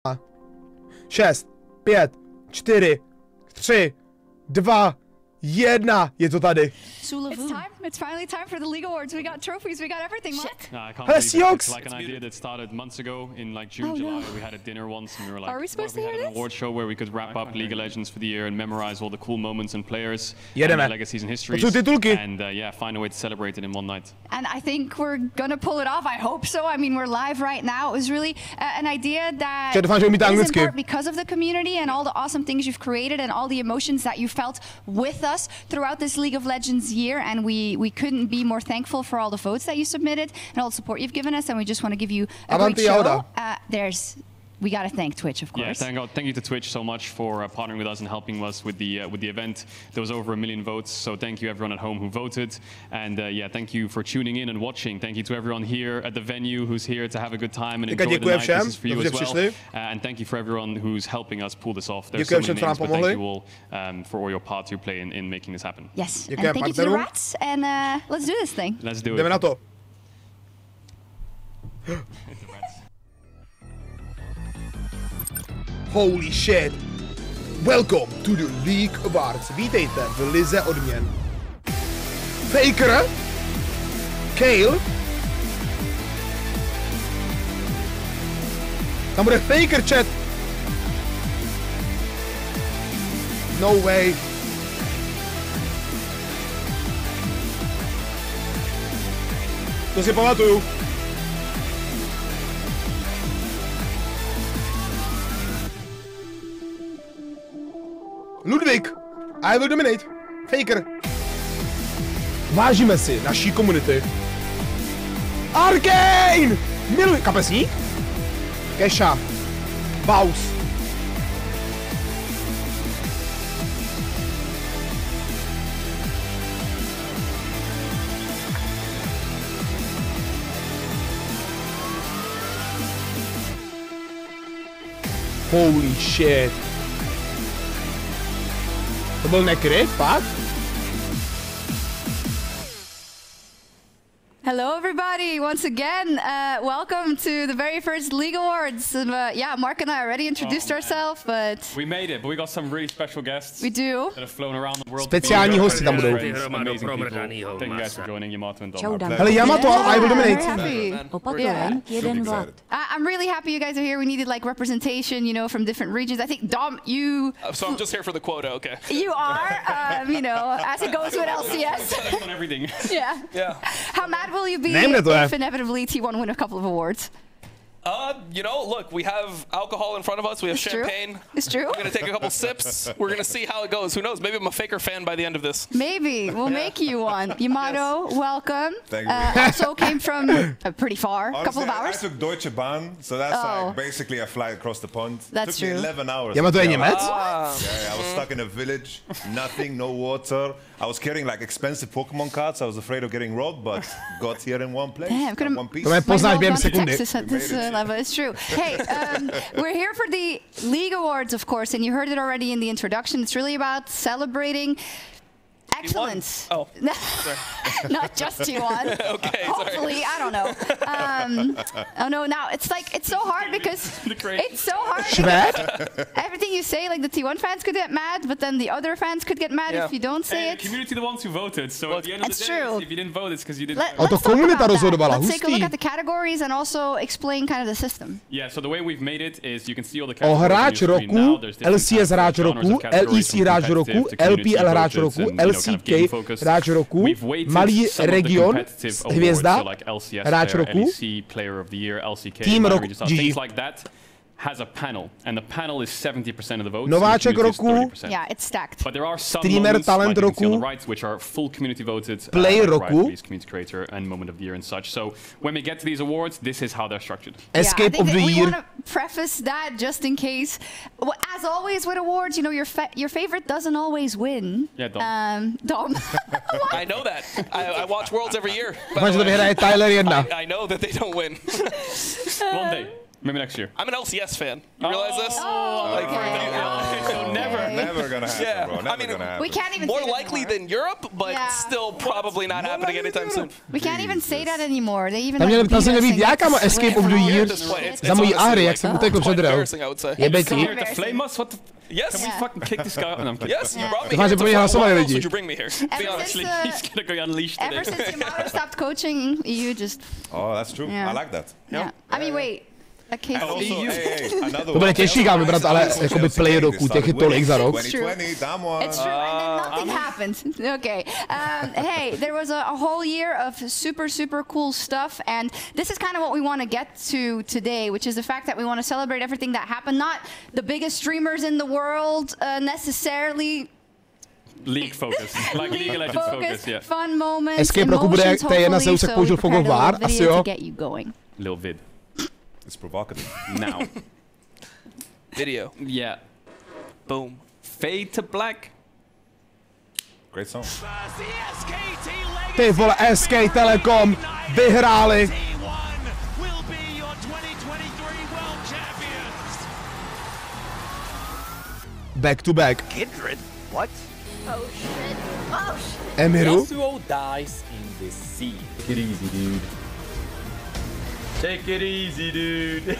6, 5, 4, 3, 2, 1. Je to tady. It's time. It's finally time for the League Awards. We got trophies. We got everything. I can't Hele, believe it. It's Seahawks! like an idea that started months ago in like June, July. We had a dinner once and we were like, Are we supposed to hear an this? award show where we could wrap up League of Legends for the year and memorize all the cool moments and players Jedeme. and their legacies and histories. And yeah, find a way to celebrate it in one night. And I think we're gonna pull it off. I hope so. I mean, we're live right now. It was really an idea that is in part because of the community and all the awesome things you've created and all the emotions that you felt with us throughout this League of Legends year. And we couldn't be more thankful for all the votes that you submitted and all the support you've given us. And we just want to give you a great show. We gotta thank Twitch, of course. Yeah, thank you to Twitch so much for partnering with us and helping us with the event. There was over 1 million votes, so thank you everyone at home who voted. And yeah, thank you for tuning in and watching. Thank you to everyone here at the venue who's here to have a good time and enjoy the night. This is for you as well. And thank you for everyone who's helping us pull this off. There's so many names, but thank you all for all your part you play in making this happen. Yes, and thank you to the rats. And let's do this thing. Let's do it. Jdeme na to. Holy shit! Welcome to the League Awards. Vítejte v lize odměn. Faker, Kale. Tam bude Faker, chat. No way. To si pamatuju. Ludvík, I will dominate. Faker. Vážíme si naší komunity. Arcane! Miluji. Kapesník? Keša. Baus. Holy shit. To byl nekryt, fakt? Hello, everybody! Once again, welcome to the very first League Awards. Yeah, Mark and I already introduced ourselves, but we made it. But we got some really special guests. We do. That have flown around the world. Speciální hosti tam budou. Amazing people. Thank you guys for joining, Yamato and Dom. Hele, Yamato, I will dominate. I'm really happy you guys are here. We needed like representation, you know, from different regions. I think Dom, you. So I'm just here for the quota, okay? You are, you know, as it goes with LCS. On everything. Yeah. Yeah. How mad will you be if inevitably T1 win a couple of awards? You know, look, we have alcohol in front of us. We have champagne. It's true. We're gonna take a couple sips. We're gonna see how it goes. Who knows? Maybe I'm a Faker fan by the end of this. Maybe we'll make you one. Yamato, welcome. Thank you. Also came from pretty far, a couple of hours. I took Deutsche Bahn, so that's like basically a flight across the pond. That's took true. Me 11 hours. Yamato je Němec? Yeah, I was stuck in a village, nothing, no water. I was carrying like expensive Pokemon cards. I was afraid of getting robbed, but got here in one place. Damn, one piece. Poznáš během sekundy. Texas at this level. It's true. Hey, we're here for the League Awards, of course, and you heard it already in the introduction. It's really about celebrating excellence. Oh, not just T1. Okay, hopefully, I don't know. Oh no, now it's like it's so hard because it's so hard. Everything you say, like the T1 fans could get mad, but then the other fans could get mad if you don't say it. The community, the ones who voted. So at the end of the day, if you didn't vote, it's because you didn't. Let's talk Let's take a look at the categories and also explain kind of the system. Yeah, so the way we've made it is you can see all the categories. Hráč roku, LCS hráč roku, LEC hráč roku, LPL hráč roku, LCK hráč roku, malý region, hvězda, hráč roku, tým roku, GG. Has a panel, and the panel is 70% of the votes. Nováček roku, yeah, it's stacked. But there are some streamer talent like roku, on the right, which are full community voted. Player roku, right, community creator and moment of the year and such. So when we get to these awards, this is how they're structured. Escape of the year. We want to preface that just in case. As always with awards, you know, your favorite doesn't always win. Yeah, Dom. Dom. I know that. I watch Worlds every year. I know that they don't win. One day. Maybe next year. I'm an LCS fan. You realize this? Oh, Like, Okay, so Never gonna happen, Yeah. bro. Never I mean, gonna happen. We can't even more say that likely anymore. than Europe, but still probably not happening anytime soon. We can't even say that anymore. They even Tam like měl se nebýt jaká má Escape of the Year za mojí ahry, jak jsem utekl před hrou. Jebe ti. To flame us? What the Yes. Can we fucking kick this guy out? No, I'm kidding. Yes, you brought me Doufám, že here. pro mě hlasovali Why lidi. would you bring me here? Be honest. Actually, he's gonna go unleashed Ever today. since Yamato stopped coaching, you just... Oh, that's true. Yeah. I like that. Yeah. I mean, wait. And also, hey, another To bude těžší kámo vybrat, ale jakoby player roku, těch je tolik za rok. 2020, damn one. It's true, and then nothing happened. Okay. Hey, there was a whole year of super cool stuff, and this is kind of what we want to get to today, which is the fact that we want to celebrate everything that happened. Not the biggest streamers in the world necessarily. League focus, like League of Legends focus, yeah. Fun moments, Escape roku bude, to je jedna z úsek použil Fog of War, asi jo. Little vid. It's provocative. Now. Video. Yeah. Boom. Fade to Black. Great song. Ty vole, SK Telecom vyhráli. Back to back. Kindred? What? Oh shit. Oh shit. Emiru. Yasuo dies in the sea. Take it easy, dude. Take it easy, dude.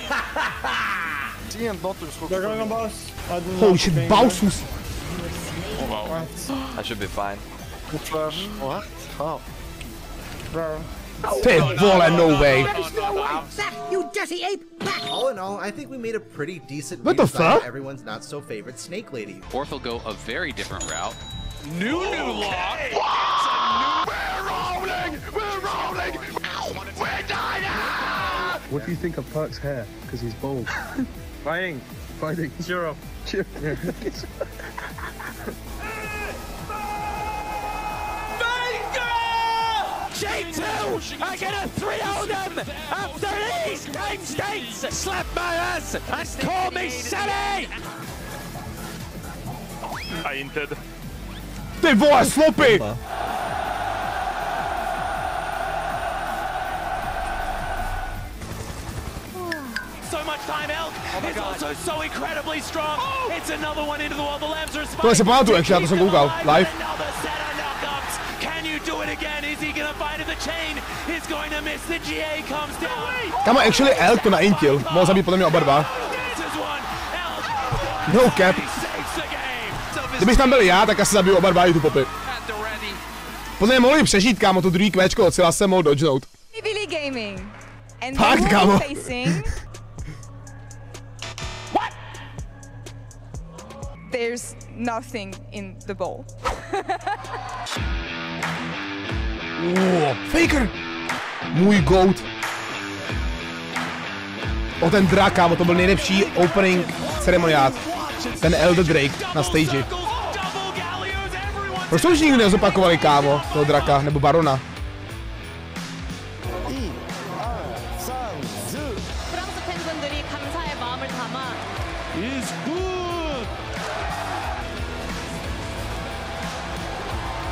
They're going on boss. Holy shit, Bausus. I should be fine. Good flash. What? Oh. Bro. Ty vole, no way. You dirty ape! All in all, I think we made a pretty decent What the redesign fuck? of everyone's not so favorite Snake Lady. Orth will go a very different route. New lock. We're rolling! We're dying! What do you think of Perk's hair? Because he's bald. Fighting. Cheer up. Yeah. J2! I get a 3-0 them after these game states! Slap my ass and call me Sally! I entered. Ty vole, sloppy. So much time, Elk! It's also so incredibly strong! It's another one into the wall, the lambs are Tohle se pamatuju, jak já to jsem koukal, live. Another set of knockups! Can you do it again? Is he gonna find the chain? He's going to miss, the GA comes down! Kamo, actually Elk to naintil. Mohl zabít podle mě oba dva. No cap. Kdybych tam byl já, tak asi zabiju oba dva tu popy. Podle mě mohli přežít, kámo, to druhý kvéčko od Sila jsem mohl dodgenout. Gaming. And Fakt, kámo. What? There's nothing in the bowl. Faker! Můj goat. O ten drak, kámo, to byl nejlepší opening ceremoniát. Ten Elder Drake na stage. Proč to už nikdy nezopakovali, kámo, toho draka, nebo barona?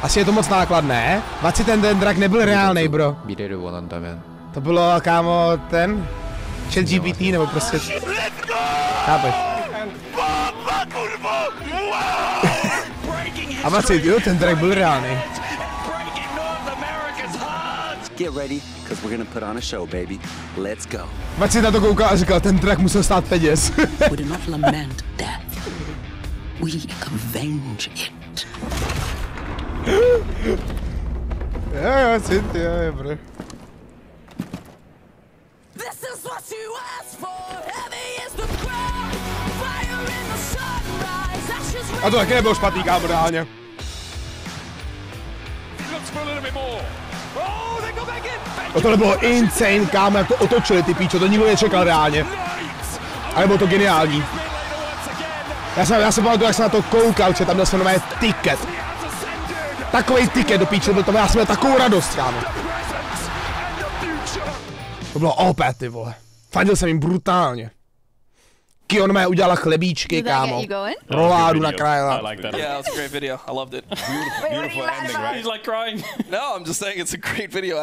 Asi je to moc nákladné. Vaci ten drak nebyl reálnej, bro. To bylo, kámo, ten ChatGPT, nebo prostě... Chápeš? A Vaci, jo, ten drak byl reálný. Get ready, because we're gonna put on a show, baby. Let's go. Vaci na to koukal a říkal, ten drak musel stát peněz. We do not lament death. We avenge it. Jo, Cynthia, bro. This is what you asked for. Heavy is the ground. Fire in the sunrise. Ashes. A to taky nebyl špatný, kámo, reálně. A tohle bylo insane, kámo, jak to otočili ty píčo, to nikdo nečekal reálně. Ale bylo to geniální. Já jsem pamatuju, jak jsem na to koukal, že tam měl jsem nové ticket. Takovej ticket do píče, byl to, já jsem měl takovou radost, kámo. To bylo OP, ty vole. Fandil jsem jim brutálně. Kion má udělala chlebíčky, kámo. Roládu nakrájela. Yeah, that's a great video. I loved it. Beautiful ending, right? He's like crying. No, I'm just saying it's a great video.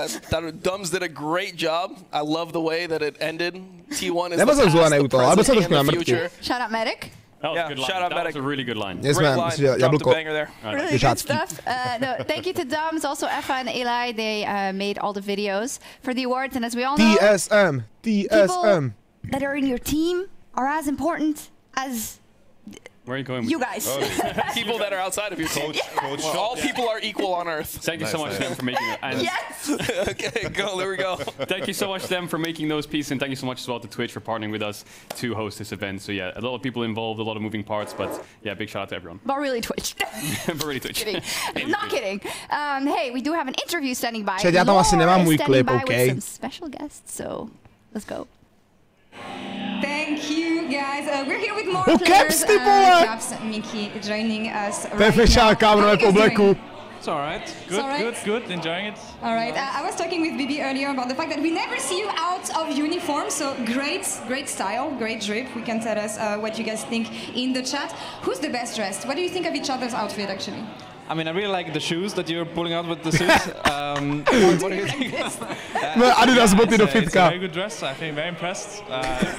Dums did a great job. I love the way that it ended. T1 is the past, the present, and the future. Shout out Medic. That was a good line. Shout out That was a really good line. Yes, Great man. line. Dropped a banger there. Really good stuff. No, thank you to Dums, also Effa and Eli. They made all the videos for the awards, and as we all know, TSM. people that are in your team are as important as Where are you going? you guys. People that are outside of your team. Well, all people are equal on Earth. Thank you so much, Dem, for making it. And Yes. Okay, go. There we go. thank you so much, Dem, for making those pieces, and thank you so much as well to Twitch for partnering with us to host this event. So yeah, a lot of people involved, a lot of moving parts, but yeah, big shout out to everyone. But really Twitch. But really Twitch. Kidding. Not kidding. Hey, we do have an interview standing by. Já tam asi nemám můj klip, with okay? some special guests, so let's go. Thank you, guys. We're here with more Oh, players. Caps, ty vole! Caps and Mickey joining us To je fešák, kámo, v obleku. It's alright. Good, all right. good. Enjoying it. All right. I was talking with Bibi earlier about the fact that we never see you out of uniform. So great style, great drip. We can tell us what you guys think in the chat. Who's the best dressed? What do you think of each other's outfit, actually? I mean, I really like the shoes that you're pulling out with the suits. What do you think? Adidas boty do It's a fitka. very good dress. I think very impressed.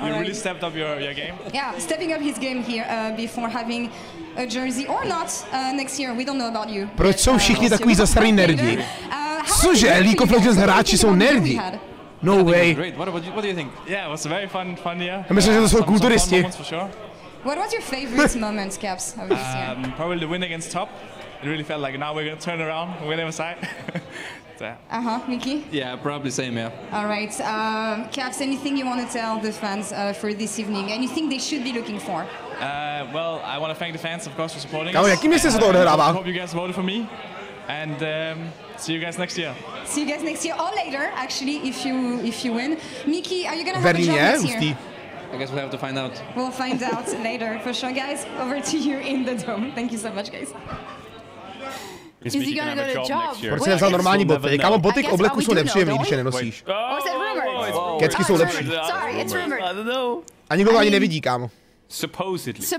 You really stepped up your game. Yeah, stepping up his game here before having a jersey or not next year. We don't know about you. Proč jsou všichni takový zasraný nerdi? Cože, League of Legends hráči jsou nerdi? No way. Great. What do you think? Yeah, it was a very fun year. Já myslím, že to jsou kulturisti. What was your favorite moment, Caps, of this year? Probably the win against Top. It really felt like now we're going to turn around, win every side. Mickey? Yeah, probably same, yeah. All right. Caps, anything you want to tell the fans for this evening? Anything they should be looking for? Well, I want to thank the fans, of course, for supporting Kámo, us. jaký měsíc se to odehrává? Hope you guys voted for me. And see you guys next year. See you guys next year or later, actually, if you win. Mickey, are you going to have a job next year? I guess we'll have to find out. We'll find out later, for sure, guys. Over to you in the dome. Thank you so much, guys. Is he gonna go to job? Proč jsi nevzal normální boty? Kámo, boty k obleku jsou nepříjemný, když je nenosíš. Oh, is it rumored? Kecky jsou lepší. Sorry, it's rumored. I don't know. A nikdo to ani nevidí, kámo. Supposedly. So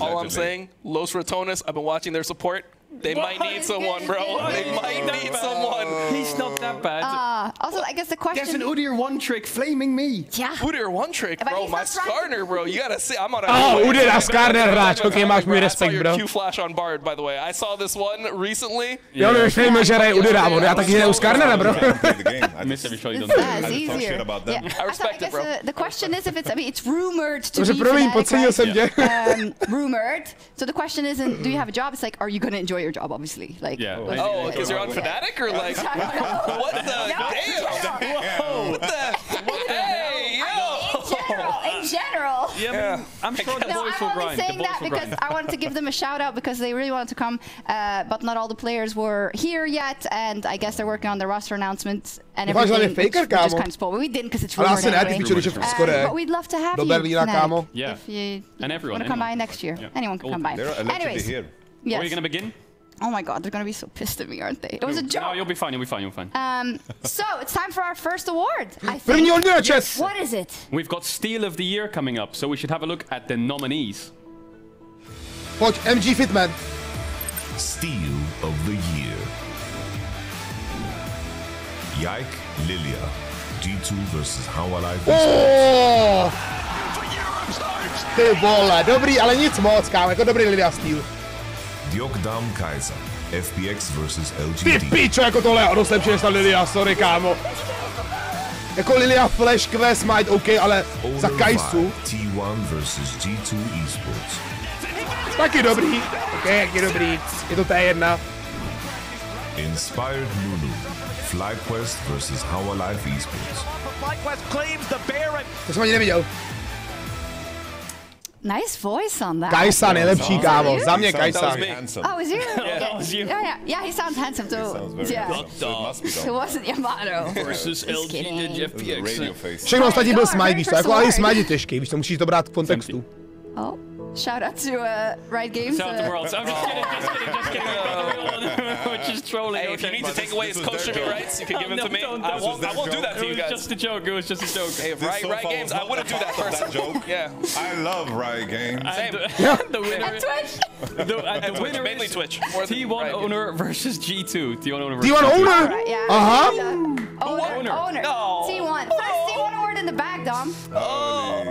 All I'm saying, Los Ratones, I've been watching their support. They might need someone, bro. They might need someone. He's not that bad. Also, I guess the question. Guess an Udyr one trick flaming me. Yeah. Udyr one trick, bro. My Skarner, bro. You gotta see. I'm on a. Udyr a Skarner hráč. Okay, máš můj respekt, bro. I saw your Q flash on Bard, by the way. I saw this one recently. Jo, nevím, že hraje Udyra, já taky hraju Skarnera, bro. I miss every show you don't It's easier. I respect it, bro. The question is if it's. I mean, it's rumored to be. Podcenil jsem tě. Rumored. So the question isn't, do you have a job? It's like, are you gonna enjoy your job? Obviously. Like, oh, because you're on Fnatic or like what the damn? What the hey yo! In general. Yeah, I'm sure the boys will grind. I'm saying that because I wanted to give them a shout out because they really wanted to come, but not all the players were here yet, and I guess they're working on the roster announcements and everything. We just kind of spoke. We didn't because it's rumored anyway. But we'd love to have you. Fnatic, yeah, if you and everyone want to come by next year. Anyone can come by. Anyways, here. Yes. Are you gonna begin? Oh my god, they're gonna be so pissed at me, aren't they? It was a joke. No, you'll be fine, you'll be fine, you'll be fine. So, it's time for our first award, I think. Yes. What is it? We've got Steal of the Year coming up, so we should have a look at the nominees. Pojď, MG Fitman. Steal of the Year. Yike, Lilia. G2 versus How Alive. Oh! Ty vole, dobrý, ale nic moc, kámo, jako dobrý Lilia Steal. Datum Kaiser, FPX versus LGD. Ty pičo, jako tohle je dost lepší než ta Lilia, sorry, kámo. Jako Lilia Flash, Quest, Might, OK, ale za Kaisu. T1 versus G2 Esports. Taky dobrý, OK, taky dobrý, je to T1. Inspired Nunu, FlyQuest versus How Alive Esports. To jsem ani neviděl. Nice voice on that. Kai'Sa nejlepší, kámo. Za mě Kai'Sa. Oh, is you? Yeah, he sounds handsome too. It wasn't Yamato. Versus LG FPX. Všechno ostatní byl Smite, víš to, jako ale i Smite je těžký, víš to, musíš to brát v kontextu. Oh. Shout out to Riot Games. Shout out to Worlds. I'm just kidding. Just kidding. We've got the real one, which is trolling. Hey, if you need to take away his coaching rights, you can give them to me. I won't do that to you guys. It was just a joke. It was just a joke. Hey, if Riot Games, I wouldn't do that person. Joke. Yeah. I love Riot Games. Same. The winner. The winner, mainly Twitch. T1 owner versus G2. T1 owner versus T1 owner? Right, yeah. Owner. T1. First T1 award in the bag, Dom.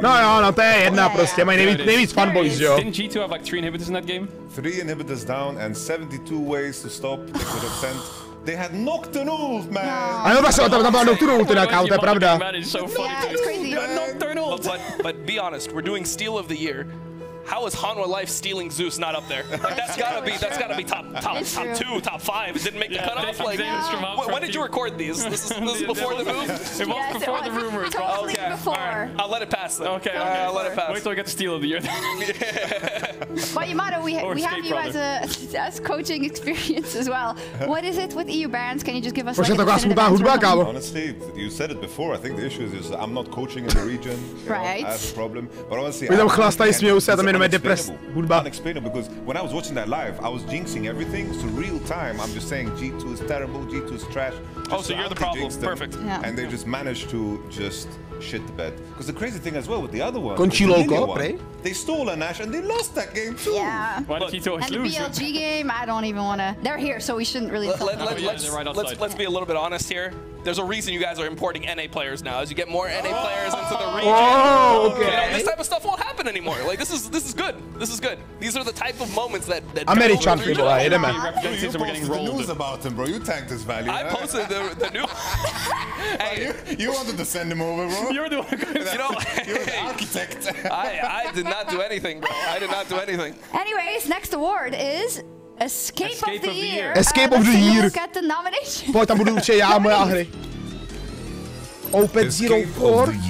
No, to je jedna prostě, mají nejvíc fanboys, jo. Didn't G2 have like 3 inhibitors in that game? 3 inhibitors down and 72 ways to stop. They could have sent. They had Nocturne ult, man. Ano, vlastně tam byla Nocturne ult, kámo, to je pravda. Yeah, it's crazy. Nocturne ult. But be honest, we're doing Steal of the Year. How is Hanwha Life stealing Zeus not up there? Like, that's gotta be top 2, top 5. It didn't make the cutoff. Like, when did you record these? This is before the move. It was before the rumors. Okay, before. I'll let it pass. Then. Okay, I'll let it pass. Wait till I get the Steal of the Year. But Yamato, we have you as coaching experience as well. What is it with EU bans? Can you just give us like a definitive answer? Honestly, you said it before. I think the issue is just I'm not coaching in the region. Right. I have a problem. But honestly, unexplainable because when I was watching that live, I was jinxing everything. So real time, I'm just saying G2 is terrible, G2 is trash. Oh, so you're the problem. Perfect. Yeah. And they just managed to just shit the bed. Because the crazy thing as well with the other one, they stole a Nash and they lost that game too. Yeah. Why did G2 always lose? And the BLG game, I don't even want to. They're here, so we shouldn't really. Let's be a little bit honest here. There's a reason you guys are importing NA players now. As you get more NA players into the region, okay. You know, this type of stuff won't happen anymore. Like this is good. This is good. These are the type of moments that. American people, you posted the news about him, bro. You tanked his value. I posted the news. Hey, you wanted to send him over, bro. You're the one. You're the architect. I did not do anything, bro. I did not do anything. Anyways, next award is Escape of the Year. Escape of the Year. Look at the nomination. Pojď, tam budu určitě já a moje hry. OPAT04.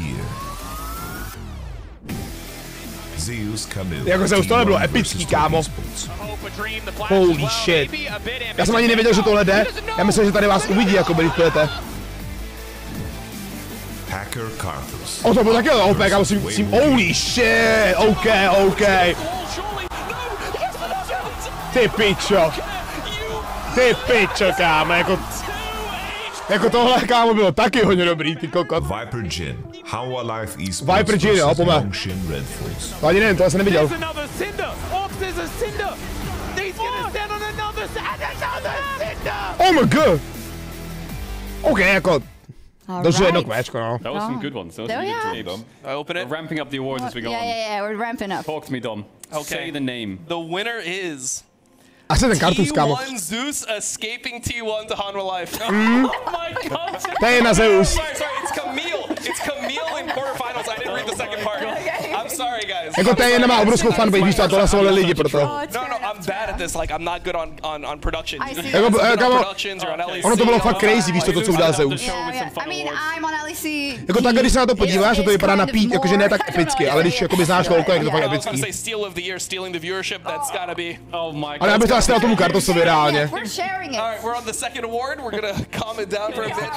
Jako Zeus, to nebylo epický, kámo. Holy shit. Já jsem ani nevěděl, že tohle jde. Já myslím, že tady vás uvidí, jako bylichtujete. O, to byl taky OP, kámo, s tím holy shit. OK. Ty pičo, kámo, jako tohle, kámo, bylo taky hodně dobrý, ty kokot. Viper Jin, jo, pojďme. To ani nevím, tohle jsem neviděl. Oh my god! OK, jako... Došlo jedno kvéčko, no. That was some good ones. Those were good games. I open it. We're ramping up the awards as we go on. Yeah, we're ramping up. Talk to me, Dom. Okay. Say the name. The winner is... Asi ten kartus, kámo. T1 Zeus escaping T1 to Hanwha Life. Oh my god! To je na Zeus. Sorry, it's Camille. It's Camille in quarterfinals. I didn't read the second part. I'm sorry, guys. Jako to je jen má obrovskou fanbase, víš co, a tohle jsou lidi proto. No, I'm bad at this. Like, I'm not good on production. Jako, kámo, LEC. ono to bylo fakt crazy, víš co udělal Zeus. I mean, I'm on LEC. Jako tak, když se na to podíváš, a to vypadá na pít, jakože ne tak epicky, ale když jakoby znáš kolko, jak to fakt epický. Ale já bych to asi dal tomu Kartosovi reálně. We're sharing it. All right, we're on the second award. We're gonna calm it down for a bit.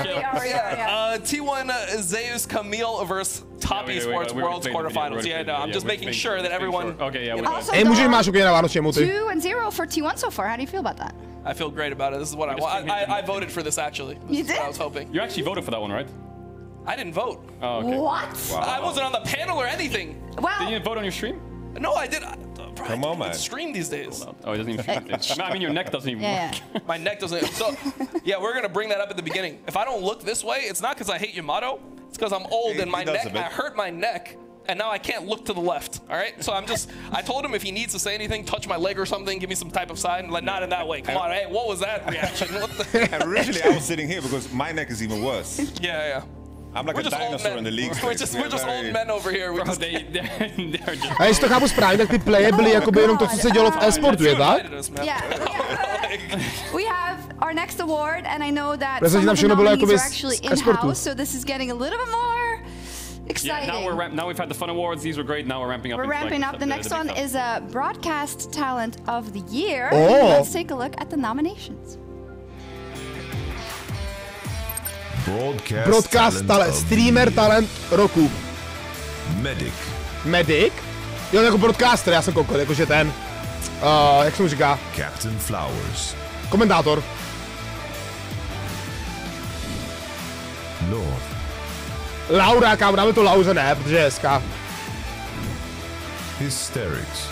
T1 Zeus Camille versus Top Esports Worlds quarterfinals. Yeah, no, I'm just making sure that everyone. Okay, yeah. Hey, můžeš máš okej na Vánoční emoty. 2-0 for T1 so far. How do you feel about that? I feel great about it. This is what I want. I voted for this actually. This you did? Is what I was hoping. You actually voted for that one, right? I didn't vote. Oh, okay. What? Wow. I wasn't on the panel or anything. Well, did you vote on your stream? No, I did. Come on, man. Stream these days. Oh, it doesn't even stream. I mean, your neck doesn't even work. My neck doesn't. So, yeah, we're gonna bring that up at the beginning. If I don't look this way, it's not because I hate Yamato. It's because I'm old and my neck. I hurt my neck, and now I can't look to the left. All right. So I told him if he needs to say anything, touch my leg or something, give me some type of sign. Like not in that way. Come on. Hey, what was that reaction? What the? Originally, I was sitting here because my neck is even worse. Yeah. I'm like a dinosaur in the league. We're just old men over here. Bro, they're just... A jestli to chápu správně, tak ty playe byly jakoby jenom to, co se dělo v e-sportu, je tak? Yeah. We have our next award, and I know that some some of of the bylo nominees jakoby are actually in-house, so this is getting a little bit more exciting. Yeah, now we've had the fun awards. These were great. Now we're ramping up. We're ramping up. The next one is a Broadcast Talent of the Year. Oh. Let's take a look at the nominations. Broadcast talent, streamer talent roku. Medic. Jo, jako broadcaster, já jsem koukal, jakože ten, jak se mu říká? Captain Flowers. Komentátor. North. Laura, kámo, dáme to Lauře, ne, protože je hezká. Hysterics.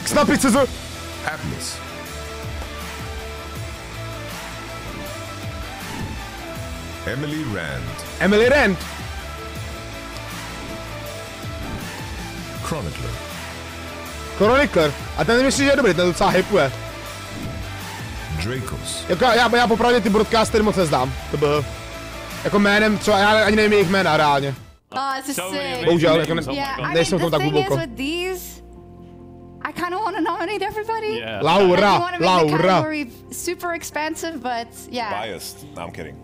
Snapy, co? Happiness. Emily Rand. Emily Rand. Chronicler. Chronicler. A ten myslí, že je dobrý, ten docela hypuje. Dracos. Jako já popravdě ty broadcastery moc neznám. To byl jako jménem, co já ani nevím jejich jména reálně. Bohužel, jako nejsem v tom tak hluboko. I kind of want to nominate everybody. Yeah. Laura, I Laura. Super expensive, but yeah. Biased. No, I'm kidding.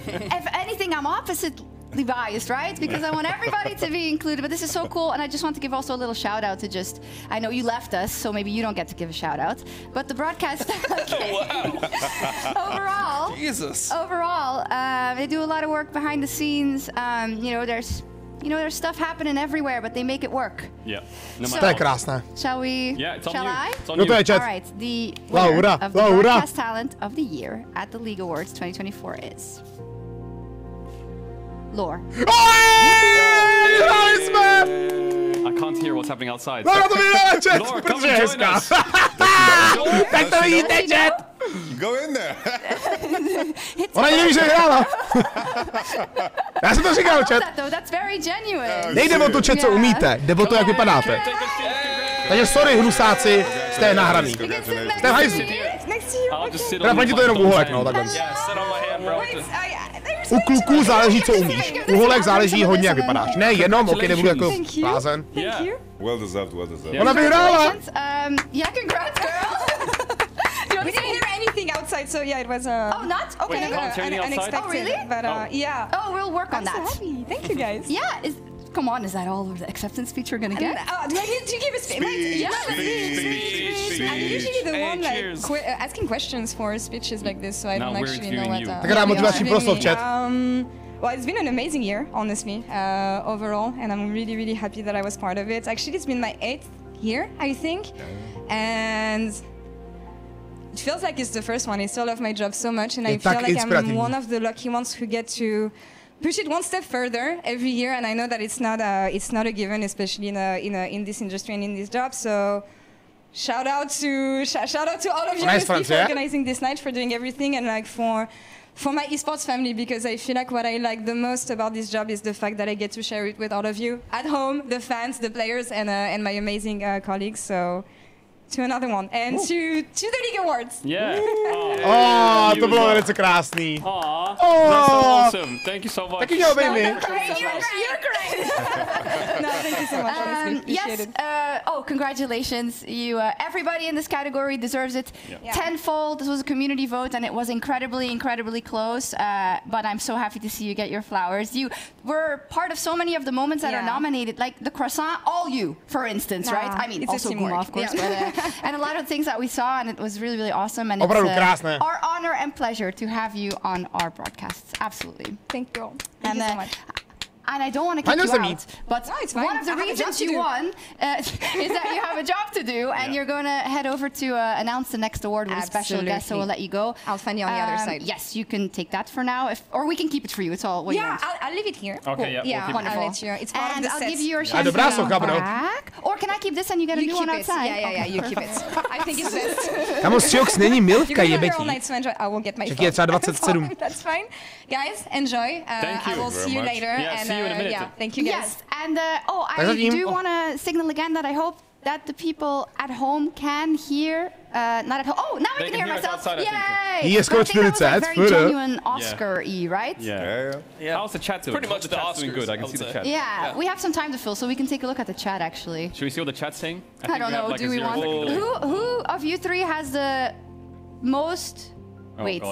If anything, I'm oppositely biased, right? Because I want everybody to be included. But this is so cool, and I just want to give also a little shout out to just. I know you left us, so maybe you don't get to give a shout out. But the broadcast. Overall. Jesus. Overall, they do a lot of work behind the scenes. There's stuff happening everywhere, but they make it work. Yeah. To je krásné. Shall we? Yeah, it's on shall you. I? It's on you. Chat. All right. The winner of the Broadcast Talent of the Year at the League Awards 2024 is Lore. Nice, man! I can't hear what's happening outside. Laura, to mi chat! Lore, come and join us. Tak to vidíte, chat! Go in there. Ona neví, že hrála. Já jsem to říkal, chat. That's very genuine. Nejde o to, chat, co umíte, jde o to, jak vypadáte. Takže sorry, hlusáci, jste nahraný. Jste hajzlu. Teda platí to jenom uholek, no, takhle. U kluků záleží, co umíš. U holek záleží hodně, jak vypadáš. Ne jenom, ok, nebudu jako blázen. Well deserved, well deserved. Ona vyhrála. Yeah, congrats, girl. We didn't hear anything outside, so yeah, it was oh, not? Okay. Unexpected. Oh, really? But yeah. Oh, we'll work on that. I'm so happy. Thank you, guys. Yeah. Come on, is that all of the acceptance speech we're gonna get? Do I need to give a speech? I'm usually the one like asking questions for speeches like this, so I don't actually know what. Well, it's been an amazing year, honestly, overall, and I'm really, really happy that I was part of it. Actually, it's been my 8th year, I think, and it feels like it's the first one. I still love my job so much, and I feel like I'm one of the lucky ones who get to push it one step further every year. And I know that it's not a given, especially in this industry and in this job. So shout out to all of you for organizing this night, for doing everything, and like for my esports family, because I feel like what I like the most about this job is the fact that I get to share it with all of you at home, the fans, the players, and my amazing colleagues. So. To another one, and to the League Awards. Yeah. Oh, to bylo velice krásný. Aw. That's so awesome. Thank you so much. Thank you, baby. You're great. No, thank you so much. Honestly, appreciate it. Congratulations. You, everybody in this category deserves it tenfold. This was a community vote, and it was incredibly close. But I'm so happy to see you get your flowers. You were part of so many of the moments that are nominated, like the croissant. All you, for instance, right? I mean, it's also Guma, of course, but. And a lot of things that we saw, and it was really awesome. And it's our honor and pleasure to have you on our broadcasts. Absolutely. Thank you. Thank you so much. And I don't want to kick you out, but one of the reasons you won is that you have a job to do, and you're going to head over to announce the next award with a special guest, so we'll let you go. I'll find you on the other side. Yes, you can take that for now, or we can keep it for you. It's all what you want. I'll leave it here. Okay, cool. yeah, wonderful. I'll let you. It's part of the set. I'll give you your champagne back. Or can I keep this and you get a new one outside? Yeah, you keep it. I think it's best. Kamo, Siox není milka, jebetí. I will get my phone. Je třeba 27. That's fine. Guys, enjoy. I will see you later. Yeah, see you in a minute. Thank you guys. Yes, and I do want to signal again that I hope that the people at home can hear, not at home. Oh, now I can hear myself. Yay! He is coach that was a very genuine Oscar-y, right? Yeah. How's the chat doing? Pretty much the Oscars. Doing good. I can see the chat. Yeah, we have some time to fill, so we can take a look at the chat actually. Should we see what the chat's saying? I don't know. Do we want? Who of you three has the most? Wait,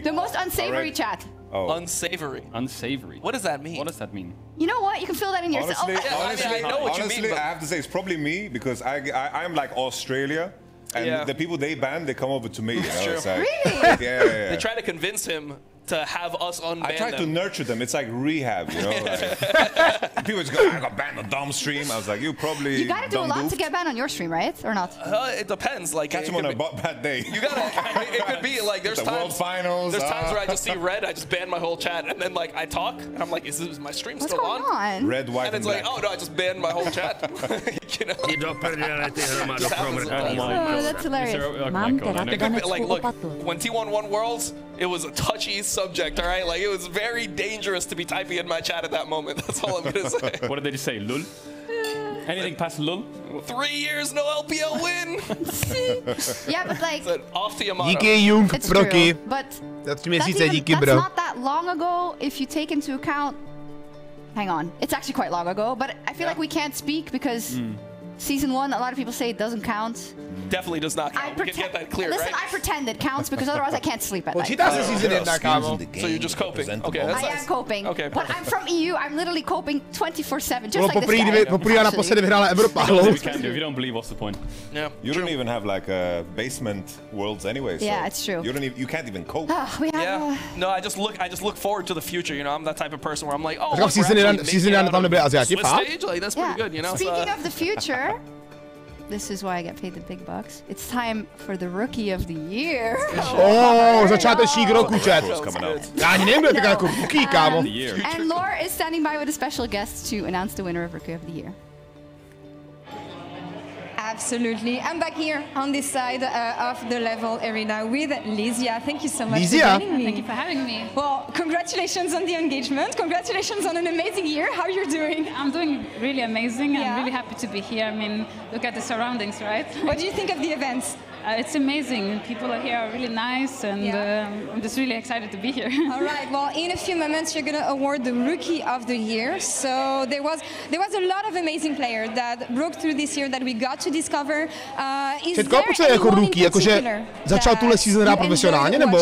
the most unsavory chat. Oh. Unsavory. Unsavory. What does that mean? What does that mean? You know what? You can fill that in yourself. Honestly, I know what you mean. I have to say it's probably me, because I'm like Australia, and the people they ban, they come over to me. You know? True. It's like, really? Yeah. They try to convince him to have us unban them. I tried to nurture them. It's like rehab, you know? Like, people just go, I got banned on Dom stream. I was like, you gotta do a lot to get banned on your stream, right? Or not? It depends. Like, catch him on a bad day. You gotta. It could be like there's times. World finals. There's times where I just see red. I just ban my whole chat, and then like I talk, and I'm like, is my stream still on? Red, white, and it's like, oh no, I just banned my whole chat. You know. Oh, that's hilarious. It could be, like, look, when T1 won Worlds, it was a touchy subject, all right? Like, it was very dangerous to be typing in my chat at that moment. That's all I'm gonna say. What did they just say, lul? Anything past lul? 3 years, no LPL win. Yeah, but like... Off to Yamato. Díky, Jung, It's Proky. true, but that's not that long ago if you take into account... Hang on. It's actually quite long ago, but I feel like we can't speak because Season 1, a lot of people say it doesn't count. Definitely does not count. We can get that clear, Listen, right? I pretend it counts because otherwise I can't sleep at night. So you're just coping. Okay, that's I am coping. Okay, but I'm from EU. I'm literally coping 24/7, just like poprvé naposledy vyhrála Evropa. If you don't believe, what's the point? Yeah. You don't even have like a basement worlds anyway. So yeah, it's true. You can't even cope. No, I just look forward to the future. You know, I'm that type of person where I'm like, oh, Season 1 tam nebyli Aziati, fakt? Like that's pretty good, you know. Speaking of the future. This is why I get paid the big bucks. It's time for the Rookie of the Year. Začátečník roku, chat. Já ani nevím, kdo je taková jako rookie, kámo. And Laura is standing by with a special guest to announce the winner of Rookie of the Year. Absolutely. I'm back here on this side of the level arena with Lysia. Thank you so much Lysia. for joining me. Thank you for having me. Well, congratulations on the engagement. Congratulations on an amazing year. How are you doing? I'm doing really amazing. I'm really happy to be here. I mean, look at the surroundings, right? What do you think of the events? It's amazing. People are here are really nice, and I'm just really excited to be here. All right. Well, in a few moments, you're going to award the Rookie of the Year. So there was a lot of amazing players that broke through this year that we got to discover. Is there anyone in particular začal tuhle season hrát profesionálně, nebo?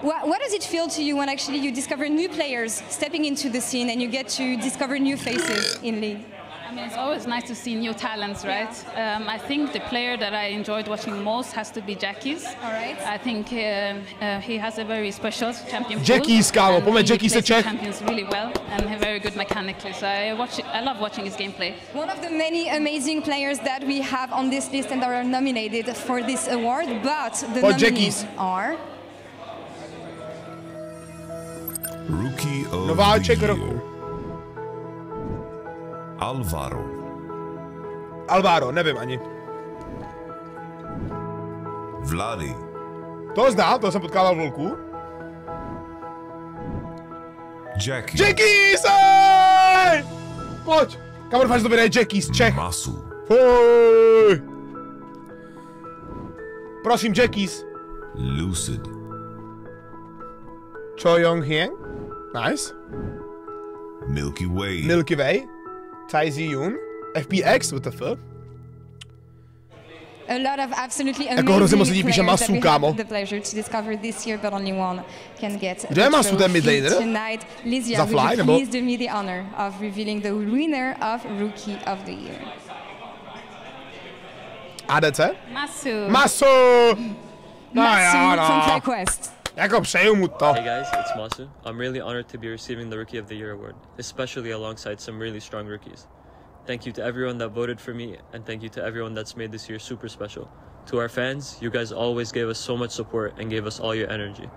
What does it feel to you when actually you discover new players stepping into the scene and you get to discover new faces in League? I mean, it's always nice to see new talents, right? I think the player that I enjoyed watching most has to be Jackie's. All right. I think he has a very special champion pool. Jackie's, kámo, pojďme, Jackie se Czech. Champions really well and very good mechanically. So I love watching his gameplay. One of the many amazing players that we have on this list and that are nominated for this award, but the nominees are... Rookie of Nováček the roku. Year. Alvaro, nevím ani. Vladi. To znám, to jsem potkával v Lulku. Jackies! Pojď! Kam doufáš, že to vyjde Jackies, Čech? Masu. Fuj! Prosím, Jackies. Lucid. Cho Young Hyang. Nice. Milky Way. Milky Way. Tai Ziyun. FPX, what the fuck? A lot of absolutely amazing players that we have the pleasure to discover this year, but only one can get the trophy tonight. Lysia, would you please do me the honor of revealing the winner of Rookie of the Year? ADC? Masu. Masu from PlayQuest. Hey guys, it's Masu. I'm really honored to be receiving the Rookie of the Year award, especially alongside some really strong rookies. Thank you to everyone that voted for me, and thank you to everyone that's made this year super special. To our fans, you guys always gave us so much support and gave us all your energy.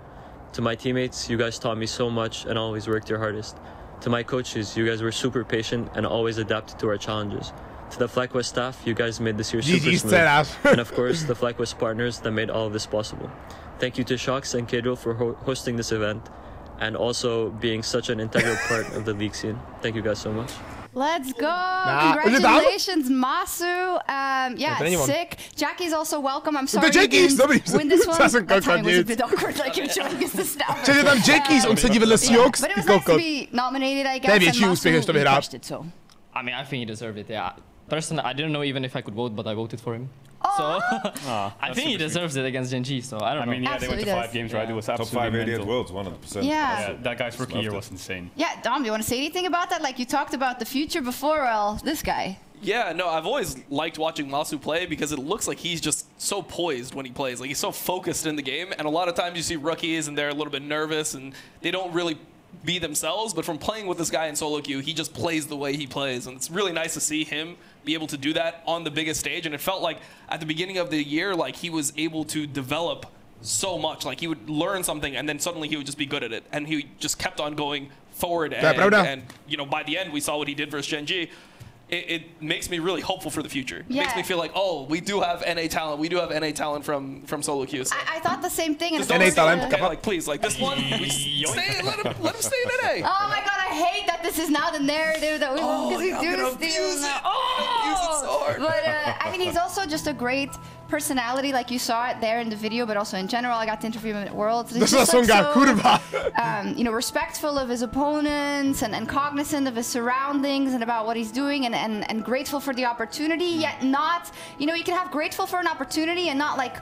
To my teammates, you guys taught me so much and always worked your hardest. To my coaches, you guys were super patient and always adapted to our challenges. To the FlyQuest staff, you guys made this year super smooth. And of course, the FlyQuest partners that made all of this possible. Thank you to Shox and Kedro for hosting this event and also being such an integral part of the league scene. Thank you guys so much. Let's go! Congratulations, Masu. Yeah, sick. Jackie's also welcome. I'm sorry you didn't win this one. That time was a bit awkward, like you're showing us the stuff. Tam Jackie's, on sedí vedle Siox. But it was nice to be nominated, I guess. Největší úspěch, než to vyhrál. I mean, I think he deserved it, yeah. Personally, I didn't know even if I could vote, but I voted for him. So I think he deserves it against Gen G, so I don't know. I mean, yeah, they went to 5 games, right? It was absolutely top 5 88 worlds, 100%. Yeah. That guy's rookie year was insane. Yeah, Dom, do you want to say anything about that? Like, you talked about the future before, well, this guy. Yeah, no, I've always liked watching Masu play because it looks like he's just so poised when he plays. Like, he's so focused in the game. And a lot of times you see rookies and they're a little bit nervous and they don't really be themselves. But from playing with this guy in solo queue, he just plays the way he plays. And it's really nice to see him be able to do that on the biggest stage. And it felt like at the beginning of the year, like he was able to develop so much. Like he would learn something and then suddenly he would just be good at it. And he just kept on going forward. And you know, by the end, we saw what he did versus Genji. It makes me really hopeful for the future. It makes me feel like, oh, we do have NA talent. We do have NA talent from solo queue. So. I thought the same thing. Just NA talent. Like, please, like this one, let him stay in NA. Oh my God, I hate that this is now the narrative that we want to do. But I mean, he's also just a great personality, like you saw it there in the video, but also in general. I got to interview him at Worlds. He's just, like, so, you know, respectful of his opponents and cognizant of his surroundings and about what he's doing and grateful for the opportunity, yet not, you know, you can have grateful for an opportunity and not like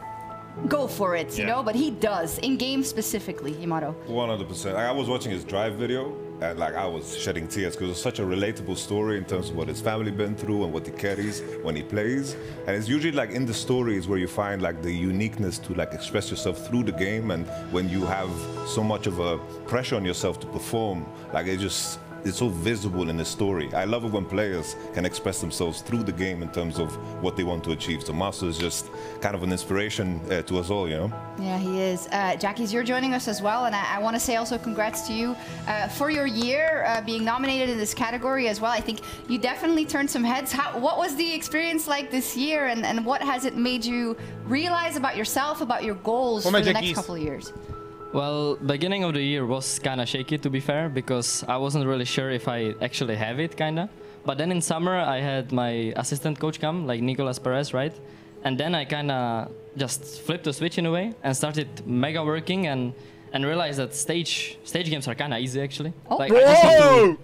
go for it, you know, but he does in game specifically, Yamato. 100%. I was watching his drive video and like I was shedding tears because it's such a relatable story in terms of what his family been through and what he carries when he plays. And it's usually like in the stories where you find like the uniqueness to like express yourself through the game, and when you have so much of a pressure on yourself to perform, like it's so visible in the story. I love it when players can express themselves through the game in terms of what they want to achieve. So Master is just kind of an inspiration to us all, you know? Yeah, he is. Jackies, you're joining us as well, and I want to say also congrats to you for your year being nominated in this category as well. I think you definitely turned some heads. What was the experience like this year, and what has it made you realize about yourself, about your goals for the next couple of years? Well, beginning of the year was kind of shaky, to be fair, because I wasn't really sure if I actually have it, kind of. But then in summer, I had my assistant coach come, like Nicolas Perez, right? And then I kind of just flipped the switch in a way and started mega working and realized that stage games are kind of easy, actually. Like, I just need to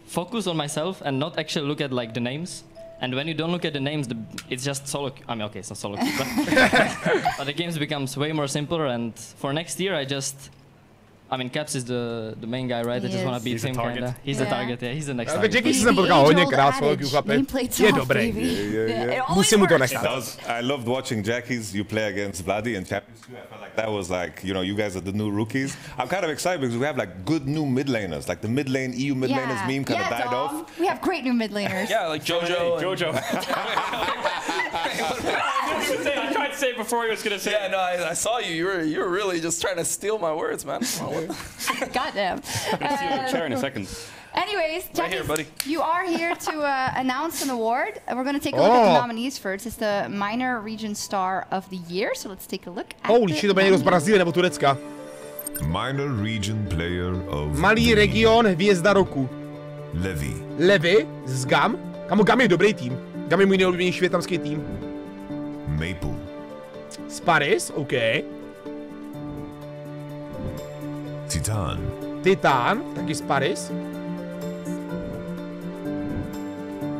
focus on myself and not actually look at like the names. And when you don't look at the names, it's just solo. I mean, okay, it's not solo, but the games becomes way more simpler. And for next year, I mean, Caps is the main guy, right? I just want to beat him, kinda. He's the target, yeah. He's the next target. Jackie jsem potkal hodněkrát solo queue chlapi. Je dobrý. Musím mu to nechat. I loved watching Jackies. You play against Vladi and Champions 2. I felt like that was like, you know, you guys are the new rookies. I'm kind of excited because we have like good new mid laners. Like the mid lane, EU mid laners meme kind of died off. We have great new mid laners. Yeah, like Jojo. I tried to say it before he was going to say it. Yeah, no, I saw you. You were really just trying to steal my words, man. Goddamn. I'm going to steal your chair in a second. Anyways, right here, buddy. You are here to announce an award. And we're going to take a look at the nominees first. It's the Minor Region Star of the Year. So let's take a look at Holy shit, to bude někdo z Brazílie nebo Turecka. Minor Region Player of Malý region Hvězda roku. Levy z GAM. Kamo, GAM je dobrý tým. GAM je můj nejoblíbenější větnamský tým. Maple z Paris, OK. Titan, taky z Paris.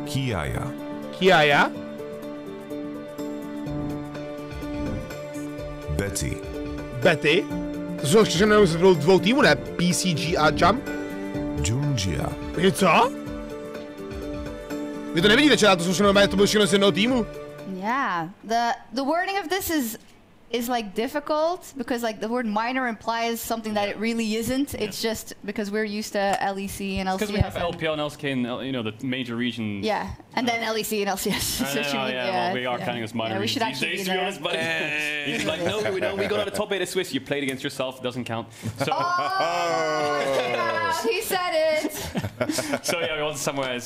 Kiaya. Betty. To jsou všechno z dvou týmů, ne? PCG a Jump. Jungia. Je co? Vy to nevidíte, čelá, to jsou všechno, to bylo všechno z jednoho týmu. Yeah, the wording of this is like difficult because like the word minor implies something that it really isn't. It's just because we're used to LEC and LCS. Because we have LPL and LCK and you know the major regions. Yeah, and then LEC and LCS. Well, we are counting as minor regions these days, to be honest. But he's like, no, we got out of top 8 of Swiss. You played against yourself, doesn't count. So. He said it. So yeah, we want somewhere.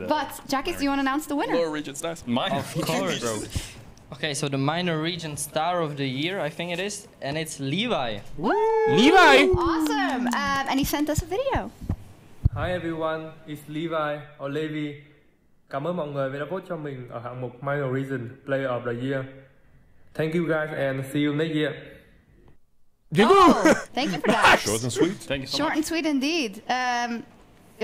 But Jackies, do you want to announce the winner? Lower region's nice. Of course, bro. Okay, so the Minor Region Star of the Year, I think it is, and it's Levi. Woo! Levi! Awesome! And he sent us a video. Hi everyone, it's Levi or Levi. Cảm ơn mọi người vì đã vote cho mình ở hạng mục Minor Region Player of the Year. Thank you guys and see you next year. Oh, thank you for that. Short and sweet. Thank you so Short much. and sweet indeed.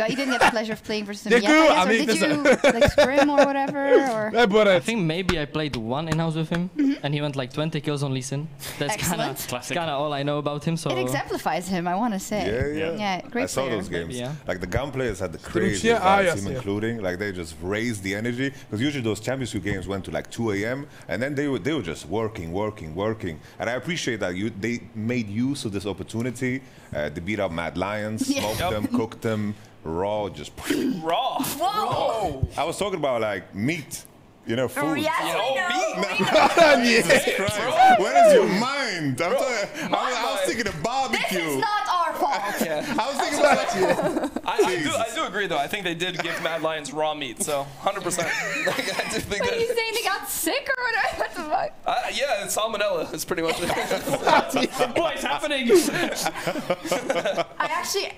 you didn't get the pleasure of playing versus him yet, or did you like scrim or whatever? Or? I think maybe I played one in-house with him, and he went like 20 kills on Lee Sin. That's kind of all I know about him. So it exemplifies him, I want to say. Yeah, great I saw player. those games. Yeah. Like the GAM players had the crazy vibes, him including. Like they just raised the energy, because usually those championship games went to like 2 a.m. and then they were just working. And I appreciate that they made use of this opportunity to beat up Mad Lions, smoked them, cooked them. Raw, just raw. Whoa! I was talking about like meat, you know, food. Yes, Jesus Christ. Where is your mind? I was thinking of barbecue. This is not our fault. I was thinking about I do agree though. I think they did give Mad Lions raw meat, so 100%. I do think What are you saying? They got sick or whatever? What the fuck? Yeah, it's salmonella. It's pretty much it. What is happening? I actually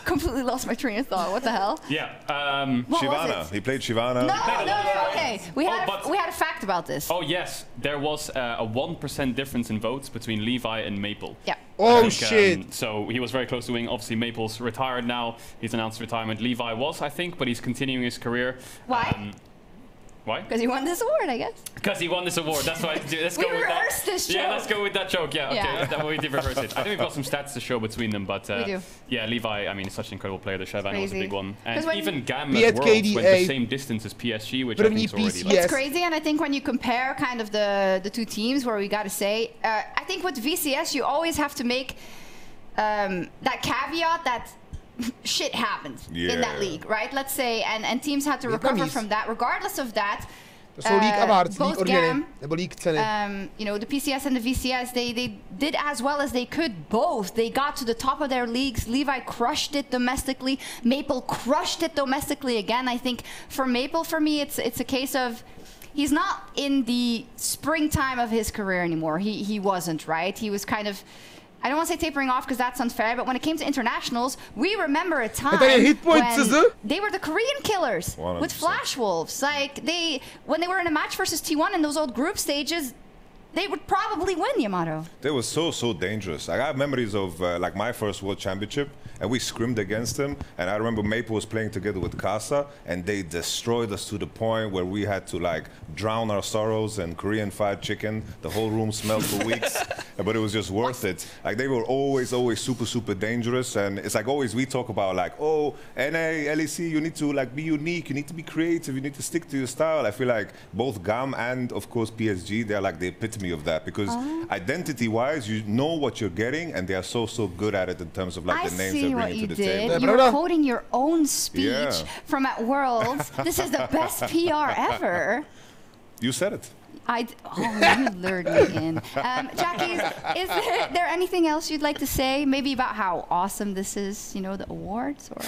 completely lost my train of thought. What the hell? Yeah. Shivana. He played Shivana. No. Okay. We had a fact about this. Oh yes, there was a 1% difference in votes between Levi and Maple. Yeah. Oh shit! So he was very close to winning. Obviously, Maple's retired now. He's announced retirement. Levi was, I think, but he's continuing his career. Why? Why? Because he won this award, I guess. Because he won this award. That's why. Let's go with that. This joke. Yeah, let's go with that joke. Yeah, okay. Yeah. That we did reverse it. I think we've got some stats to show between them, but we do. Yeah, Levi. I mean, he's such an incredible player. The Shevana was a big one, and even GAM at Worlds went the same distance as PSG, which I think is already. It's crazy, and I think when you compare kind of the two teams, where we got to say, I think with VCS you always have to make that caveat that shit happened in that league, right? Let's say, and teams had to recover from that. Regardless of that, both GAM, you know, the PCS and the VCS, they did as well as they could. Both, they got to the top of their leagues. Levi crushed it domestically. Maple crushed it domestically again. I think for Maple, for me, it's a case of he's not in the springtime of his career anymore. He wasn't, right? He was kind of, I don't want to say tapering off because that's unfair, but when it came to internationals, we remember a time when they were the Korean killers 100%. With Flash Wolves. Like when they were in a match versus T1 in those old group stages, they would probably win, Yamato. They were so dangerous. I have memories of like my first World Championship, and we scrimmed against them. And I remember Maple was playing together with Casa, and they destroyed us to the point where we had to like drown our sorrows in Korean fried chicken. The whole room smelled for weeks, but it was just worth it. Like they were always super dangerous, and it's like always we talk about like, oh, NA, LEC, you need to like be unique, you need to be creative, you need to stick to your style. I feel like both GAM and of course PSG, they're like the epitome of that, because identity-wise, you know what you're getting, and they are so good at it in terms of like the names they're bringing to the table. You were quoting your own speech from at Worlds. This is the best PR ever. You said it. You lured me in. Jackie, is there anything else you'd like to say? Maybe about how awesome this is, you know, the awards? Or?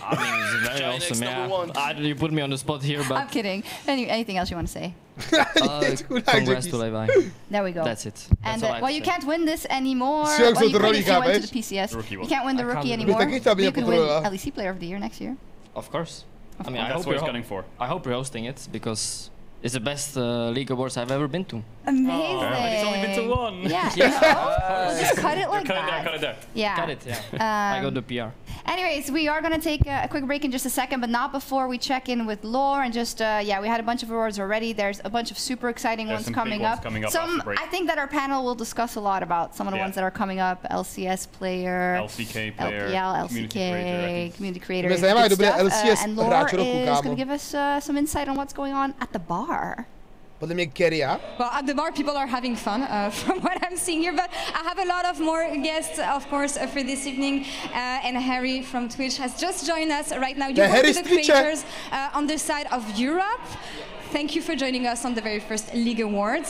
I mean, it's very awesome, yeah. You put me on the spot here, but... I'm kidding. Anything else you want to say? Congrats to Levi. There we go. That's it. And well, you can't win this anymore. Well, you could if you went to the PCS. You can't win the rookie anymore. You could win LEC Player of the Year next year. Of course. I mean, that's what he's gunning for. I hope we're hosting it, because it's the best League Awards I've ever been to. Amazing. But he's only been to one. Yeah. Just cut it like that. Cut it there. Yeah. Cut it, yeah. I got the PR. Anyways, we are going to take a quick break in just a second, but not before we check in with Lore and just, we had a bunch of awards already. There's a bunch of super exciting ones coming up. Some, I think that our panel will discuss a lot about some of the ones that are coming up. LCS player. LCK player. LPL, LCK, community creator. And Lore is going to give us some insight on what's going on at the bar. Well, at the bar, people are having fun, from what I'm seeing here. But I have a lot of more guests, of course, for this evening. And Harry from Twitch has just joined us right now. You work with the creators on the side of Europe. Thank you for joining us on the very first League Awards.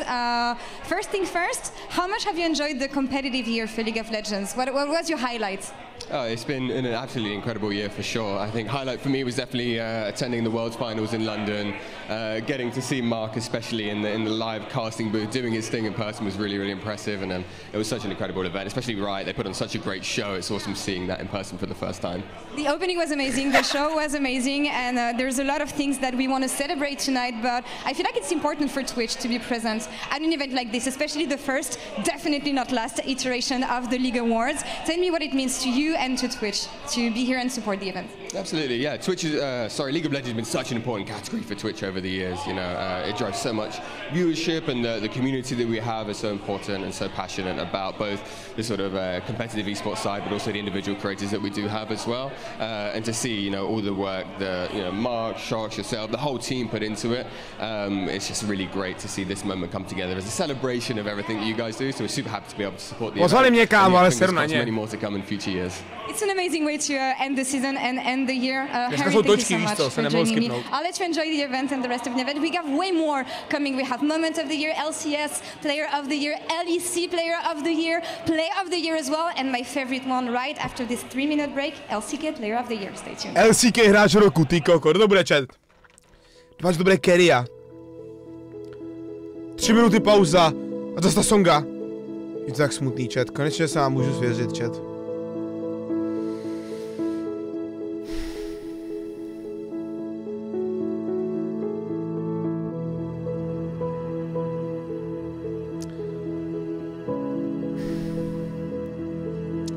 First thing first, how much have you enjoyed the competitive year for League of Legends? What was your highlight? Oh, it's been an absolutely incredible year for sure. I think highlight for me was definitely attending the World's Finals in London, getting to see Mark, especially in the live casting booth, doing his thing in person was really impressive, and it was such an incredible event, especially Riot. They put on such a great show. It's awesome seeing that in person for the first time. The opening was amazing, the show was amazing, and there's a lot of things that we want to celebrate tonight, but I feel like it's important for Twitch to be present at an event like this, especially the first, definitely not last iteration of the League Awards. Tell me what it means to you, you and to Twitch to be here and support the event. Absolutely, yeah. Twitch is, League of Legends has been such an important category for Twitch over the years. You know, it drives so much viewership, and the community that we have is so important and so passionate about both the sort of competitive esports side, but also the individual creators that we do have as well. And to see, you know, all the work that, you know, Mark, Shosh, yourself, the whole team put into it, it's just really great to see this moment come together as a celebration of everything that you guys do. So we're super happy to be able to support the event. And many more to come in future years. It's an amazing way to end the season and end the year. Harry, thank you so much for joining me. I'll let you enjoy the event and the rest of the event. We got way more coming. We have Moment of the Year, LCS Player of the Year, LEC Player of the Year, Play of the Year as well, and my favorite one right after this 3-minute break, LCK Player of the Year. Stay tuned. LCK hráč roku, ty koko, to bude chat. Doufám, že to bude Keria. 3 minuty pauza a to ta songa. Je to tak smutný chat, konečně se vám můžu svěřit chat.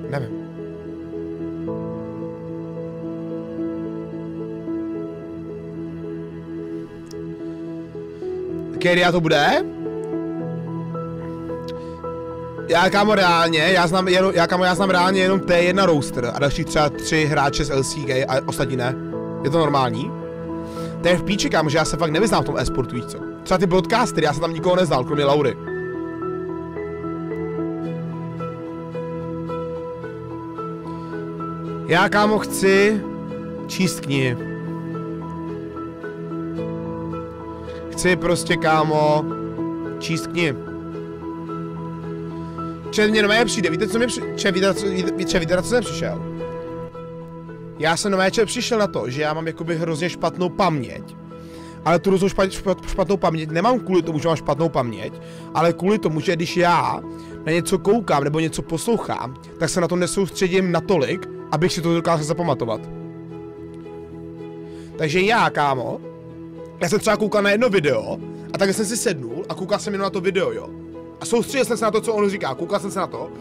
Nevím. Keria to bude? Já kámo já znám reálně jenom T1 roster a další třeba 3 hráče z LCK a ostatní ne. Je to normální? To je v píči, kámo, že já se fakt nevyznám v tom e-sportu, víš co? Třeba ty broadcastery, já jsem tam nikoho neznal, kromě Laury. Já, kámo, chci číst knihy. Chci prostě, kámo, číst knihy. Čet mě nové přijde, víte, co mě víte, co jsem přišel? Já jsem nové přišel na to, že já mám jakoby hrozně špatnou paměť. Ale tu hroznou špatnou paměť nemám kvůli tomu, že mám špatnou paměť, ale kvůli tomu, že když já na něco koukám nebo něco poslouchám, tak se na to nesoustředím natolik, abych si to dokázal zapamatovat. Takže já, kámo, já jsem třeba koukal na jedno video a takhle jsem si sednul a koukal jsem jenom na to video, jo. A soustředil jsem se na to, co on říká, koukal jsem se na to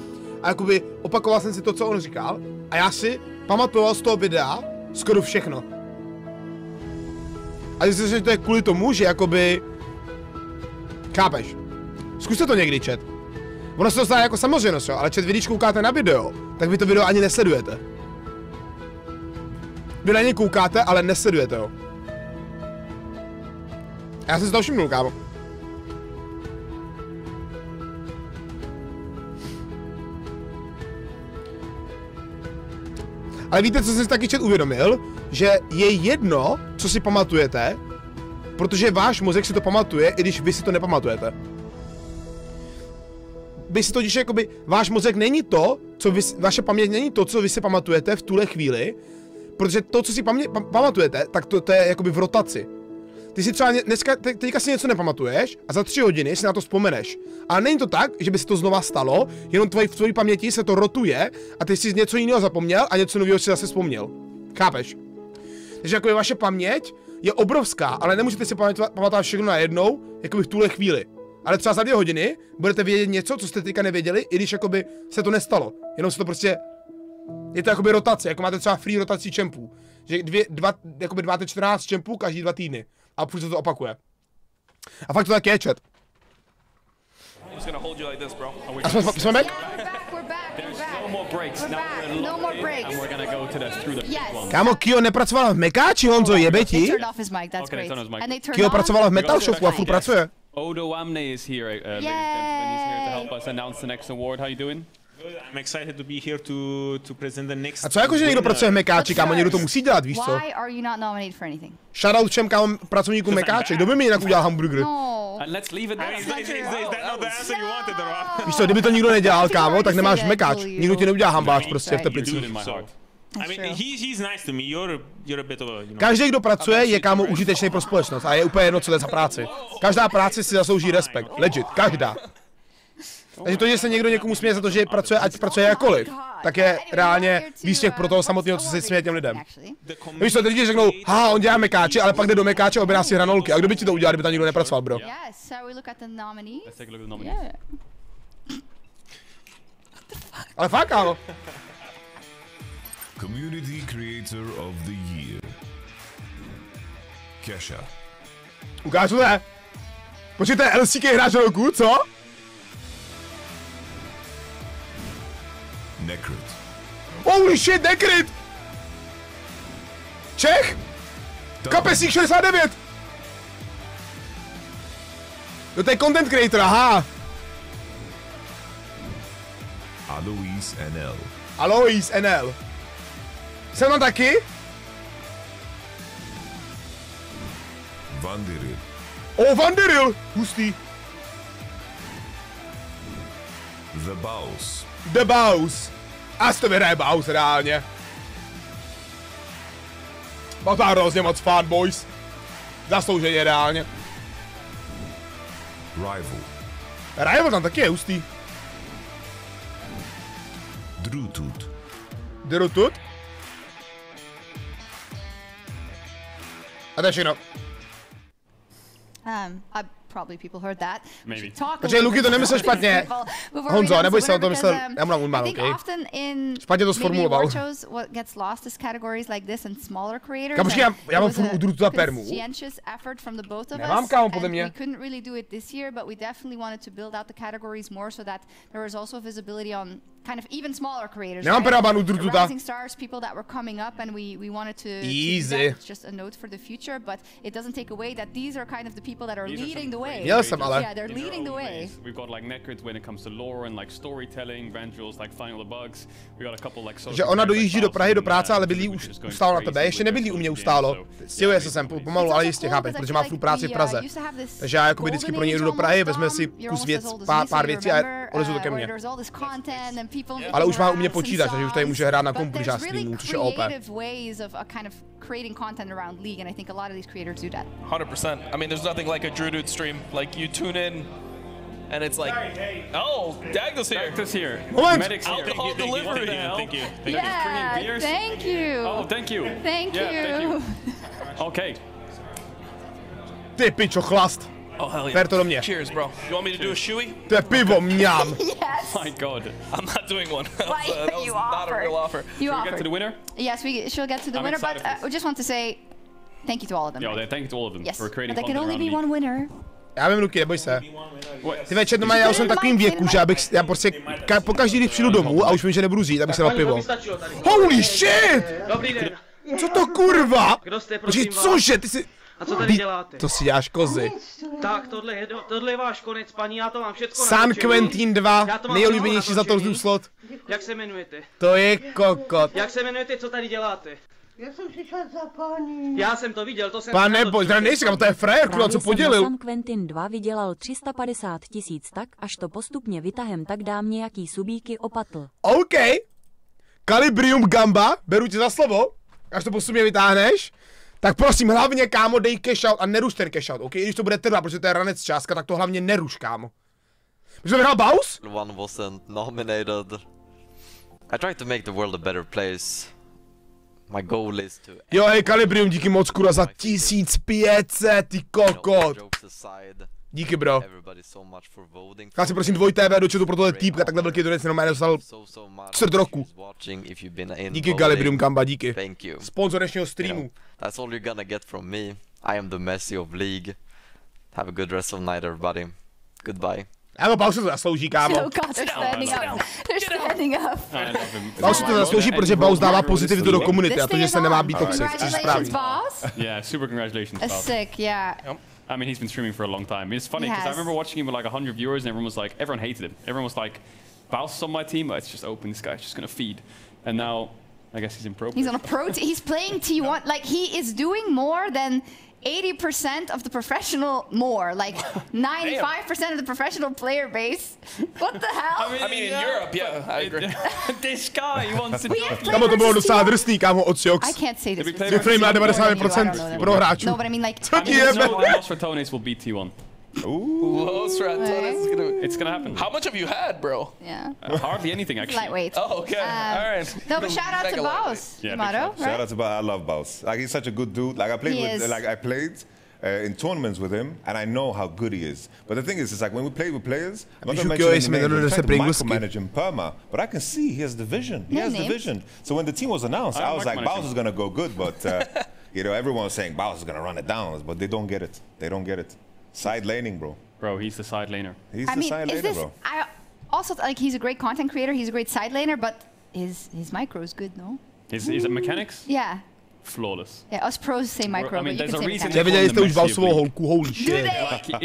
a jakoby opakoval jsem si to, co on říkal a já si pamatoval z toho videa skoro všechno. A zjistil jsem, že to je kvůli tomu, že jakoby... Chápeš? Zkuste to někdy, chat. Ono se to stane jako samozřejmost, jo, ale chat, vy když koukáte na video, tak vy to video ani nesledujete. Vy na ně koukáte, ale nesledujete ho. Já jsem si to všimnul, kámo. Ale víte, co jsem si taky chat uvědomil? Že je jedno, co si pamatujete, protože váš mozek si to pamatuje, i když vy si to nepamatujete. Vy si totiž jakoby, váš mozek není to, co vy, vaše paměť není to, co vy si pamatujete v tuhle chvíli, protože to, co si pamatujete, tak to je jakoby v rotaci. Ty si třeba teďka si něco nepamatuješ a za 3 hodiny si na to vzpomeneš. Ale není to tak, že by se to znova stalo, jenom v tvojí paměti se to rotuje a ty jsi něco jiného zapomněl a něco nového si zase vzpomněl. Chápeš? Takže jakoby vaše paměť je obrovská, ale nemůžete si pamatovat všechno najednou, jakoby v tuhle chvíli. Ale třeba za 2 hodiny budete vědět něco, co jste teďka nevěděli, i když jakoby se to nestalo. Jenom se to prostě... Je to jakoby rotace, jako máte třeba free rotací čempů. Že jakoby máte 14 čempů každý 2 týdny. A furt se to opakuje. A fakt to tak je, chat. A jsme back? Kámo, Kyo nepracovala v Mekáči, Honzo, jebe ti? Kyo pracovala v Metal Shopu a furt pracuje. Odo Amne is here, ladies and gentlemen. He's here to help us announce the next award. How you doing? I'm excited to be here to present the next. A co jako, že někdo pracuje v Mekáči, kámo, někdo to musí dělat, víš co? Why are you not nominated for anything? Shoutout všem, kámo, pracovníkům Mekáče, kdo by mi jinak udělal hamburger? No. And let's leave it there. Is that not the answer you wanted, or? Víš co, kdyby to nikdo nedělal, kámo, tak nemáš Mekáč. Nikdo ti neudělá hambář prostě v Teplici. I mean, he's nice to me. You're a bit of a, you know. Každý, kdo pracuje, je, kámo, užitečný pro společnost a je úplně jedno, co to je za práci. Každá práce si zaslouží respekt, legit, každá. Takže to, že se někdo někomu směje za to, že pracuje, ať pracuje jakkoliv, tak je reálně výstěch pro toho samotného, co se směje těm lidem. Víš co, teď ti řeknou, haha, on dělá Mekáče, ale pak jde do Mekáče a objedná si hranolky. A kdo by ti to udělal, kdyby tam nikdo nepracoval, bro? Ale fakt, kámo. Community Creator of the Year. Kesha. Ukážu ne. Počkejte, LCK hráč roku, co? Necrit. Holy shit, Necrit! Čech? Kapesík 69! No to je content creator, aha! Alois NL. Alois NL. Jsem tam taky? Vandiril. O, Vandiril! Hustý. The Bows. The Bows. Asi to vyhraje Bows, reálně. Má to hrozně moc fanboys. Zaslouženě, reálně. Rival. Rival tam taky je hustý. Drutut. Drutut? A to je všechno. Probably people heard that. Maybe. Takže Luky to nemyslel špatně. Honzo, neboj se, on to myslel, já mu dám unmal, okay? Špatně to sformuloval. Kamošky, já mám furt udru tuto permu. Nemám, kámo, podle mě. Kind of even smaller creators. Nemám perabán udru tuta. Rising stars, people that were coming up, and we wanted to easy. Just a note for the future, but it doesn't take away that these are kind of the people that are leading the way. Měl jsem, ale. Yeah, they're leading the way. We've got like Necrit when it comes to lore and like storytelling, Vandals like finding all the bugs. We got a couple like. Že ona dojíždí do Prahy do práce, ale bydlí už ustálo na tebe. Ještě nebydlí u mě ustálo. Stěhuje se sem pomalu, ale jistě chápeš, protože má furt práci v Praze. Takže já jako vždycky pro něj jdu do Prahy, vezme si kus věc, pár věcí a odlezu to ke mně. Ale už má u mě počítač, takže už tady může hrát na kompu, když já streamu, což je OP. 100%. I mean, there's nothing like a Druid stream. Like you tune in, and it's like, oh, Dagda's here. Dagda's here. Medic's here. Alcohol delivery. Thank you. Yeah, thank you. Oh, thank you. Thank you. Okay. Ty pičo, chlast. Oh, hell yeah. Per to do mě. Cheers, bro. You want me to do a shoey? To je pivo, mňam. Yes. My God. I'm not doing one. that was you not a real offer. Should we get to the winner? Yes, she'll get to the winner, but we just want to say thank you to all of them. Yeah, thank you to all of them for creating But there can only be one winner. Já vím, Luky, neboj se. Ty večer doma, já už jsem takovým věku, že já prostě pokaždý, když přijdu domů a už vím, že nebudu žít, abych se dal pivo. Holy shit! Dobrý den. Co to kurva? Kdo jste, Počkej, cože, ty si... A co tady děláte? To si děláš kozy. Tak, tohle je váš konec, paní, já to mám všecko San Quentin 2, nejoblíbenější za to slot. Jak se jmenujete? To je kokot. Jak se jmenujete, co tady děláte? Já jsem přišel za paní. Já jsem to viděl, to jsem... Pane bož, nejsi, to je frajer, co podělil. San Quentin 2 vydělal 350 000 tak, až to postupně vytahem tak dám nějaký subíky opatl. OK. Kalibrium Gamba, beru tě za slovo, až to postupně vytáhneš. Tak prosím, hlavně, kámo, dej cash out a neruš ten cash out, OK? I když to bude trvat, protože to je ranec částka, tak to hlavně neruš, kámo. My jsme vyhrál Baus? One wasn't nominated. I tried to make the world a better place. My goal is to... Jo, hej, Kalibrium, díky moc, kurva, za 1500, ty kokot. Díky, bro. Já si prosím 2TV do chatu pro tohle týpka, takhle velký donec jenom dostal čtvrt roku. Díky Kalibrium Gamba, díky. Sponzor dnešního streamu. That's all you're gonna get from me. I am the Messi of League. Have a good rest of night, everybody. Goodbye. Jako Baus to zaslouží, kámo. Oh God, they're standing up. They're standing up. Baus to zaslouží, protože Baus dává pozitivitu do komunity a to, že se nemá být toxic, což je správně. Yeah, super congratulations, Baus. Sick, yeah. I mean, he's been streaming for a long time. It's funny because I remember watching him with like 100 viewers, and everyone hated him. Everyone was like, Baus on my team, but it's just open. This guy's just gonna feed. And now, I guess he's in pro. He's on a pro. He's playing T1. Like he is doing more than 80% of the professional, more like 95% of the professional player base. What the hell? I mean in Europe, yeah, I agree. This guy wants to do Kámo, to bylo docela drsný, kámo, od Siox. I can't say this. Frame má 99% pro hráčů. No, but I mean like... Co ti jebe? Lost for Tonis will beat T1. It's gonna happen. How much have you had, bro? Yeah. Hardly anything, actually. Lightweight. Oh, okay. All right. No, but shout out to Baus. Yeah, Motto, Shout out to Baus. I love Baus. Like he's such a good dude. Like I played in tournaments with him, and I know how good he is. But the thing is, it's like when we play with players, I'm not going to mention any names, I'm trying to micromanage him perma, but I can see he has the vision. He has the vision. So when the team was announced, I was like, Bowser's going to go good, but you know, everyone was saying Bowser's going to run it down, but they don't get it. They don't get it. Side laning, bro. Bro, he's the side laner. He's the side laner, bro. I also like he's a great content creator. He's a great side laner, but his micro is good, no? His mechanics? Yeah. Flawless. Yeah, us pros say micro, I mean, but you can say Neviděli jste už Bowserovou holku, holy shit.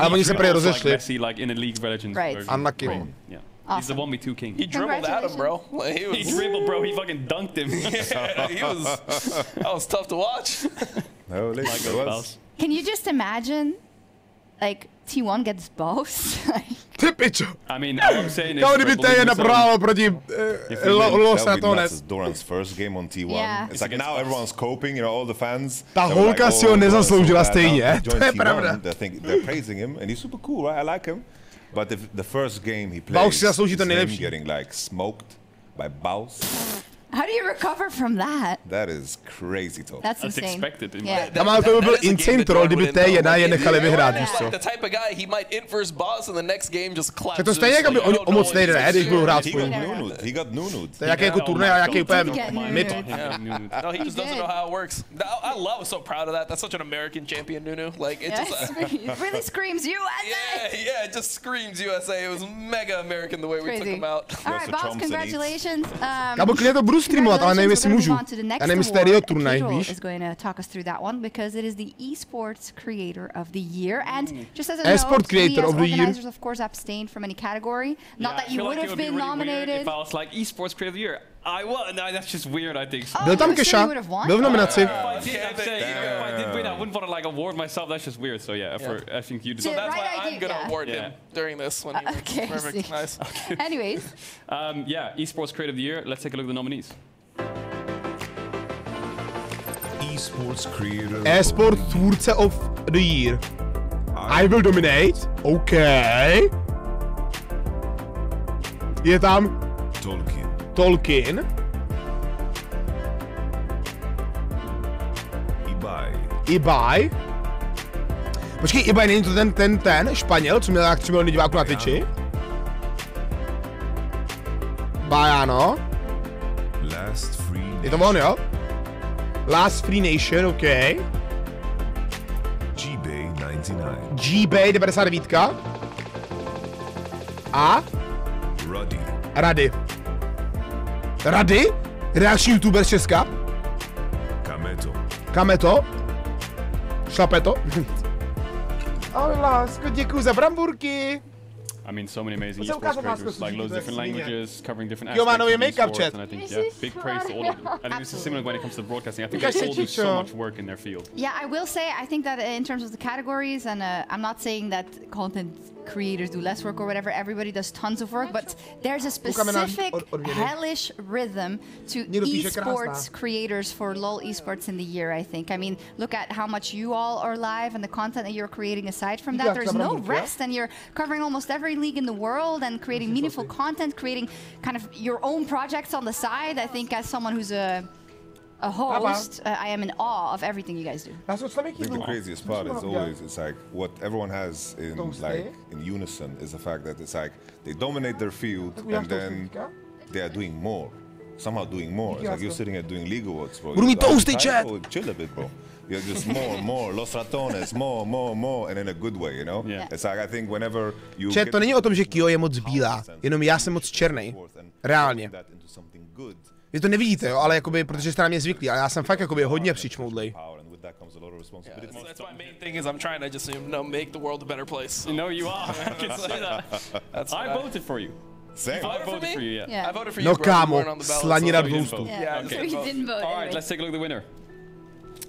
A oni se prý rozešli. Like in a League of Legends right. Unlucky. Yeah. He's the 1v2 king. He dribbled at him, bro. Like, he dribbled, bro. He fucking dunked him. That was tough to watch. Holy shit. Can you just imagine, like, T1 gets boss? Ty pičo. I mean, all I'm saying is... Kámo, kdyby T1 nabral proti Los Ratones. Doran's first game on T1. Yeah. It's like now everyone's coping, you know, all the fans. Ta holka si ho nezasloužila stejně, to je pravda. They're praising him, and he's super cool, right? I like him. But if the first game he plays, his name getting like smoked by Baus. How do you recover from that? That is crazy talk. That's insane. Expected. Yeah. To by byl insane troll, kdyby T1 je nechali vyhrát, víš co? The type of guy he might int first boss and the next game just collapses. To stejně jako by o moc nejde, ne, když budou hrát spolu. He got nunud. To je jaký jako turnaj a jaký úplně mid. No, he just doesn't know how it works. I was so proud of that. That's such an American champion, Nunu. Like it just it really screams USA. Yeah, it just screams USA. It was mega American the way we took him out. All right, boss, congratulations. Budu streamovat, ale nevím, jestli můžu. Já nevím, jestli tady je turnaj, víš? Is going to talk us through that one because it is the esports creator of the year, and just as a note, we as organizers of course abstained from any category. Not that you would have been nominated. If I was like esports creator of the year, I won. No, that's just weird, I think. Byl tam Kesha, byl v nominaci. If I did win, I wouldn't want to like award myself. That's just weird. So yeah, I think you. So that's why I'm gonna award him during this one. Okay, perfect, nice. Anyways, yeah, esports creator of the year. Let's take a look at the nominees. Esport tvůrce of the year. I will dominate. Okay. Je tam Tolkien. Ibai. Počkej, Ibai není to ten Španěl, co měl jak 3 miliony diváků na Twitchi? Bajano. Je to on, jo? Last Free Nation, OK. GB 99. A? Rady? Reakční youtuber z Česka? Kameto? Šlapeto? Oh, lásko, děkuju za bramburky. I mean, so many amazing esports creators, like loads of different languages, covering different aspects of esports, and I think, yeah, big praise to all of them. I think it's similar when it comes to broadcasting. I think they all do so much work in their field. Yeah, I will say, I think that in terms of the categories, and I'm not saying that content creators do less work or whatever, everybody does tons of work, but there's a specific hellish rhythm to esports creators for LoL esports in the year, I think. I mean, look at how much you all are live and the content that you're creating aside from that. There's no rest, and you're covering almost every league in the world and creating meaningful content, creating kind of your own projects on the side. I think as someone who's a host, I am in awe of everything you guys do. I think the craziest part is always, it's like what everyone has in unison is the fact that it's like they dominate their field and then they are doing more. Somehow doing more. It's like you're sitting here doing League Awards, bro. Chill a bit, bro. You're just more, Los Ratones, more, and in a good way, you know? Yeah. It's like I think whenever you Čet, to není o tom, že Kyo je moc bílá, jenom já jsem moc černej. Reálně. Vy to nevidíte, jo, ale jakoby, protože jste na mě zvyklí, ale já jsem fakt jakoby hodně přičmoudlej. That's my main thing is I'm trying to just make the world a better place. No, you are. I can say that. I voted for you. Same. I voted for you, yeah. I voted for you, No bro. kámo, slanina dvoustu. Yeah, so you didn't vote. All right, let's take a look at the winner.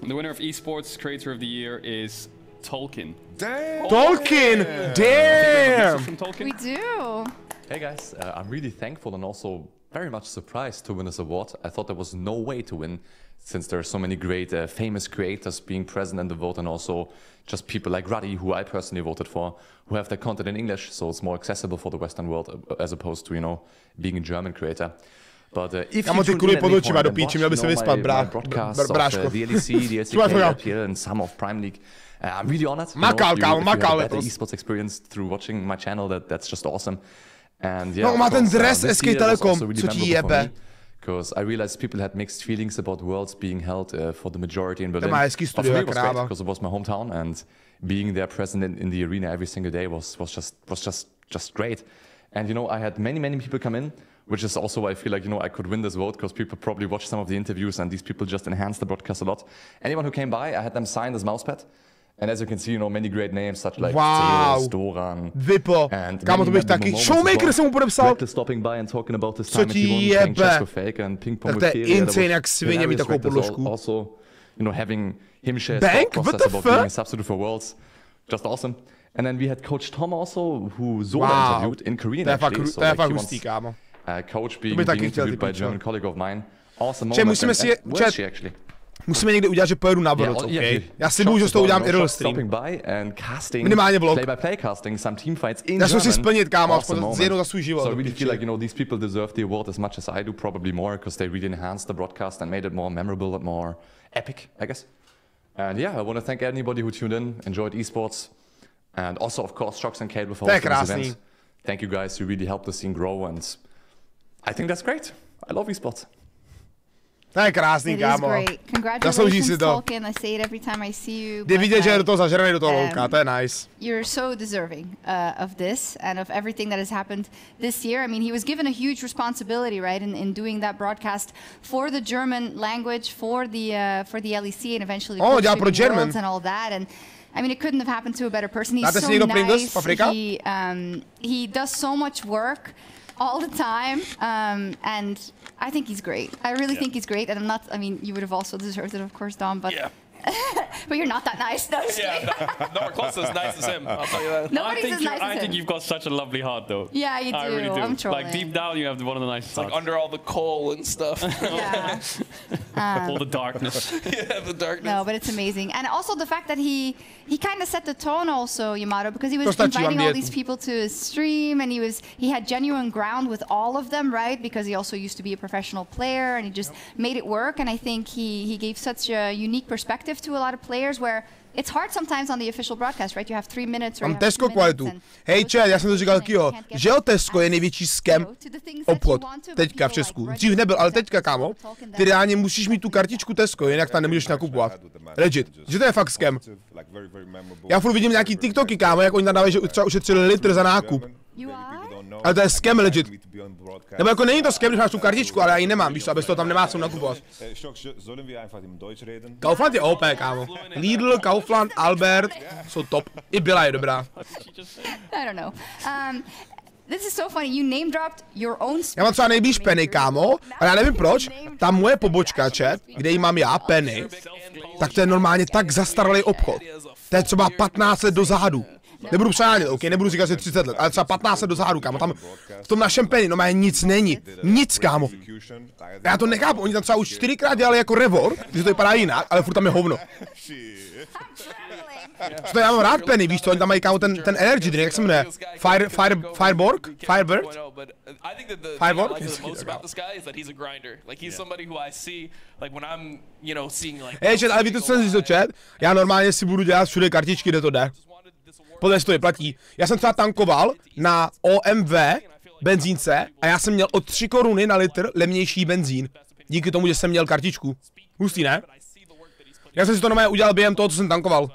The winner of Esports Creator of the Year is Tolkien. Damn! Tolkien! Damn! From Tolkien? We do. Hey guys, I'm really thankful and also very much surprised to win this award. I thought there was no way to win since there are so many great famous creators being present in the vote, and also just people like Ruddy, who I personally voted for, who have their content in English, so it's more accessible for the Western world as opposed to, you know, being a German creator. But if you tuned in at any point and watched, you know, my broadcasts of the LEC, the LCK, the LPL, and some of Prime League, I'm really honored. Makal, kámo, makal. Esports experience through watching my channel, that's just awesome. And yeah, no, má ten dres SK Telekom, co ti jebe. Because I realized people had mixed feelings about Worlds being held for the majority in Berlin. Má hezký studio, but for me it was great, because it was my hometown, and being there present in the arena every single day was just great. And you know, I had many people come in, which is also why I feel like, you know, I could win this vote, because people probably watched some of the interviews, and these people just enhanced the broadcast a lot. Anyone who came by, I had them sign this mousepad. And as you can see, you know, many great names such like Doran, Vipo, kámo, to bych taky. Showmaker jsem mu podepsal. Stopping by and talking about his time and he won playing chess with Fake and ping pong with Feria. Tak to je insane, jak svině mít takovou podložku. Also, you know, having him share Bank? his process about being a substitute for Worlds, just awesome. And then we had Coach Tom also, who Zola interviewed in Korean actually. To je fakt hustý, kámo. Coach being interviewed by a German colleague of mine. Awesome moment. Musíme si actually. Musíme někdy udělat, že pojedu na Budu, okay? Já si budu, že z toho udělám i real stream. Minimálně vlog. Já jsem si splnit, kámo, aspoň z jednou za svůj život. So I really feel like, you know, these people deserve the award as much as I do, probably more, because they really enhanced the broadcast and made it more memorable and more epic, I guess. And yeah, I want to thank anybody who tuned in, enjoyed esports, and also, of course, Shox and Kate with hosting this event. Thank you guys, you really helped the scene grow, and I think that's great. I love esports. To je krásný, kámo. Zaslouží si to. Tolkien, I say it every time I see you. Jde vidět, že je do toho zažraný do toho louka, to je nice. You're so deserving of this and of everything that has happened this year. I mean, he was given a huge responsibility, right, in doing that broadcast for the German language, for the LEC, and eventually the Worlds and all that. And I mean, it couldn't have happened to a better person. He's so nice. He does so much work all the time, and I think he's great. I really think he's great, and I'm not. I mean, you would have also deserved it, of course, Dom, but but you're not that nice. No, nowhere close as nice as him. I'll tell you that. Nobody's as nice as him. I think you've got such a lovely heart, though. Yeah, you do. I really do. I'm trolling. Like deep down, you have one of the nicest hearts. Like under all the coal and stuff. All the darkness. Yeah, the darkness. No, but it's amazing, and also the fact that he kind of set the tone, also, Yamato, because he was inviting all these people to his stream, and he had genuine ground with all of them, right? Because he also used to be a professional player, and he just made it work. And I think he gave such a unique perspective to a lot of players, where it's hard sometimes on the official broadcast, right? You have 3 minutes. Mám Tesco kvalitu. Hej, chat, já jsem to říkal Kyo, že jo, Tesco je největší scam obchod teďka v Česku. Dřív nebyl, ale teďka, kámo, ty reálně musíš mít tu kartičku Tesco, jinak tam nemůžeš nakupovat. Legit, že to je fakt scam. Já furt vidím nějaký TikToky, kámo, jak oni tam dávají, že třeba ušetřili litr za nákup. Ale to je scam legit. Nebo jako není to scam, když máš tu kartičku, ale já ji nemám, víš co, abys to tam nemá co nakupovat. Kaufland je OP, kámo. Lidl, Kaufland, Albert jsou top. I Byla je dobrá. I don't know. This is so funny. You name dropped your own. Já mám třeba nejblíž Penny, kámo, ale já nevím proč. Ta moje pobočka, chat, kde jí mám já, Penny, tak to je normálně tak zastaralý obchod. To je třeba 15 let dozadu. Nebudu přehánět, ok, nebudu říkat, že 30 let, ale třeba 15 let dozadu, kámo, tam v tom našem Penny, no má nic není, nic, kámo. Já to nechápu, oni tam třeba už 4krát dělali jako Revor, když to vypadá jinak, ale furt tam je hovno. To já mám rád Penny, víš co, oni tam mají, kámo, ten energy drink, jak se jmenuje? Fireborg? Firebird? Fireborg? Hej, chat, ale víte, co jsem zjistil, chat? Já normálně si budu dělat všude kartičky, kde to jde. Podle to vyplatí. Já jsem třeba tankoval na OMV benzínce a já jsem měl o 3 koruny na litr levnější benzín. Díky tomu, že jsem měl kartičku. Hustý, ne? Já jsem si to normálně udělal během toho, co jsem tankoval.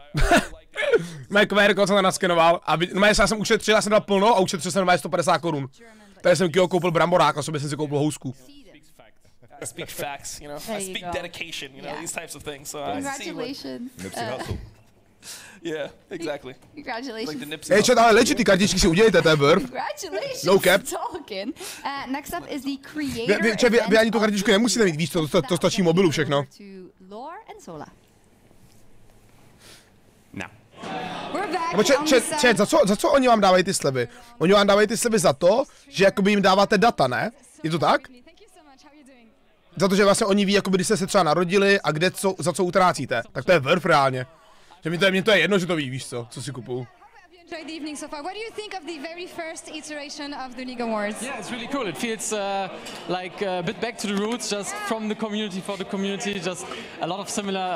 Moje QR kód jsem tam naskenoval a normálně já jsem ušetřil, já jsem dal plno a ušetřil jsem normálně 150 korun. Tady jsem Kyo koupil bramborák a sobě jsem si koupil housku. I speak facts, you know. I speak dedication, you know, these types of things. So congratulations. Yeah, exactly. Congratulations. Hej, chat, ale legit ty kartičky si udělejte, to je burf. Congratulations. No cap. Next up is the creator. Vy ani tu kartičku nemusíte mít, víš, to stačí mobilu všechno. No. Chat, za co oni vám dávají ty slevy? Oni vám dávají ty slevy za to, že jakoby jim dáváte data, ne? Je to tak? Za to, že vlastně oni ví, jakoby, když jste se třeba narodili a kde za co utrácíte. Tak to je vrf reálně. Že mě to je jedno, že to ví, víš co si kupuju. enjoyed the evening so far. What do you think of the very first iteration of the League Awards? Yeah, it's really cool. It feels like a bit back to the roots, just from the community, for the community. Just a lot of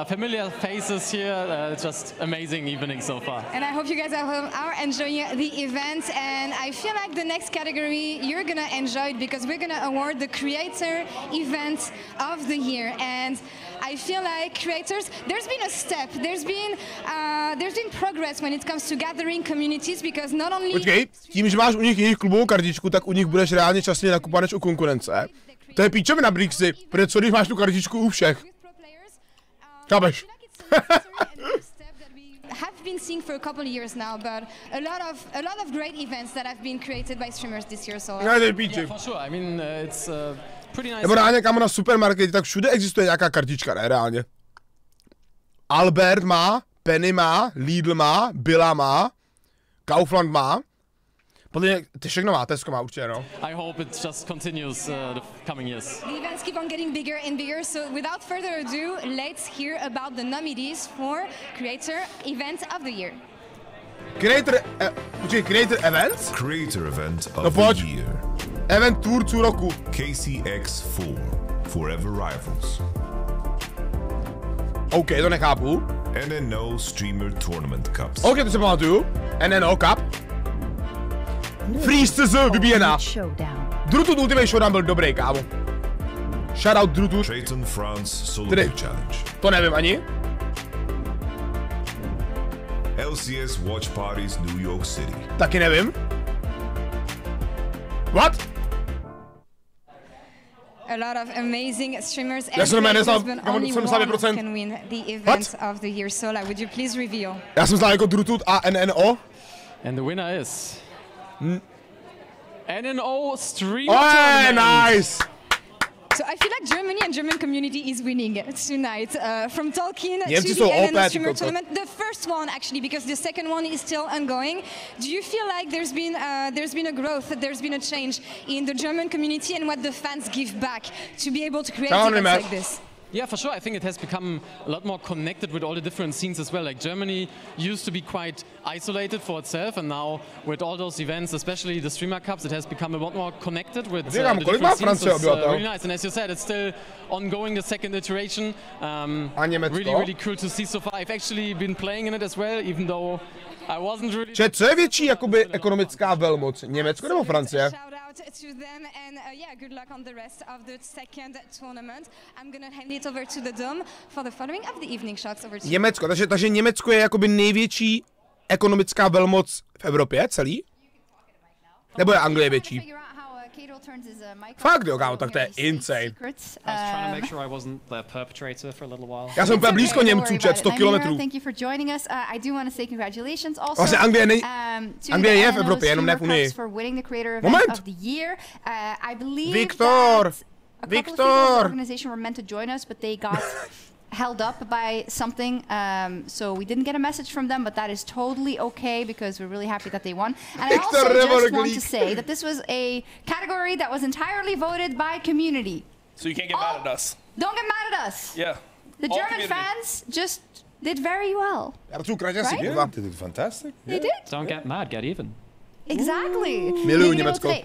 familiar faces here. Just amazing evening so far. And I hope you guys are enjoying the event. And I feel like the next category you're gonna enjoy it because we're gonna award the Creator Event of the Year. And I feel like creators, there's been a step, there's been progress when it comes to gathering communities because not only... Počkej, tím, že máš u nich jejich klubovou kartičku, tak u nich budeš reálně častěji nakupovat než u konkurence. To je píčovina, Reakci, protože co když máš tu kartičku u všech? Chápeš? Have been seeing for a couple of years now, but a lot of great events that have been created by streamers this year. So yeah, for sure. I mean, it's pretty nice. Nebo reálně, kámo, na supermarketě, tak všude existuje nějaká kartička, ne, reálně. Albert má, Penny má, Lidl má, Billa má, Kaufland má. Podle mě, ty všechno má, Tesco má určitě, no. I hope it just continues the coming years. The events keep on getting bigger and bigger, so without further ado, let's hear about the nominees for Creator Event of the Year. Creator Events? Creator Event of the Year. Event tvůrců roku. KCX4, Forever Rivals. OK, to nechápu. NNO Streamer Tournament Cups. OK, to se pamatuju. NNO Cup. Freeze.cz vybíjená. Drutut Ultimate Showdown byl dobrý, kámo. Shoutout Drutut. Trayton France Solo Challenge. To nevím ani. LCS Watch Parties New York City. Taky nevím. What? A lot of amazing streamers and players, but only one can win the event of the year. Sola, would you please reveal? Já jsem znal jako Drutut a NNO. And the winner is... NNO Stream Tournament. Nice! So I feel like Germany and German community is winning tonight. From Tolkien to the OPAT Streamer Tournament. The first one actually, because the second one is still ongoing. Do you feel like there's been a growth, there's been a change in the German community and what the fans give back to be able to create events like this? Yeah, for sure. I think it has become a lot more connected with all the different scenes as well. Like Germany used to be quite isolated for itself, and now with all those events, especially the Streamer Cups, it has become a lot more connected with the different scenes. So it's really nice. And as you said, it's still ongoing, the second iteration. Really cool to see so far. I've actually been playing in it as well, even though I wasn't really... Co je větší jakoby ekonomická velmoc? Německo nebo Francie? To them and yeah, good luck on the rest of the second tournament. I'm gonna hand it over to the Dom for the following of the evening shots over to Německo, takže Německo je jakoby největší ekonomická velmoc v Evropě celý? Nebo je Anglie větší? Fakt jo, kámo, tak to je insane. Já jsem úplně blízko Němců, čet 100 kilometrů. Vlastně Anglie je v Evropě, jenom ne v Unii. Moment! Viktor! Held up by something, so we didn't get a message from them, but that is totally okay because we're really happy that they won. And I also just want to say that this was a category that was entirely voted by community. So you can't get mad at us. Don't get mad at us. Yeah. The German fans just did very well. Right? They did fantastic. They did. Don't get mad, get even. Exactly.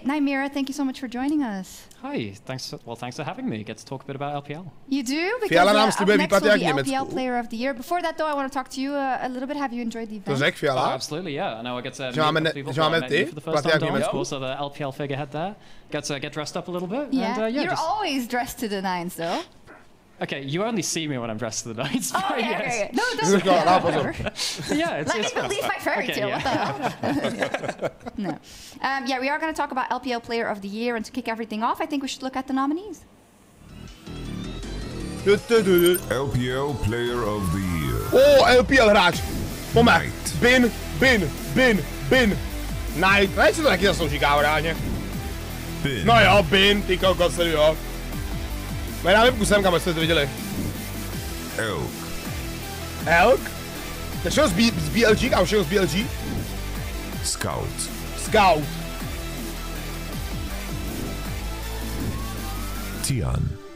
Naimira, thank you so much for joining us. Hi, thanks for having me. Get to talk a bit about LPL. You do? Because next will be LPL Player of the Year. Before that though, I want to talk to you a little bit. Have you enjoyed the event? Absolutely, yeah. I know I get to meet people who I met you for the first time, also the LPL figurehead there. Get to get dressed up a little bit. Yeah, and, you're always dressed to the nines though. Okay, you only see me when I'm dressed to the nines. Oh, yeah. No, it doesn't. Yeah, it's Let me believe my fairy tale. What the hell? No. Yeah, we are going to talk about LPL Player of the Year, and to kick everything off, I think we should look at the nominees. LPL Player of the Year. Oh, LPL hráč. Moment. Bin. Night. Nech si to taky zaslouží, kámo, reálně. No jo, Bin, ty kokos, jo. Mé dáme kusem, kam jste to viděli. Elk? To šel z BLG, kámo, šel z BLG? Scout.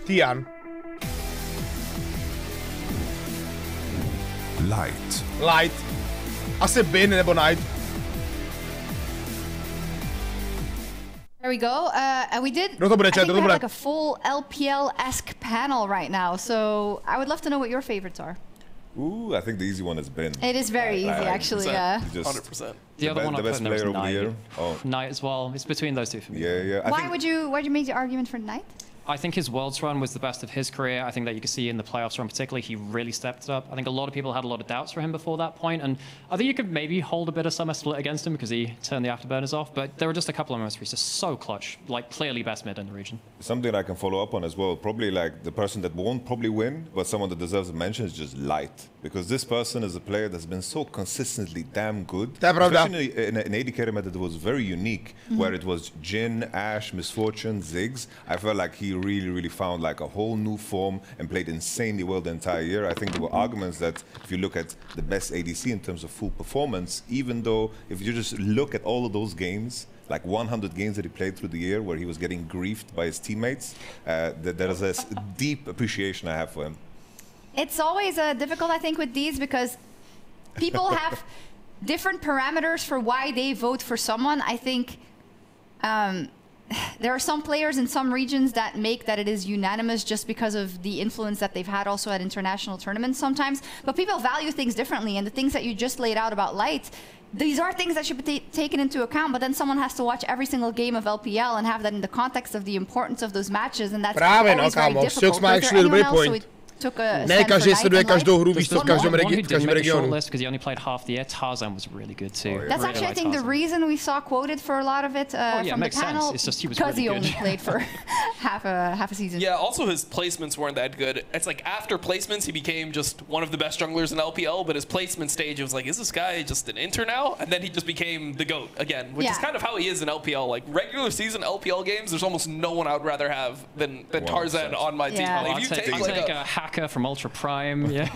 Tian. Light. Asi Bin nebo Night. There we go. We did. I think we have like a full LPL-esque panel right now. So I would love to know what your favorites are. Ooh, I think the easy one has been. It is very easy, actually. 100%. The other one I put in there was Knight. Oh. Knight as well. It's between those two for me. Yeah. Why'd you make the argument for Knight? I think his Worlds run was the best of his career. I think that you could see in the playoffs run particularly, he really stepped it up. I think a lot of people had a lot of doubts for him before that point, and I think you could maybe hold a bit of summer split against him because he turned the afterburners off, but there were just a couple of moments where he's just so clutch, like clearly best mid in the region. Something I can follow up on as well, probably like the person that won't probably win, but someone that deserves a mention is just Light, because this person is a player that's been so consistently damn good. Especially in an AD carry meta that was very unique, where it was Jhin, Ashe, Misfortune, Ziggs. I felt like he really found like a whole new form and played insanely well the entire year. I think there were arguments that if you look at the best ADC in terms of full performance, even though if you just look at all of those games, like 100 games that he played through the year where he was getting griefed by his teammates, there is a deep appreciation I have for him. It's always difficult, I think, with these because people have different parameters for why they vote for someone. I think there are some players in some regions that make that it is unanimous just because of the influence that they've had also at international tournaments sometimes. But people value things differently, and the things that you just laid out about Light, these are things that should be taken into account, but then someone has to watch every single game of LPL and have that in the context of the importance of those matches, and that's always very difficult. Is there anyone else who took a stand for Knight and Light? Because he only played half the year. Tarzan was really good too. That's really actually, I think, the reason we saw quoted for a lot of it from the panel. It's just he was because really he only played for half a season. Yeah, also his placements weren't that good. It's like after placements, he became just one of the best junglers in LPL, but his placement stage, it was like, is this guy just an inter now? And then he just became the GOAT again, which is kind of how he is in LPL. Like regular season LPL games, there's almost no one I would rather have than Tarzan on my team. Like, if you take a hacker from Ultra Prime, if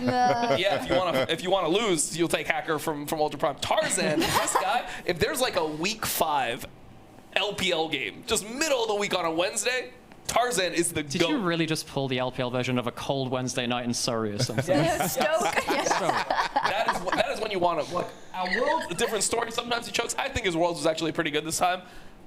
you want to lose, you'll take hacker from Ultra Prime. Tarzan, this guy, if there's like a week 5 LPL game, just middle of the week on a Wednesday, Tarzan is the GOAT. Did you really just pull the LPL version of a cold Wednesday night in Surrey or something? That is when you want to. Look, our Worlds, a different story. Sometimes he chokes. I think his Worlds was actually pretty good this time,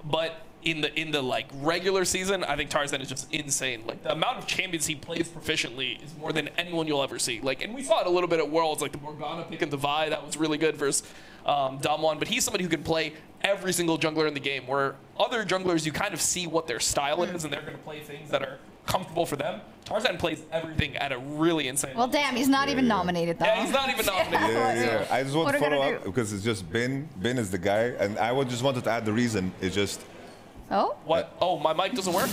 but in the like regular season, I think Tarzan is just insane. Like the amount of champions he plays proficiently is more than anyone you'll ever see. Like, and we saw it a little bit at Worlds, like the Morgana pick and Divide, that was really good versus Damwon. But he's somebody who can play every single jungler in the game. Where other junglers, you kind of see what their style is, and they're going to play things that are comfortable for them. Tarzan plays everything at a really insane level. Well, damn, he's not even nominated though. Yeah, he's not even nominated. I just want to follow up because it's just Bin. Bin is the guy, and I just wanted to add the reason. It's just. Oh? What? Oh, my mic doesn't work?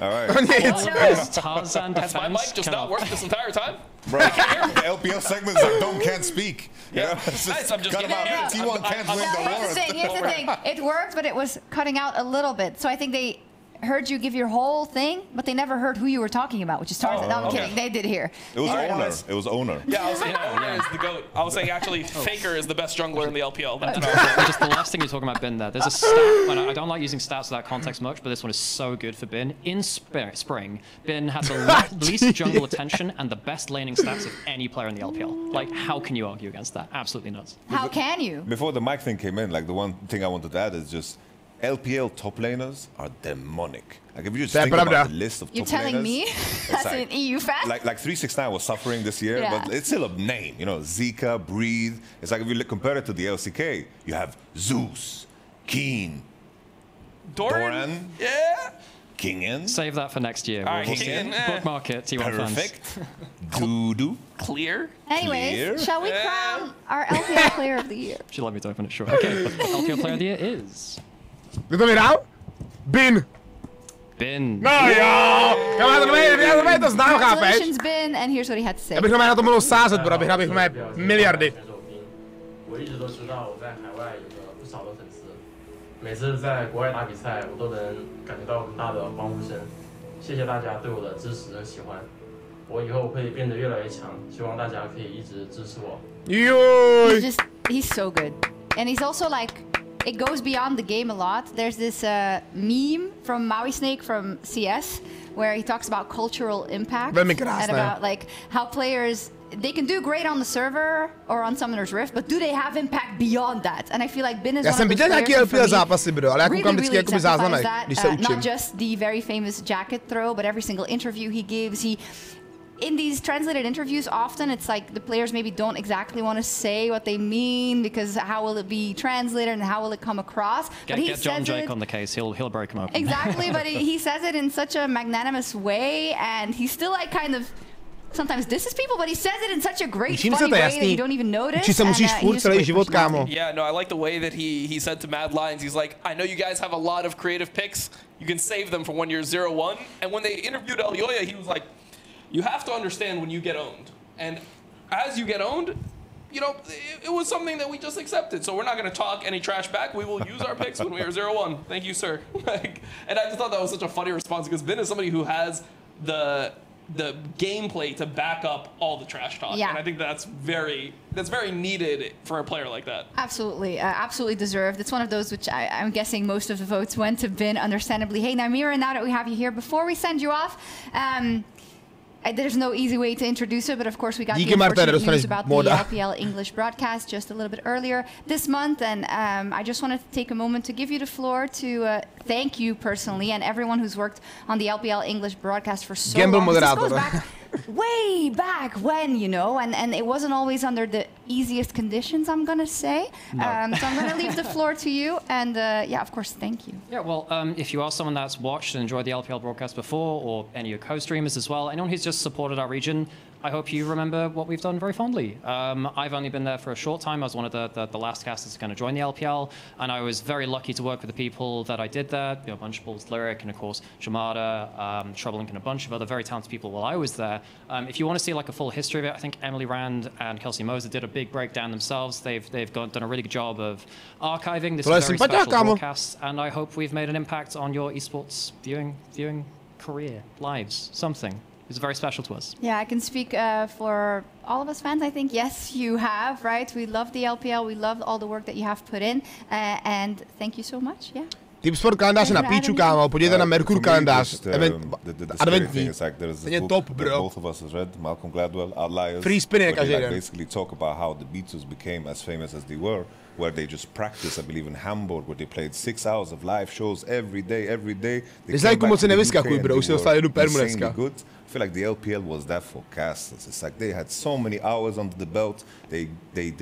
All right. Has my mic just not worked this entire time? Bro, the LPL segments that can't speak. Yeah, nice, I'm just T1 can't win the war. Here's the thing. It worked, but it was cutting out a little bit. So I think they heard you give your whole thing, but they never heard who you were talking about, which is Tarzan. No, I'm kidding. They did hear. It was Owner. It was Owner. Yeah, I was saying Owner is the GOAT. I was saying actually Faker is the best jungler in the LPL. Just the last thing you're talking about Bin there. There's a stat, and I don't like using stats in that context much, but this one is so good for Bin. In spring, Bin had the least jungle attention and the best laning stats of any player in the LPL. Like, how can you argue against that? Absolutely nuts. How can you? Before the mic thing came in, like the one thing I wanted to add is just LPL top laners are demonic. Like if you just think about the list of top laners. You're telling me? That's an EU fan? Like 369 was suffering this year, but it's still a name. You know, Zika, Breathe. It's like if you compare it to the LCK, you have Zeus, Keen, Doran. Yeah. Kingen. Save that for next year. All right, bookmark it, T1 fans. Perfect. Budu. Clear. Anyways, shall we crown our LPL Player of the Year? She'll let me to open it, sure. Okay, LPL Player of the Year is... Doe het weer nou? Bin. Bin. Nou ja! Ja, dat is nou gaaf, hè? Congratulations, Bin, and here's what he had to say. Heb ik nog mij dat om een Sazet, bro? Heb ik nog mij miljarden. 我一直都知道我在海外有着不少的粉丝，每次在国外打比赛，我都能感觉到很大的欢呼声。谢谢大家对我的支持和喜欢，我以后会变得越来越强，希望大家可以一直支持我。He's so good, and he's also like it goes beyond the game a lot. There's this meme from Maui Snake from CS where he talks about cultural impact and about like how players, they can do great on the server or on Summoner's Rift, but do they have impact beyond that? And I feel like Bin is one of those players who really exemplifies that. Not just the very famous jacket throw, but every single interview he gives. In these translated interviews, often it's like the players maybe don't exactly want to say what they mean because how will it be translated and how will it come across? Get John Jake on the case, he'll break him open. Exactly, but he says it in such a magnanimous way, and he's still like kind of sometimes disses people, but he says it in such a great, funny way that you don't even notice. Yeah, no, I like the way that he said to Mad Lions, he's like, I know you guys have a lot of creative picks. You can save them for when you're 0-1. And when they interviewed Elyoya, he was like, you have to understand when you get owned. And as you get owned, you know, it was something that we just accepted. So we're not going to talk any trash back. We will use our picks when we are 0-1. Thank you, sir. And I just thought that was such a funny response because Bin is somebody who has the gameplay to back up all the trash talk. Yeah. And I think that's very needed for a player like that. Absolutely. Absolutely deserved. It's one of those which I'm guessing most of the votes went to Bin, understandably. Hey, Naimira, now that we have you here, before we send you off, there's no easy way to introduce it, but of course we got the unfortunate news about the LPL English broadcast just a little bit earlier this month, and I just wanted to take a moment to give you the floor to thank you personally and everyone who's worked on the LPL English broadcast for so long. This goes back way back when, you know, and it wasn't always under the easiest conditions, I'm gonna say. No. So I'm gonna leave the floor to you, and yeah, of course, thank you. Yeah, well, if you are someone that's watched and enjoyed the LPL broadcast before, or any of your co-streamers as well, anyone who's just supported our region, I hope you remember what we've done very fondly. I've only been there for a short time. I was one of the last casters to kind of join the LPL, and I was very lucky to work with the people that I did there. You know, Bunchables, Lyric, and of course Shamada, Troublink, and a bunch of other very talented people while I was there. If you want to see like a full history of it, I think Emily Rand and Kelsey Moser did a big breakdown themselves. They've done a really good job of archiving this very special broadcast, and I hope we've made an impact on your esports viewing career, lives, something. It's very special to us. Yeah, I can speak for all of us fans, I think. Yes, you have, right? We love the LPL. We love all the work that you have put in. And thank you so much, yeah. Tips for kalendář na píču, kámo. Podívejte na Merkur kalendář. Adventní. Ten je top, bro. Both of us has read Malcolm Gladwell, Outliers. Free spinning každý den. Basically talk about how the Beatles became as famous as they were, where they just practiced, I believe in Hamburg, where they played 6 hours of live shows every day. They came back to the UK, bro. Insanely good. I feel like the LPL was that for casters. It's like they had so many hours under the belt. They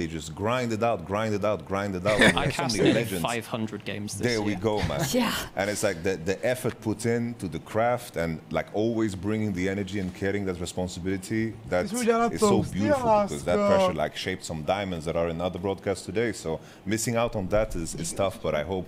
just grinded out. I casted 500 games this year. There we go, man. Yeah. And it's like the effort put into the craft and like always bringing the energy and carrying that responsibility. That is so beautiful because that pressure like shaped some diamonds that are in other broadcasts today. So missing out on that is tough, but I hope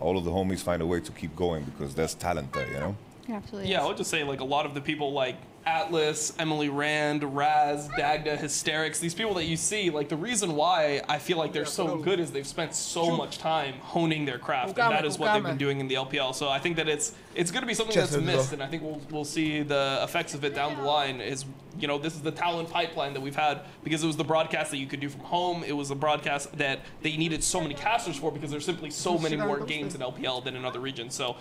all of the homies find a way to keep going because there's talent there, you know? Absolutely. Yeah, I would just say like a lot of the people like Atlas, Emily Rand, Raz, Dagda, Hysterics, these people that you see, like the reason why I feel like they're so good is they've spent so much time honing their craft, and that is what they've been doing in the LPL. So I think that it's going to be something that's missed, and I think we'll see the effects of it down the line. Is, you know, this is the talent pipeline that we've had because it was the broadcast that you could do from home. It was a broadcast that they needed so many casters for because there's simply so many more games in LPL than in other regions. So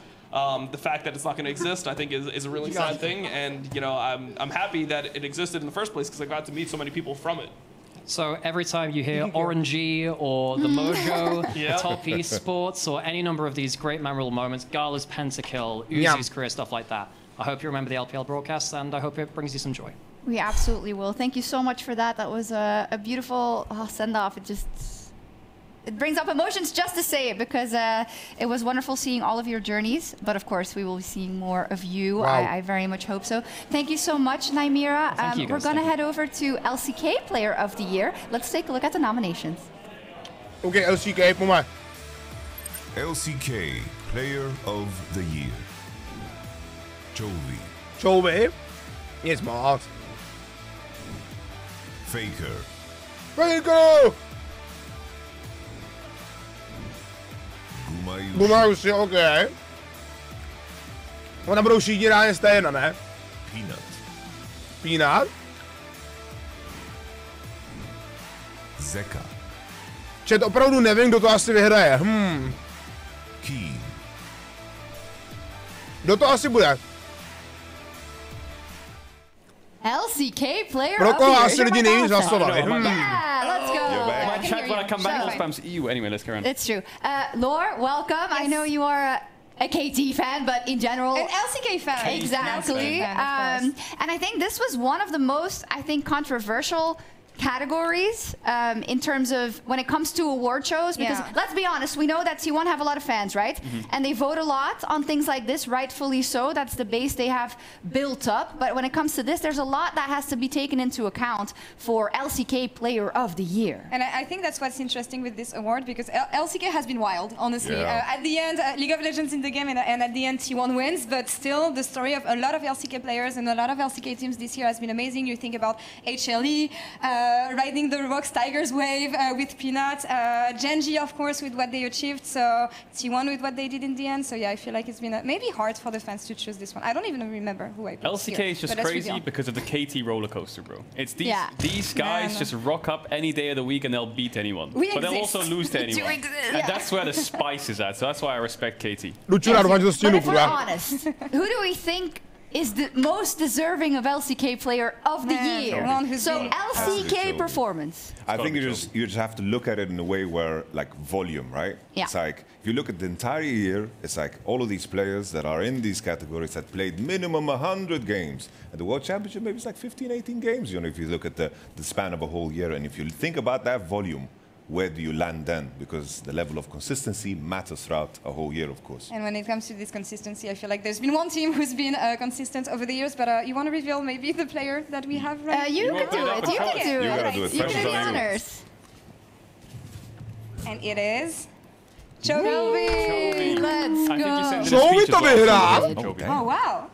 the fact that it's not going to exist, I think, is a really sad thing, and you know, I'm happy that it existed in the first place because I got to meet so many people from it. So every time you hear Orangey or the Mojo, Top Esports, or any number of these great memorable moments, Gala's pentakill, Uzi's career, stuff like that, I hope you remember the LPL broadcast, and I hope it brings you some joy. We absolutely will. Thank you so much for that. That was a beautiful send-off. It brings up emotions just to say it because it was wonderful seeing all of your journeys. But of course, we will be seeing more of you. Wow. I very much hope so. Thank you so much, Naimira. Thank you, guys. We're going to head over to LCK Player of the Year. Let's take a look at the nominations. Okay, LCK, kom maar. LCK Player of the Year. Chovy. Yes, man. Faker. Gumayushi, okay. Ona budou všichni rádi stejno, ne? Peanut. Zeka. Čet, opravdu nevím, kdo to asi vyhraje. Kdo to asi bude? LCK player Pro koho asi lidi nejvíc hlasovali? Yeah, let's go. My chat when I come back all spams EU. Anyway, let's carry on. It's true. Lore, welcome. Yes. I know you are a KT fan, but in general... An LCK fan. Exactly. And I think this was one of the most, controversial categories in terms of when it comes to award shows, because let's be honest, we know that T1 have a lot of fans, right? And they vote a lot on things like this, rightfully so. That's the base they have built up. But when it comes to this, there's a lot that has to be taken into account for LCK Player of the Year. And I think that's what's interesting with this award, because LCK has been wild, honestly. At the end, League of Legends in the game, and at the end, T1 wins. But still, the story of a lot of LCK players and a lot of LCK teams this year has been amazing. You think about HLE, riding the Rocks Tigers wave with Peanut, Genji, of course, with what they achieved, so T1 with what they did in the end. So yeah, I feel like it's been maybe hard for the fans to choose this one. I don't even remember who I picked. LCK is just crazy because of the KT roller coaster, bro. It's these guys just rock up any day of the week and they'll beat anyone. But they'll also lose to anyone. And that's where the spice is at, so that's why I respect KT. But if we're honest, who do we think is the most deserving of LCK Player of the Year? So LCK performance. I think you just have to look at it in a way where, like, volume, right? Yeah. It's like, if you look at the entire year, it's like all of these players that are in these categories that played minimum 100 games. At the World Championship, maybe it's like 15, 18 games, you know, if you look at the span of a whole year. And if you think about that volume, where do you land then? Because the level of consistency matters throughout a whole year, of course. And when it comes to this consistency, I feel like there's been one team who's been consistent over the years, but you want to reveal maybe the player that we have right You can do it. You can do it. You can do the honors. And it is... Chobi! Let's go! Chobi to vyhrál! Oh, wow!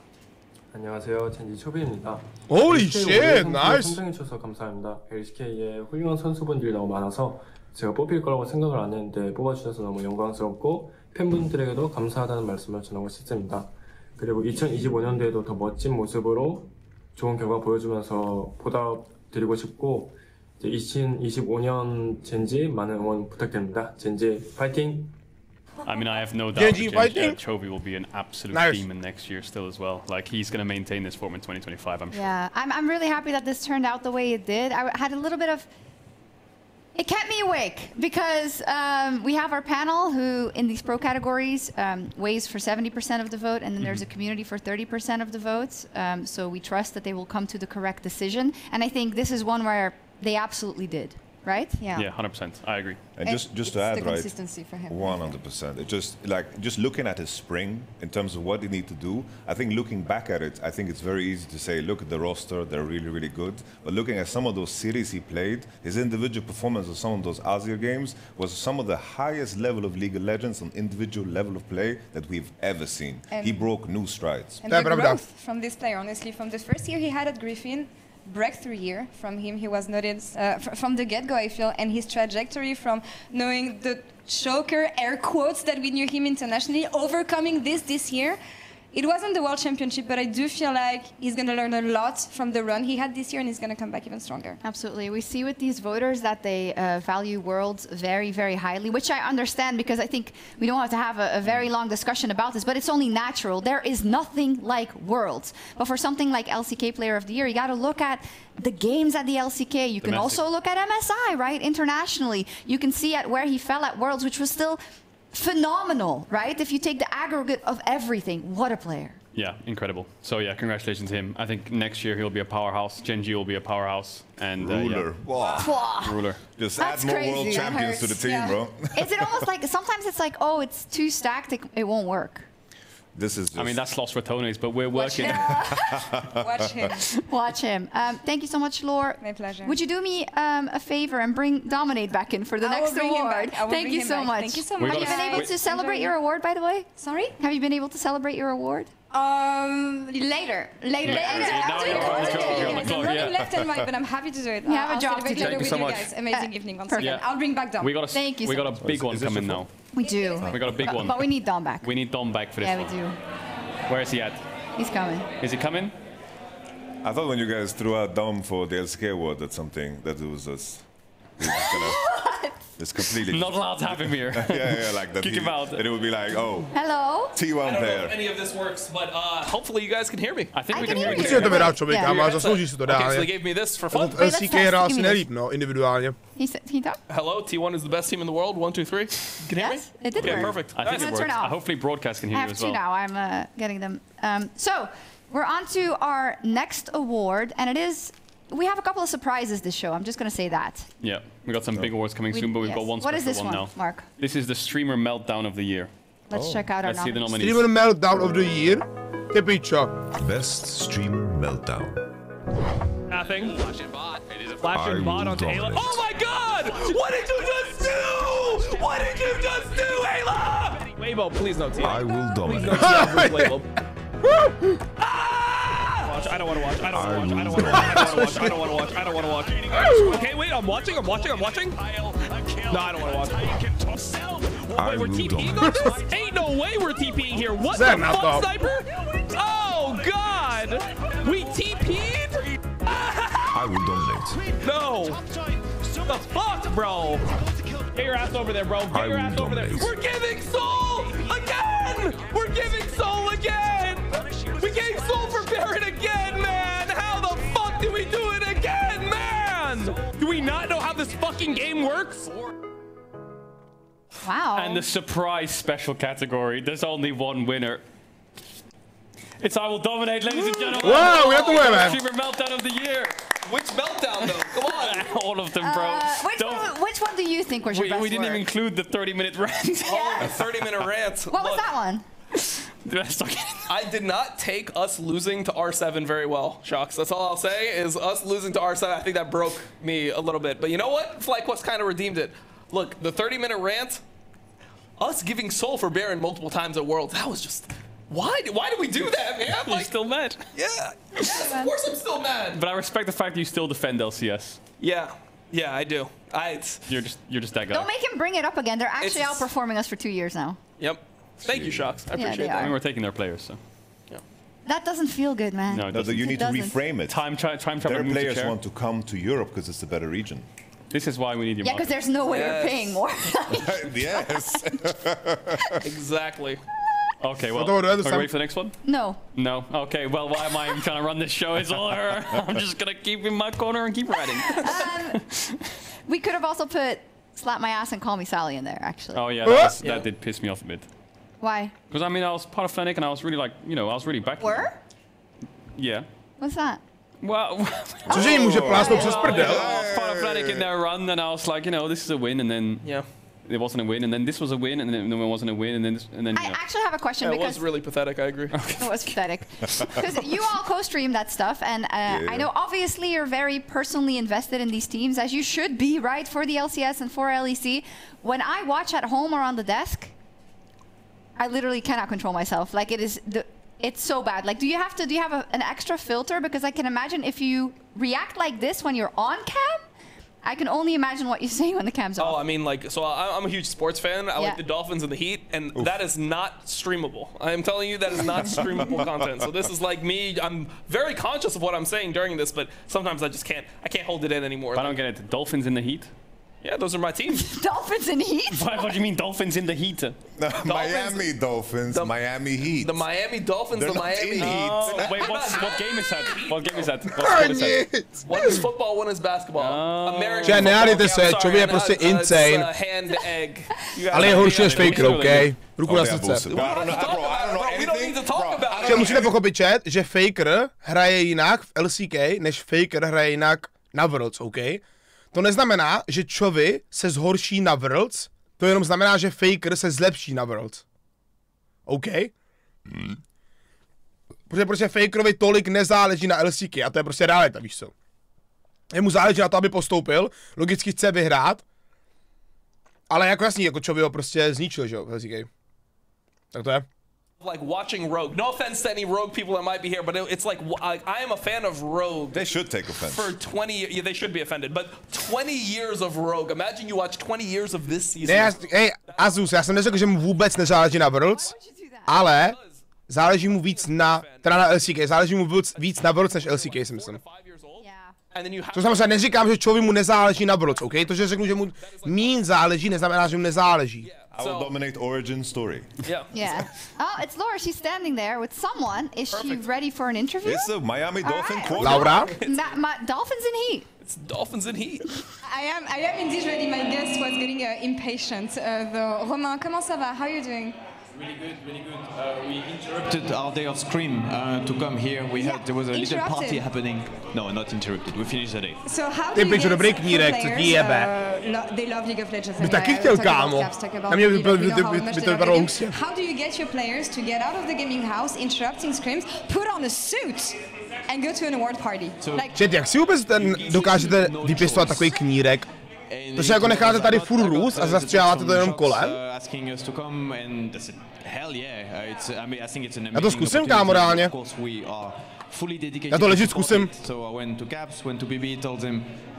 안녕하세요, 젠지 초비입니다. Holy shit, nice! 선정해주셔서 감사합니다. LCK에 훌륭한 선수분들이 너무 많아서 제가 뽑힐 거라고 생각을 안 했는데 뽑아주셔서 너무 영광스럽고 팬분들에게도 감사하다는 말씀을 전하고 싶습니다. 그리고 2025년도에도 더 멋진 모습으로 좋은 결과 보여주면서 보답드리고 싶고 2025년 젠지 많은 응원 부탁드립니다. 젠지 파이팅! I mean, I have no doubt that Chobi will be an absolute demon next year still as well. Like, he's going to maintain this form in 2025, I'm sure. Yeah, I'm really happy that this turned out the way it did. I had a little bit of... It kept me awake because we have our panel who, in these pro categories, weighs for 70% of the vote, and then there's a community for 30% of the votes. So we trust that they will come to the correct decision. And I think this is one where they absolutely did. Right? Yeah. Yeah, 100%. I agree. And just to add, the consistency for him. 100%. It just looking at his spring in terms of what he need to do. I think looking back at it, I think it's very easy to say, look at the roster, they're really, really good. But looking at some of those series he played, his individual performance of some of those Azir games was some of the highest level of League of Legends on individual level of play that we've ever seen. And he broke new strides. And the growth from this player, honestly, from the first year he had at Griffin, breakthrough year from him. He was noted from the get-go, I feel, and his trajectory from knowing the choker air quotes that we knew him internationally, overcoming this year. It wasn't the World Championship, but I do feel like he's going to learn a lot from the run he had this year, and he's going to come back even stronger. Absolutely. We see with these voters that they value Worlds very, very highly, which I understand because I think we don't have to have a very long discussion about this, but it's only natural. There is nothing like Worlds. But for something like LCK Player of the Year, you got to look at the games at the LCK. You can also look at MSI, right? Internationally. You can see at where he fell at Worlds, which was still phenomenal, right? If you take the aggregate of everything, what a player. Yeah, incredible. So yeah, congratulations to him. I think next year he'll be a powerhouse. Genji will be a powerhouse. And Ruler. Wow. Ruler. Just add more world champions to the team, bro. Is it almost like, sometimes it's like, oh, it's too stacked, it won't work. This is just... I mean, that's lost for Tones, but we're working. Watch him. Watch him. Thank you so much, Lore. My pleasure. Would you do me a favor and bring Dominate back in for the next award? Thank you so much. Thank you so much. Have you been able to celebrate your award, by the way? Sorry? Have you been able to celebrate your award? Later. It's running left and right, but I'm happy to do it. You have a job to do. Thank you so much. Amazing evening once again. I'll bring back Dom. Thank you so much. We got a big one coming now. We do. We got a big one. But we need Dom back. We need Dom back for this one. Yeah, we do. Where is he at? He's coming. Is he coming? I thought when you guys threw out Dom for the LCK award, that's something that it was us. It's completely not allowed to have him here. yeah, like that. Kick him out. And it would be like, oh. Hello. T1 player. I don't know if any of this works, but hopefully you guys can hear me. I think we can hear you. Musíte to vyhrát člověka, má zaslouží si to dál. Okay, so they gave me this for fun. LCK hrál asi nelíp, no, individuálně. Hello, T1 is the best team in the world. 1, 2, 3. Can you hear me? It did work. Perfect. I think it works. Hopefully broadcast can hear you as well. I have two now. I'm getting them. So we're on to our next award, and it is. We have a couple of surprises this show. I'm just going to say that. Yeah, we got some big awards coming soon, but we've got one special one now. Mark? This is the Streamer Meltdown of the Year. Let's check out our Let's see the nominees. Streamer Meltdown of the Year. Che piccia. Best Streamer Meltdown. Nothing. Flashing bot onto Ayla. Oh my god! What did you just do? What did you just do, Ayla? Weibo, please no team. I will dominate. Please no team. I don't want to watch. I don't want to watch. I don't want to watch. I don't want to watch. I don't want to watch. I don't want to watch. Okay, wait. I'm watching. I'm watching. I'm watching. No, I don't want to watch. Wait, we're TPing on this? Ain't no way we're TPing here. What the fuck, Sniper? Oh God! We TP'd? I will dominate. No. The fuck, bro? Get your ass over there, bro. Get your ass over there. We're giving soul again. We're giving soul again. We gave soul for Baron again, man. How the fuck did we do it again, man? Do we not know how this fucking game works? Wow. And the surprise special category. There's only one winner. It's I will dominate, ladies and gentlemen. Wow, we have to win, man. Streamer Meltdown of the Year. Which meltdown, though? Come on. All of them, bro. Which one do you think was your best We didn't work? even include the 30-minute rant. A 30-minute rant. What was that one? I did not take us losing to R7 very well, Shocks. That's all I'll say is us losing to R7. I think that broke me a little bit. But you know what? FlyQuest kind of redeemed it. Look, the 30-minute rant, us giving soul for Baron multiple times at Worlds, that was just... Why did we do that, man? You're still mad? Yeah. Yes, of course I'm still mad. But I respect the fact that you still defend LCS. Yeah, I do. You're just that guy. Don't make him bring it up again. They're actually outperforming us for 2 years now. Yep. Thank you, Shocks. I appreciate that. I mean, we're taking their players, so. Yeah. That doesn't feel good, man. No, you need to reframe it. Time travel. Their players want to come to Europe because it's a better region. This is why we need your Yeah, because there's no way we're paying more. Yes. Exactly. Okay, well, are we ready for the next one? No. No? Okay, well, why am I even trying to run this show? It's all her. I'm just going to keep in my corner and keep writing. We could have also put Slap My Ass and Call Me Sally in there, actually. Oh, yeah, that did piss me off a bit. Why? Because, I mean, I was part of Fnatic and I was really, like, you know, I was really backing them. Were? Yeah. What's that? Well, Cože jim může plásnout přes prdel? I was part of Fnatic in their run and I was like, you know, this is a win, and then... Yeah. It wasn't a win, and then this was a win, and then it wasn't a win, and then. I actually have a question it because was really pathetic. I agree. It was pathetic because you all co-stream that stuff, and I know obviously you're very personally invested in these teams, as you should be, right? For the LCS and for LEC. When I watch at home or on the desk, I literally cannot control myself. Like it's so bad. Like, do you have an extra filter? Because I can imagine if you react like this when you're on cam. I can only imagine what you say when the cam's off. Oh, I mean, like, so I'm a huge sports fan. I like the Dolphins and the Heat, and that is not streamable. I am telling you, that is not streamable content. So this is like me. I'm very conscious of what I'm saying during this, but sometimes I just can't. I can't hold it in anymore. I don't get it. Dolphins in the Heat? Yeah, those are my teams. Dolphins in Heat? What do you mean Dolphins in the Heat? Miami Dolphins, Miami Heat. The Miami Dolphins, the Miami Heat. Oh, wait, what game is that? What game is that? One is football, one is basketball. American Že nenájdete se, člověk je prostě insane. Hand egg. Ale je horší než Faker, OK? Ruku na srdce. Že musíte pochopit, chat, že Faker hraje jinak v LCK, než Faker hraje jinak na Worlds, OK? To neznamená, že Chovy se zhorší na Worlds, to jenom znamená, že Faker se zlepší na Worlds. OK? Protože prostě Fakerovi tolik nezáleží na LCK a to je prostě realita, víš co? Jemu záleží na to, aby postoupil, logicky chce vyhrát, ale jako jasný, jako Chovy ho prostě zničil, že jo, v LCK. Tak to je. Like watching Rogue. No offense to any Rogue people that might be here, but it's like I am a fan of Rogue. They should take offense. For 20 years, yeah, they should be offended. But 20 years of Rogue. Imagine you watch 20 years of this season. Hej, Azus, já jsem neřekl, že mu vůbec nezáleží na Worlds, ale záleží mu víc na, teda na LCK, záleží mu víc na Worlds než LCK, si myslím. To samozřejmě neříkám, že člověku mu nezáleží na Brods, OK? To, že řeknu, že mu míň záleží, neznamená, že mu nezáleží. I will dominate origin story. Yeah. Oh, it's Laura. She's standing there with someone. Is she ready for an interview? It's a Miami Dolphin quarterback. Laura? Dolphins in heat. It's Dolphins in heat. I am indeed ready. My guest was getting impatient. Though. Romain, comment ça va? How are you doing? Really good, really good. We interrupted our day of Scream to come here. There was a little party happening. No, not interrupted. We finished the day. So how do you get players? They love League of Legends. How do you get your players to get out of the gaming house, interrupting scrims, put on a suit, and go to an award party? Čet, jak si vůbec dokážete vypěstovat takový knírek? To se jako necháte tady furt růst a zastřeláváte to jenom kolem? Já to zkusím, kámo, reálně. Já to legit zkusím.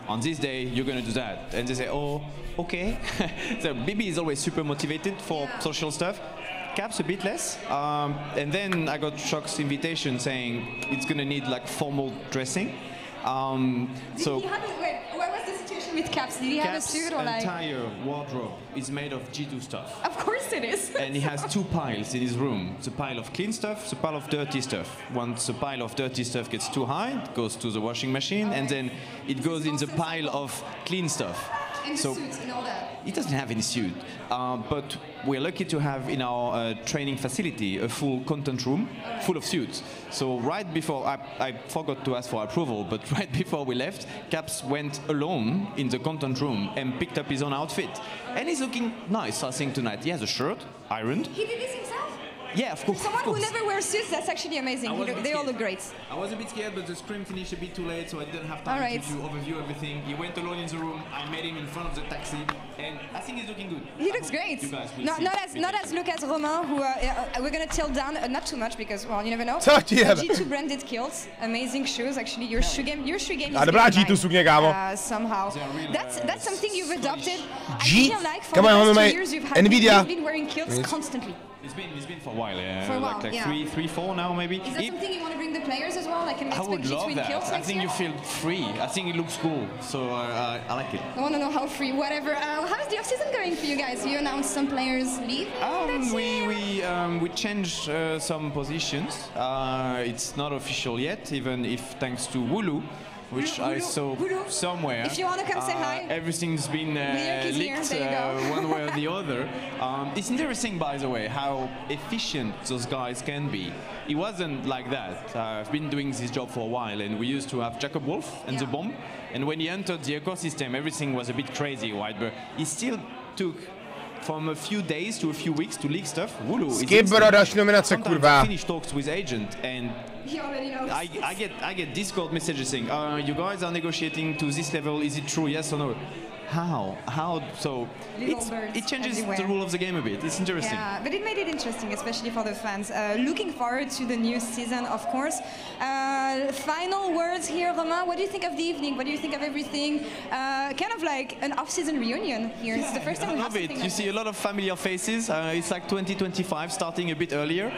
On this day, you're going to do that. And they say, oh, okay. So Bibi is always super motivated for social stuff. Caps a bit less. And then I got Shock's invitation saying it's going to need like formal dressing. What was the situation with Caps? Did he have a suit or like? Entire wardrobe is made of G2 stuff. Of course it is. And he has two piles in his room. The pile of clean stuff, the pile of dirty stuff. Once the pile of dirty stuff gets too high, it goes to the washing machine, and then it goes in the pile of clean stuff. And the suits and all that. He doesn't have any suit, but we're lucky to have in our training facility a full content room full of suits. So right before, I forgot to ask for approval, but right before we left, Caps went alone in the content room and picked up his own outfit. And he's looking nice, I think, tonight. He has a shirt, ironed. He did this himself? Yeah, of course. For someone who never wears suits, that's actually amazing. They all look great. I was a bit scared, but the scrim finished a bit too late, so I didn't have time to overview everything. He went alone in the room. I met him in front of the taxi, and I think he's looking good. He looks great. Not as look as Romain, who we're gonna tilt down not too much because well, you never know. G2 branded kills, amazing shoes. Actually, your shoe game is really nice. Somehow. That's something you've adopted. I feel like for the past 2 years you've been wearing kilts constantly. It's been for a while, yeah. For a while, like 3-4 now, maybe. Is that something you want to bring the players as well? Like a mix between kilts next I think year? you feel free. I think it looks cool, so I like it. I want to know how free, whatever. How's the off-season going for you guys? You announced some players leaving. We changed some positions. It's not official yet, even if thanks to Budu, which I saw somewhere. If you want to come say hi. Everything's been leaked one way or the other. It's interesting, by the way, how efficient those guys can be. It wasn't like that. I've been doing this job for a while, and we used to have Jacob Wolf and the bomb. And when he entered the ecosystem, everything was a bit crazy, right? But he still took from a few days to a few weeks to leak stuff. Budu is finish talks with agent, and he already knows. I get Discord messages saying, you guys are negotiating to this level, is it true, yes or no? How? So it changes the rule of the game a bit. It's interesting. Yeah, but it made it interesting, especially for the fans. Looking forward to the new season, of course. Final words here, Romain. What do you think of the evening? What do you think of everything? Kind of like an off-season reunion here. It's the first time we have something. You see a lot of familiar faces. It's like 2025 starting a bit earlier,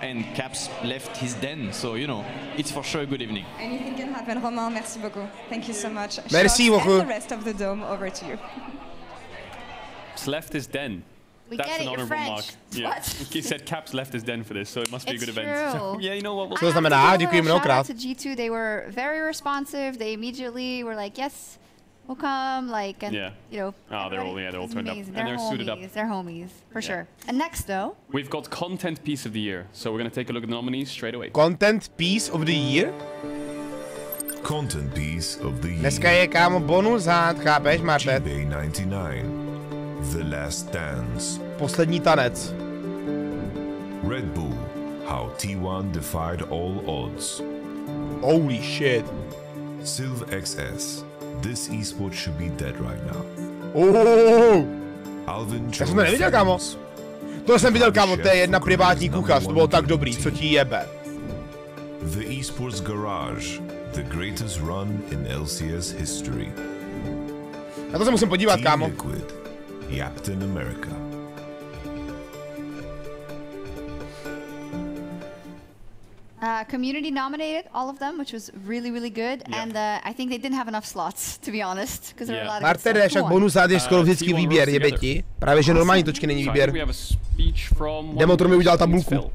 and Caps left his den, so you know it's for sure a good evening. Anything can happen, Romain. Merci beaucoup. Thank you so much. Merci beaucoup. And the rest of the dome over to you. Caps left his den. That's an honorable mark. Yeah. What? He said Caps left his den for this, so it must be a good event. True. Yeah, you know what? Co znamená, děkuji mnohokrát. To G2, they were very responsive. They immediately were like, yes, we'll come. Like, and you know. Oh, they're all turned up, and they're suited up. They're homies for sure. And next though, we've got content piece of the year, so we're gonna take a look at the nominees straight away. Content piece of the year. Content piece of the year. Dneska je, kámo, bonus hád, chápeš, Martet? GB99. The Last Dance. Poslední tanec. Red Bull. How T1 defied all odds. Holy shit. Silv XS. This esport should be dead right now. Alvin. Já jsem to neviděl, kámo. To jsem viděl, kámo, to je jedna privátní kuchař, to bylo tak dobrý, co ti jebe. The Esports Garage. The greatest run in LCS history. Na to se musím podívat, kámo. Liquid. Captain America. Community nominated all of them, which was really, really good. Yeah. And I think they didn't have enough slots, to be honest, because there were a lot of Martere, však bonusát je skoro vždycky výběr, jebeti. Právě, že normální točky není výběr. Demotor mi udělal tabulku.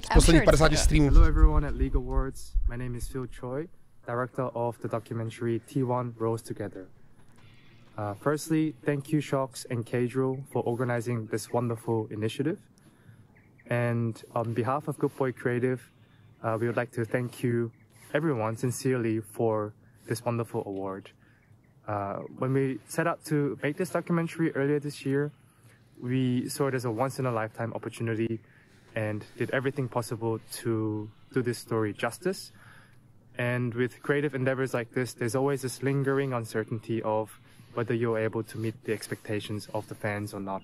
Z posledních 50 streamů. Hello everyone at League Awards. My name is Phil Choi, director of the documentary T1 Rose Together. Firstly, thank you Shox and Kadrill for organizing this wonderful initiative. And on behalf of Good Boy Creative, we would like to thank you, everyone, sincerely for this wonderful award. When we set out to make this documentary earlier this year, we saw it as a once-in-a-lifetime opportunity and did everything possible to do this story justice. And with creative endeavors like this, there's always this lingering uncertainty of whether you're able to meet the expectations of the fans or not.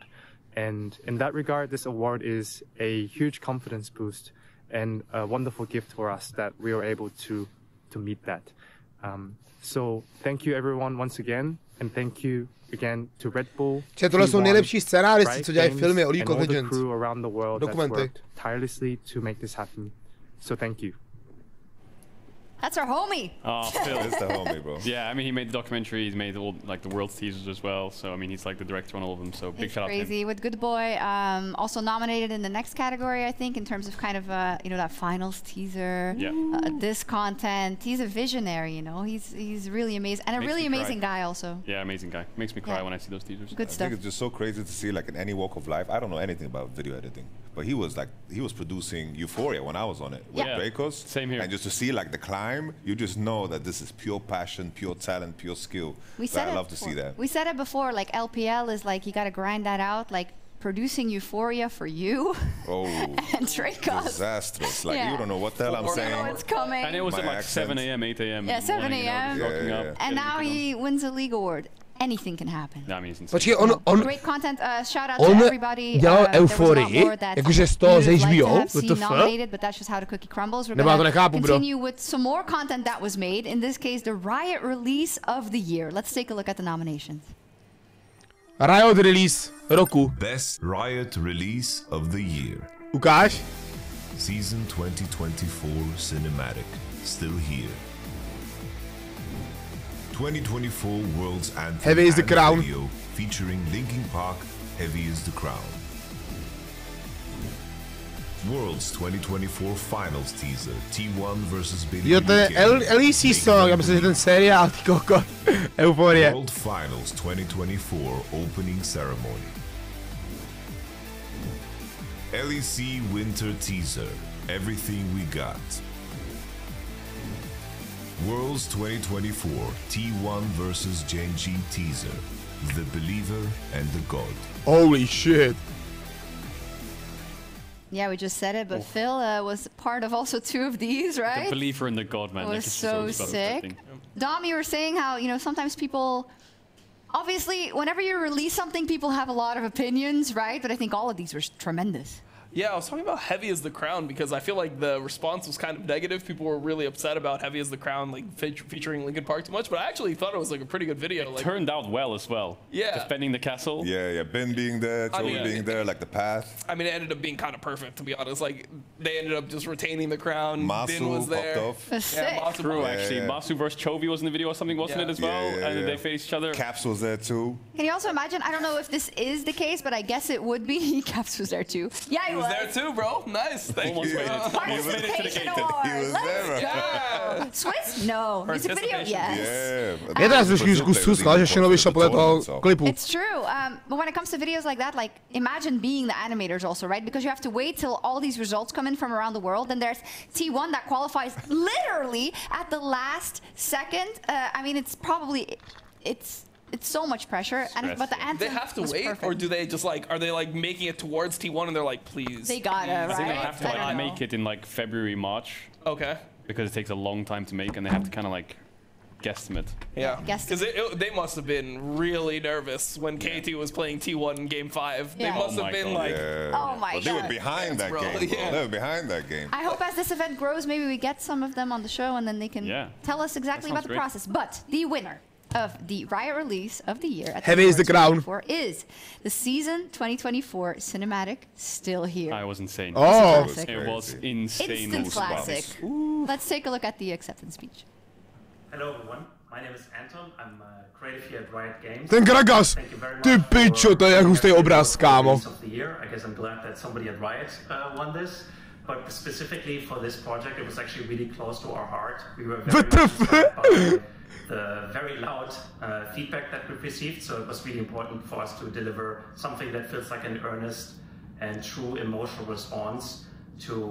And in that regard, this award is a huge confidence boost and a wonderful gift for us that we were able to meet that. So thank you everyone once again, and thank you again to Red Bull. Tohle jsou nejlepší scénáristi, co dělají filmy o League of Legends. Dokumenty. Tirelessly to make this happen. So thank you. That's our homie. Oh, Phil is the homie, bro. Yeah, I mean, he made the documentary. He's made all like the world teasers as well. So I mean, he's like the director on all of them. So big shout out to him. Crazy with Good Boy. Also nominated in the next category, I think, in terms of kind of you know, that finals teaser. Yeah. This content. He's a visionary. You know, he's really amazing and a really amazing guy also. Yeah, amazing guy. Makes me cry when I see those teasers. Good stuff. I think it's just so crazy to see, like, in any walk of life. I don't know anything about video editing, but he was producing Euphoria when I was on it with Dracos. Same here. And just to see like the climb, you just know that this is pure passion, pure talent, pure skill. I love to see that. We said it before, like LPL is like, you got to grind that out, like producing Euphoria for you. Oh, and Dracos. Disastrous. Like, you don't know what the hell I'm saying. You know it's coming. And it was at like 7 a.m., 8 a.m. Yeah, 7 a.m. Yeah. And now he wins a league award. Anything can happen. I mean, Počkej, on great content. Shout out to everybody. Dělal Euforii, jakože z toho z HBO, nominated, but that's just how the cookie crumbles. We're gonna continue with some more content that was made. In this case, the Riot release of the year. Let's take a look at the nominations. Riot release roku. Best Riot release of the year. Ukáž. Season 2024 cinematic. Still here. 2024 World's Anthem Heavy is the Crown video featuring Linkin Park. Heavy is the Crown. World's 2024 Finals teaser T1 versus Billy. Jo, to je LEC song, já myslím, že ten seriál, ty koko. Euforie. World Finals 2024 opening ceremony. LEC Winter teaser Everything We Got. Worlds 2024 T1 versus Genji teaser The Believer and the God. Holy shit. Yeah, we just said it, but Phil was part of also 2 of these, right? The Believer and the God, man. It was so sick. Dom, you were saying how, you know, sometimes people, obviously, whenever you release something, people have a lot of opinions, right? But I think all of these were tremendous. Yeah, I was talking about Heavy as the Crown because I feel like the response was kind of negative. People were really upset about Heavy as the Crown, like featuring Linkin Park too much. But I actually thought it was like a pretty good video. It turned out well as well. Yeah. Defending the castle. Yeah. Ben being there, Joey being there, like the path. I mean, it ended up being kind of perfect, to be honest. Like, they ended up just retaining the crown. Masu Ben was there. popped off. Yeah, Masu True, actually. Masu versus Chovy was in the video or something, wasn't it, as well? And they faced each other. Caps was there too. Can you also imagine, I don't know if this is the case, but I guess it would be. Caps was there too. Yeah, he was there too, bro. Nice. Thank you. Almost made it to the gate. He was there. Go. Swiss? No. Music video? Yes. Je to trošku zkusu, že všechno vyšlo podle toho klipu. It's true. But when it comes to videos like that, like, imagine being the animators also, right? Because you have to wait till all these results come in from around the world. Then there's T1 that qualifies literally at the last second. I mean, it's probably, it's so much pressure, but the anthem. They have to wait, perfect. or do they just like, are they like making it towards T1 and they're like, please? They gotta, right? I think they have to like make it in like February, March. Okay. Because it takes a long time to make, and they have to kind of like guesstimate. Yeah. Because they must have been really nervous when KT was playing T1 in Game 5. Yeah. They must have been like, oh my god. They were behind that game. Yeah. They were behind that game. I hope as this event grows, maybe we get some of them on the show, and then they can tell us exactly about the process. But the winner of the Riot release of the year at Heavy is the crown. Is the season 2024 cinematic still here? I was insane. Oh, it was insane. Instant classic. Let's take a look at the acceptance speech. Hello everyone, my name is Anton. I'm creative here at Riot Games. Ten Kragas! Ty pičo, to je jak hustý obraz, kámo. I guess I'm glad that somebody at Riot won this. But specifically for this project, it was actually really close to our heart. We were very inspired by the very loud feedback that we received, so it was really important for us to deliver something that feels like an earnest and true emotional response to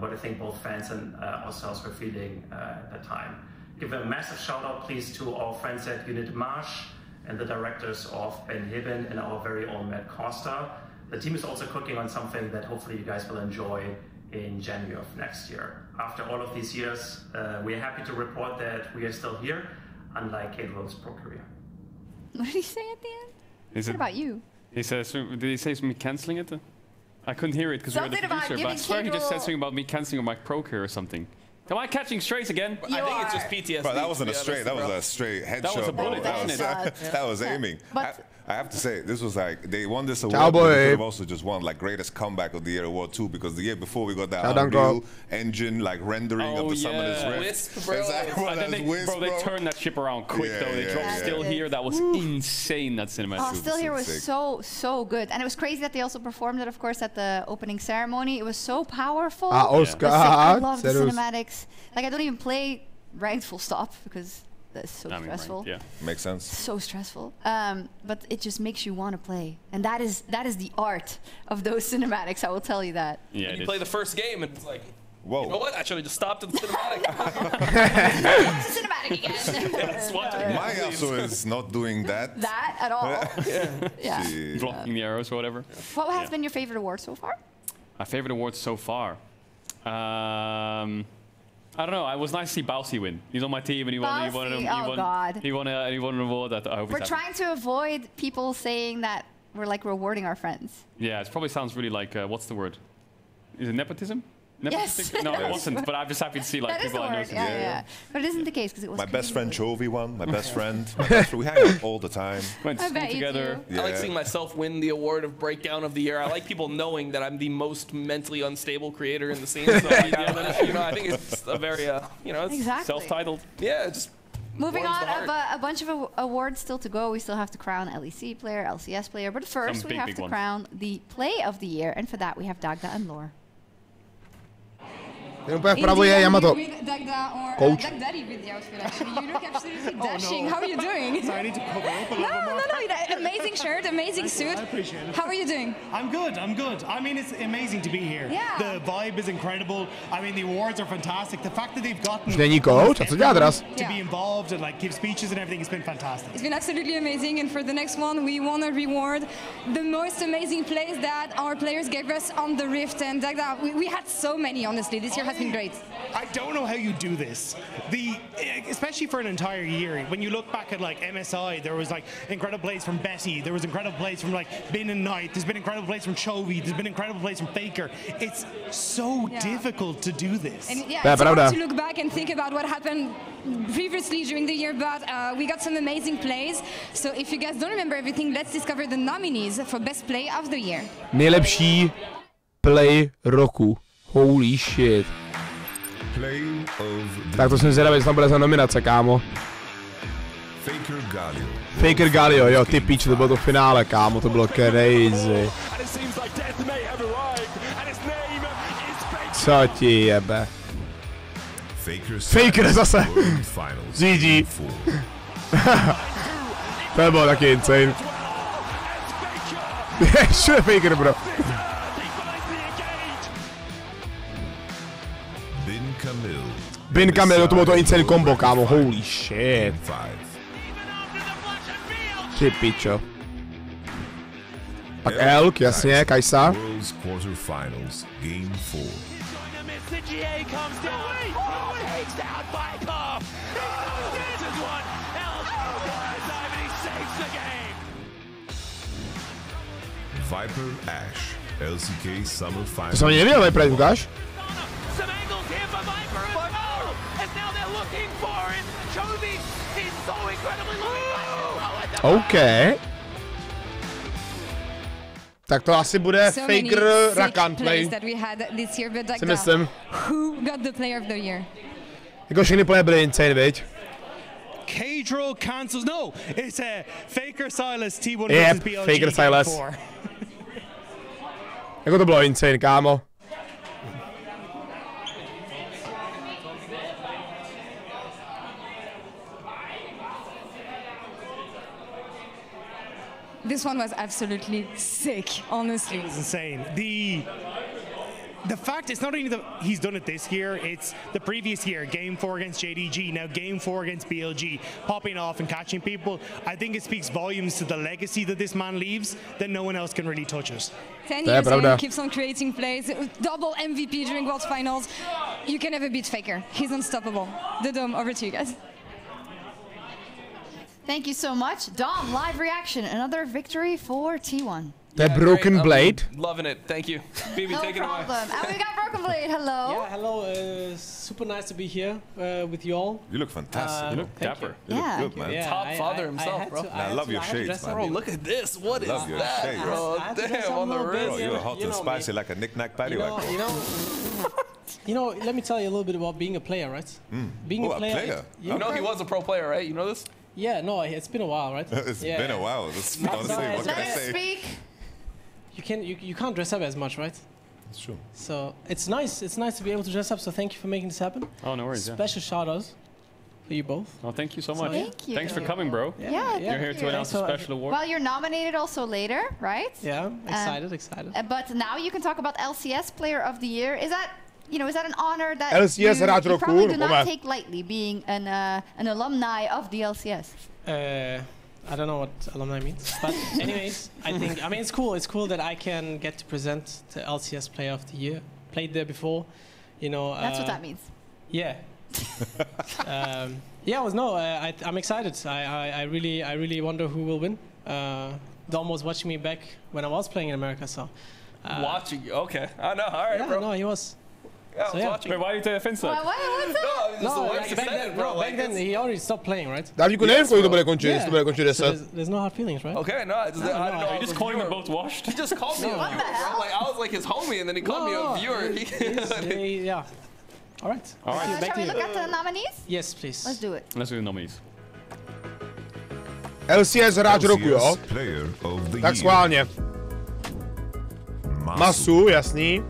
what I think both fans and ourselves were feeling at that time. Give a massive shout out please to our friends at Unit Marsh and the directors of Ben Hibben and our very own Matt Costa. The team is also cooking on something that hopefully you guys will enjoy in January of next year. After all of these years, we're happy to report that we are still here, unlike Cadwell's pro career. What did he say at the end? What about you? He says, did he say me cancelling it? I couldn't hear it because we were the producer, but I swear he just said something about me cancelling my pro career or something. Am I catching strays again? I think it's just PTSD. Bro, that wasn't a straight. That was a straight headshot. That was a bullet, that was aiming. I have to say, this was like, they won this award, Ciao, but they could boy. have also just won like greatest comeback of the year award too, because the year before we got that Unreal Engine like rendering of the Summoner's Rift. Wisp, bro. Bro, they turned that ship around quick though. They dropped Still Here. That was insane, that cinematic. Oh, Still Here was so good. And it was crazy that they also performed it, of course, at the opening ceremony. It was so powerful. Oscar. I love the cinematics. Like, I don't even play ranked full stop because that's so stressful. Yeah, makes sense. So stressful. But it just makes you want to play, and that is the art of those cinematics. I will tell you that. Yeah, you play the first game and it's like, whoa, you know what? I should have just stopped at the cinematic. Cinematic again. My Yasuo is not doing that. That at all. Yeah. Blocking the arrows or whatever. What has been your favorite award so far? My favorite award so far. I don't know. It was nice to see Bousy win. He's on my team, and he won an award that I hope We're trying to avoid people saying that we're like rewarding our friends. Yeah, it probably sounds really like what's the word? Is it nepotism? Yes. No, it wasn't. But I'm just happy to see like people I know. Yeah. But it isn't the case because it was. My best friend Chovy won. My best friend. We hang out all the time. Went to school together. I like seeing myself win the award of Breakdown of the Year. I like people knowing that I'm the most mentally unstable creator in the scene. So I think it's a very it's self-titled. Yeah, just. Moving on, a bunch of awards still to go. We still have to crown LEC player, LCS player. But first, we have to crown the play of the year. And for that, we have Dagda and Lore. Vpravo je Yamato. Coach. Dagdaddy with the outfit, actually. You look absolutely dashing. How are you doing? Sorry, I need to cover up a little bit more. No. Amazing shirt, amazing suit. I appreciate it. How are you doing? I'm good. I mean, it's amazing to be here. Yeah. The vibe is incredible. I mean, the awards are fantastic. The fact that they've gotten to be involved and like give speeches and everything has been fantastic. It's been absolutely amazing. And for the next one, we want to reward the most amazing plays that our players gave us on the Rift. And Dagda, we had so many, honestly. This year has been great. I don't know how you do this. Especially for an entire year. When you look back at like MSI, there was like incredible plays from Betty. There was incredible plays from like Bin and Knight. There's been incredible plays from Chovy. There's been incredible plays from Faker. It's so difficult to do this. And it's hard to look back and think about what happened previously during the year, but we got some amazing plays. So if you guys don't remember everything, let's discover the nominees for best play of the year. Nejlepší play roku. Holy shit. Tak to jsem zvědavý, že tam bude za nominace, kámo. Faker Galio, jo, ty píč, to bylo to finále, kámo, to bylo crazy. Co ti jebe? Faker zase. GG. To bylo taky insane. Ještě Faker, bro. Bin Camille, to bylo to insane combo, kámo, holy shit. Ty pičo. Pak Elk, jasně, Kajsa. Viper Ash, LCK Summer Finals. To jsem ani nevěděl, Viper, ukáž? OK. Tak to asi bude Faker Rakan play. Si myslím. Who got the player of the year? Jako všechny play byly insane, viď? Cadro cancels. No, it's a Faker Silas T1 Yep, versus BLG. Faker Silas. Jako to bylo insane, kámo. This one was absolutely sick, honestly. It was insane. The fact it's not only that he's done it this year, it's the previous year, game 4 against JDG, now game 4 against BLG, popping off and catching people. I think it speaks volumes to the legacy that this man leaves, that no one else can really touch us. 10 years in, keeps on creating plays, double MVP during World Finals. You can never beat Faker. He's unstoppable. The Dome, over to you guys. Thank you so much. Dom, live reaction. Another victory for T1. The Broken Blade. Loving it. Thank you. BB, no take problem. it away. And we got Broken Blade. Hello. Yeah, hello. Super nice to be here with you all. You look fantastic. You look dapper. You look good, man. Yeah, Top father himself, bro. I love your shades, man. Bro, look at this. What is that, bro? Damn, on the real. Bro, you're hot and spicy like a knick-knack paddywhack. You know, let me tell you a little bit about being a player, right? Being a player. You know he was a pro player, right? You know this? Yeah, no, it's been a while, right? It's been a while. Honestly, what can I say? Speak. You can't dress up as much, right? That's true. So it's nice to be able to dress up. So thank you for making this happen. Oh, no worries. Special shout outs for you both. Oh, thank you so much. Thank you. Thanks for coming, bro. Yeah, you're here to announce a special award. Well, you're nominated also later, right? Yeah, excited. But now you can talk about LCS Player of the Year. Is that? You know, is that an honor that LCS you probably do not take lightly, being an alumni of the LCS? I don't know what alumni means, but anyways, I mean, it's cool. It's cool that I can get to present the LCS Player of the Year. Played there before, you know. That's what that means. Yeah. Yeah, I'm excited. I really wonder who will win. Dom was watching me back when I was playing in America, so. Watching you? Okay. I know. All right, yeah, bro. No, he was. Yeah, I was watching. Wait, why are you taking offense? Back then he already stopped playing, right? Dávníku, nevím, kolik to bude končit 10. There's no hard feelings, right? Okay, no, I didn't know. You just calling them both washed? He just called me a viewer, bro. Like, I was like his homie, and then he called me a viewer. Yeah. All right. Shall we look at the nominees? Yes, please. Let's do it. Let's do the nominees. LCS hráč roku, jo? Tak schválně. Masu, jasný.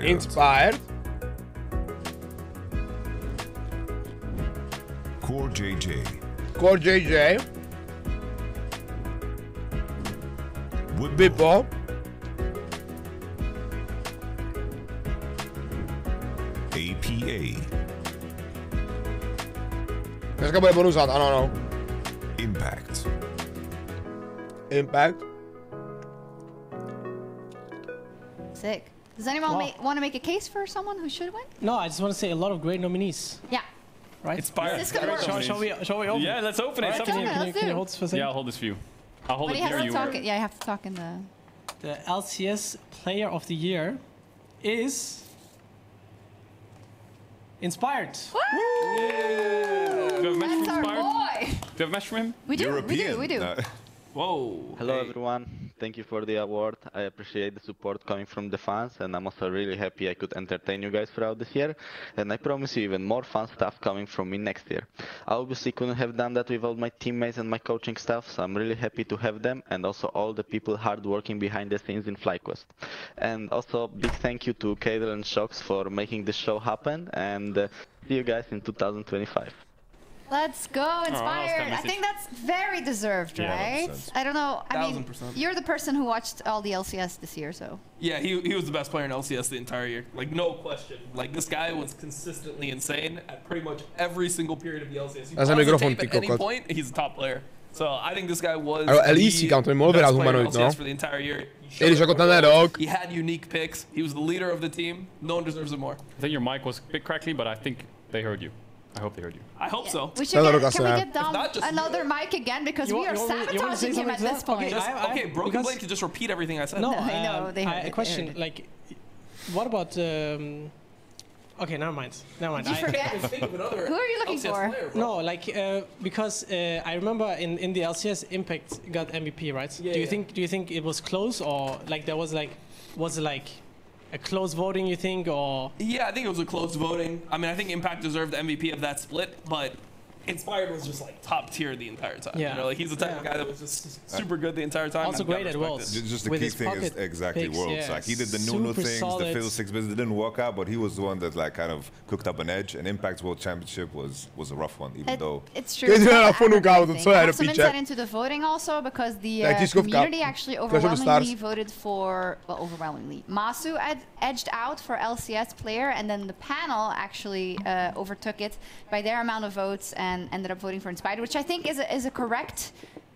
Inspired. Core JJ. Bipo. APA. Dneska bude bonusat, ano. Impact. Sick. Does anyone want to make a case for someone who should win? No, I just want to say a lot of great nominees. Yeah. Right? Inspired. Shall we open? Yeah, let's open it. Can you hold this for a second? Yeah, I'll hold this for you. I'll hold it here. Yeah, you have to talk in the... The LCS Player of the Year is... Inspired. Woo! Do you have a match That's from our Inspired? boy. Do you have a match from him? We do. Whoa. Hello everyone, thank you for the award. I appreciate the support coming from the fans, and I'm also really happy I could entertain you guys throughout this year, and I promise you even more fun stuff coming from me next year. I obviously couldn't have done that without my teammates and my coaching staff, so I'm really happy to have them, and also all the people hard working behind the scenes in FlyQuest. And also big thank you to Cadel and Shox for making this show happen, and see you guys in 2025. Let's go, Inspired. I think that's very deserved, right? 100%. I don't know. I mean, 1000%. you're the person who watched all the LCS this year, so. Yeah, he was the best player in LCS the entire year. Like, no question. Like, this guy was consistently insane at pretty much every single period of the LCS. At any point, he's a top player. So I think this guy was the best player in LCS for the entire year. He had unique picks. He was the leader of the team. No one deserves it more. I think your mic was a bit crackly, but I think they heard you. I hope they heard you. I hope so. We should get, can we get Dom another mic again, because we are sabotaging him at this point. Okay, Broken Blade could just repeat everything I said. No, I know. a question, like, what about... Okay, never mind. Never mind. Did you forget? Who are you looking for? No, like because I remember in the LCS Impact got MVP, right? Yeah, Do you think it was close, or like there was like a close voting? You think, or? Yeah, I think it was a close voting. I mean, I think Impact deserved the MVP of that split, but Inspired was just like top tier the entire time. Yeah. You know, like he's the type of guy that was just super good the entire time. Also great at Worlds. Just the key thing is exactly picks, Worlds. yeah. Like he did the Nuno things, solid. the Phil 6 business didn't work out, but he was the one that like kind of cooked up an edge. And Impact's World Championship was a rough one, even though. It's true. I have some insight into the voting also because the community actually overwhelmingly voted for, well, overwhelmingly. Masu edged out for LCS player, and then the panel actually overtook it by their amount of votes and ended up voting for Inspired, which I think is a correct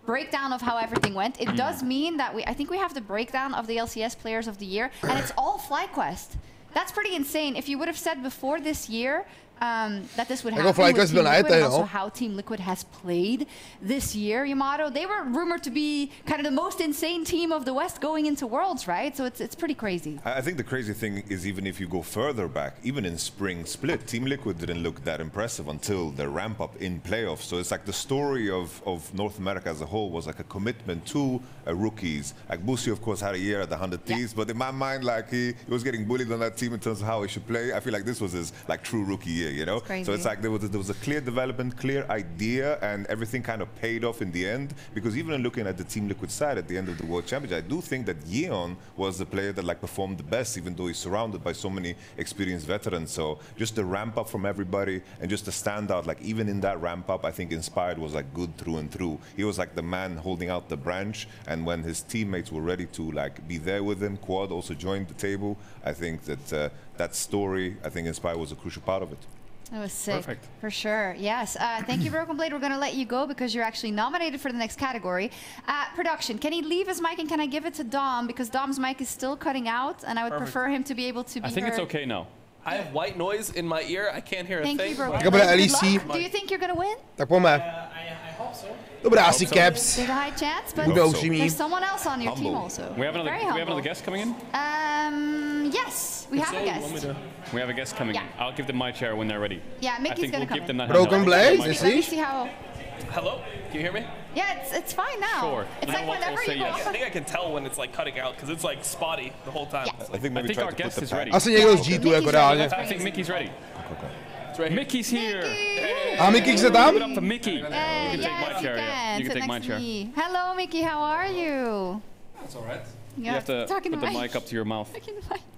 breakdown of how everything went. It does mean that I think we have the breakdown of the LCS players of the year, and it's all FlyQuest. That's pretty insane. If you would have said before this year that this would happen with Team Liquid, and also how Team Liquid has played this year, Yamato, they were rumored to be kind of the most insane team of the West going into Worlds, right? So it's pretty crazy. I think the crazy thing is even if you go further back, even in Spring Split, Team Liquid didn't look that impressive until the ramp up in playoffs. So it's like the story of North America as a whole was like a commitment to rookies. Like Busi, of course, had a year at the 100 Thieves, but in my mind, like he was getting bullied on that team in terms of how he should play. I feel like this was his like true rookie year. You know, so it's like there was a clear development, clear idea, and everything kind of paid off in the end. Because even looking at the Team Liquid side at the end of the World Championship, I do think that Yeon was the player that like performed the best, even though he's surrounded by so many experienced veterans. So just the ramp up from everybody and just the standout, like even in that ramp up, I think Inspired was like good through and through. He was like the man holding out the branch, and when his teammates were ready to like be there with him, Quad also joined the table. I think that that story, I think Inspired was a crucial part of it. That was sick. Perfect. For sure. Yes. Thank you, Broken Blade. We're going to let you go because you're actually nominated for the next category. Production, can he leave his mic and can I give it to Dom? Because Dom's mic is still cutting out and I would prefer him to be able to be I think heard. it's okay now. I have white noise in my ear. I can't hear a thing. Thank you, Broken Blade. Do you think you're going to win? Tak pojďme. I hope so. Dobrá, asi Caps. There's a high chance, but there's someone else on your team also. We have another guest coming in? Yes, we have a guest. We have a guest coming in. I'll give them my chair when they're ready. Yeah, Mickey's going to come in. Broken Blade, Let me see how... Hello? Can you hear me? Yeah, it's fine now. Sure. It's like whenever you go I think I can tell when it's like cutting out because it's like spotty the whole time. Yes. I think maybe our guest is ready. Asi někdo z G2 jako reálně. I think Mickey's ready. Mickey's here. A Mickey se tam? Give it up for Mickey. You can take my chair. You can take my chair. Hello, Mickey. How are you? That's all right. You have to put the mic up to your mouth.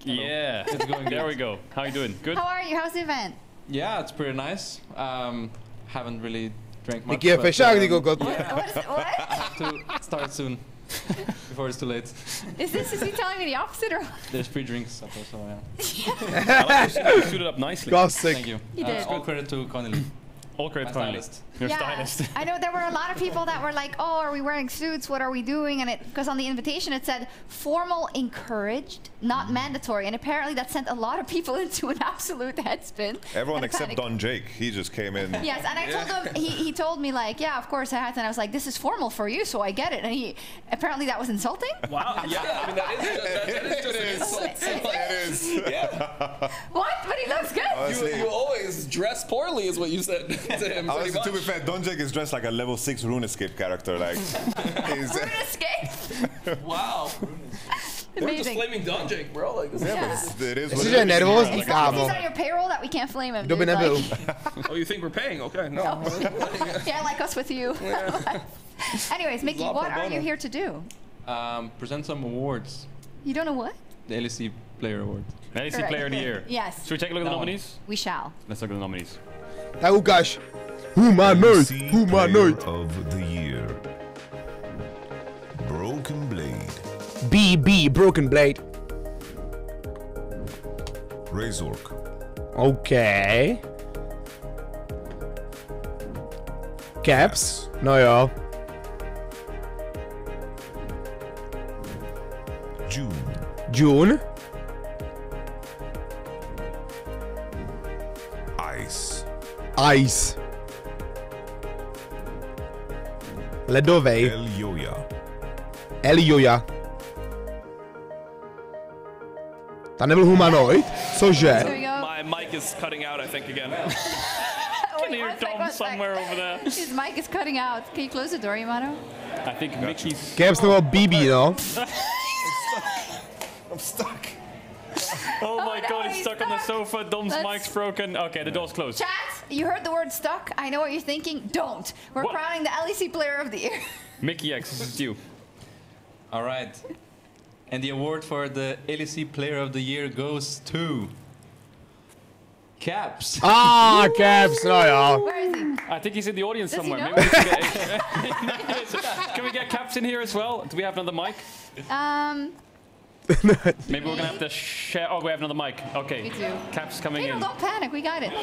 Yeah. It's going there we go. How you doing? Good? How are you? How's the event? Yeah, it's pretty nice. Haven't really drank much. Mickey je fešák, Nico. What? To start soon. Before it's too late. Is he telling me the opposite or? There's free drinks up there, so yeah. I like you suited up nicely. Thank you. He did. All credit to Connelly. All credit to Connelly. Your stylist. I know there were a lot of people that were like, oh, are we wearing suits? What are we doing? And because on the invitation it said formal encouraged, not mandatory. And apparently that sent a lot of people into an absolute headspin. Everyone except Don Jake. He just came in. Yes, and I told him, he told me like, yeah, of course I had to. And I was like, this is formal for you, so I get it. And apparently that was insulting. Wow. Yeah, I mean, that is just an insult. It is. Yeah. What? But he looks good. You always dress poorly is what you said to him. To be fair, Don Jake is dressed like a level 6 RuneScape character. Like, RuneScape? Wow. We're just flaming Don Jake, bro. Like, this it is. Jsi, že je nervózní, kámo. He's on your payroll that we can't flame him. Kdo by nebyl? Oh, you think we're paying? Okay, no. Yeah, like us with you. Yeah. Anyways, Mickey, what are you here to do? Present some awards. You don't know what? The LEC Player Award. LEC Player of the Year. Yes. Should we take a look at the nominees? We shall. Let's look at the nominees. Tak ukáž. Humanoid. Humanoid. Of the year. Broken Blade. BB, Broken Blade. Razork. OK. Caps. No jo. June. Ice. Ledovej. Elioja. Ta nebyl humanoid? Cože? My mic is cutting out, I think, again. I can hear Dom somewhere over there. His mic is cutting out. Can you close the door, Yamato? I think Mickey's... Caps nog wel BB, no? I'm stuck. Oh my god, he's stuck on the sofa. Dom's mic's broken. Okay, the door's closed. Chat, you heard the word stuck. I know what you're thinking. Don't. We're crowning the LEC Player of the Year. Mickey X, this is you. All right. And the award for the LEC Player of the Year goes to... Caps. Ah, Caps. Oh, yeah. Where is he? I think he's in the audience Does he somewhere. know? Maybe we can, can we get Caps in here as well? Do we have another mic? Maybe we're gonna have to share. Oh, we have another mic. Okay. Me too. Caps coming Hey, in. no, don't panic. We got it. No,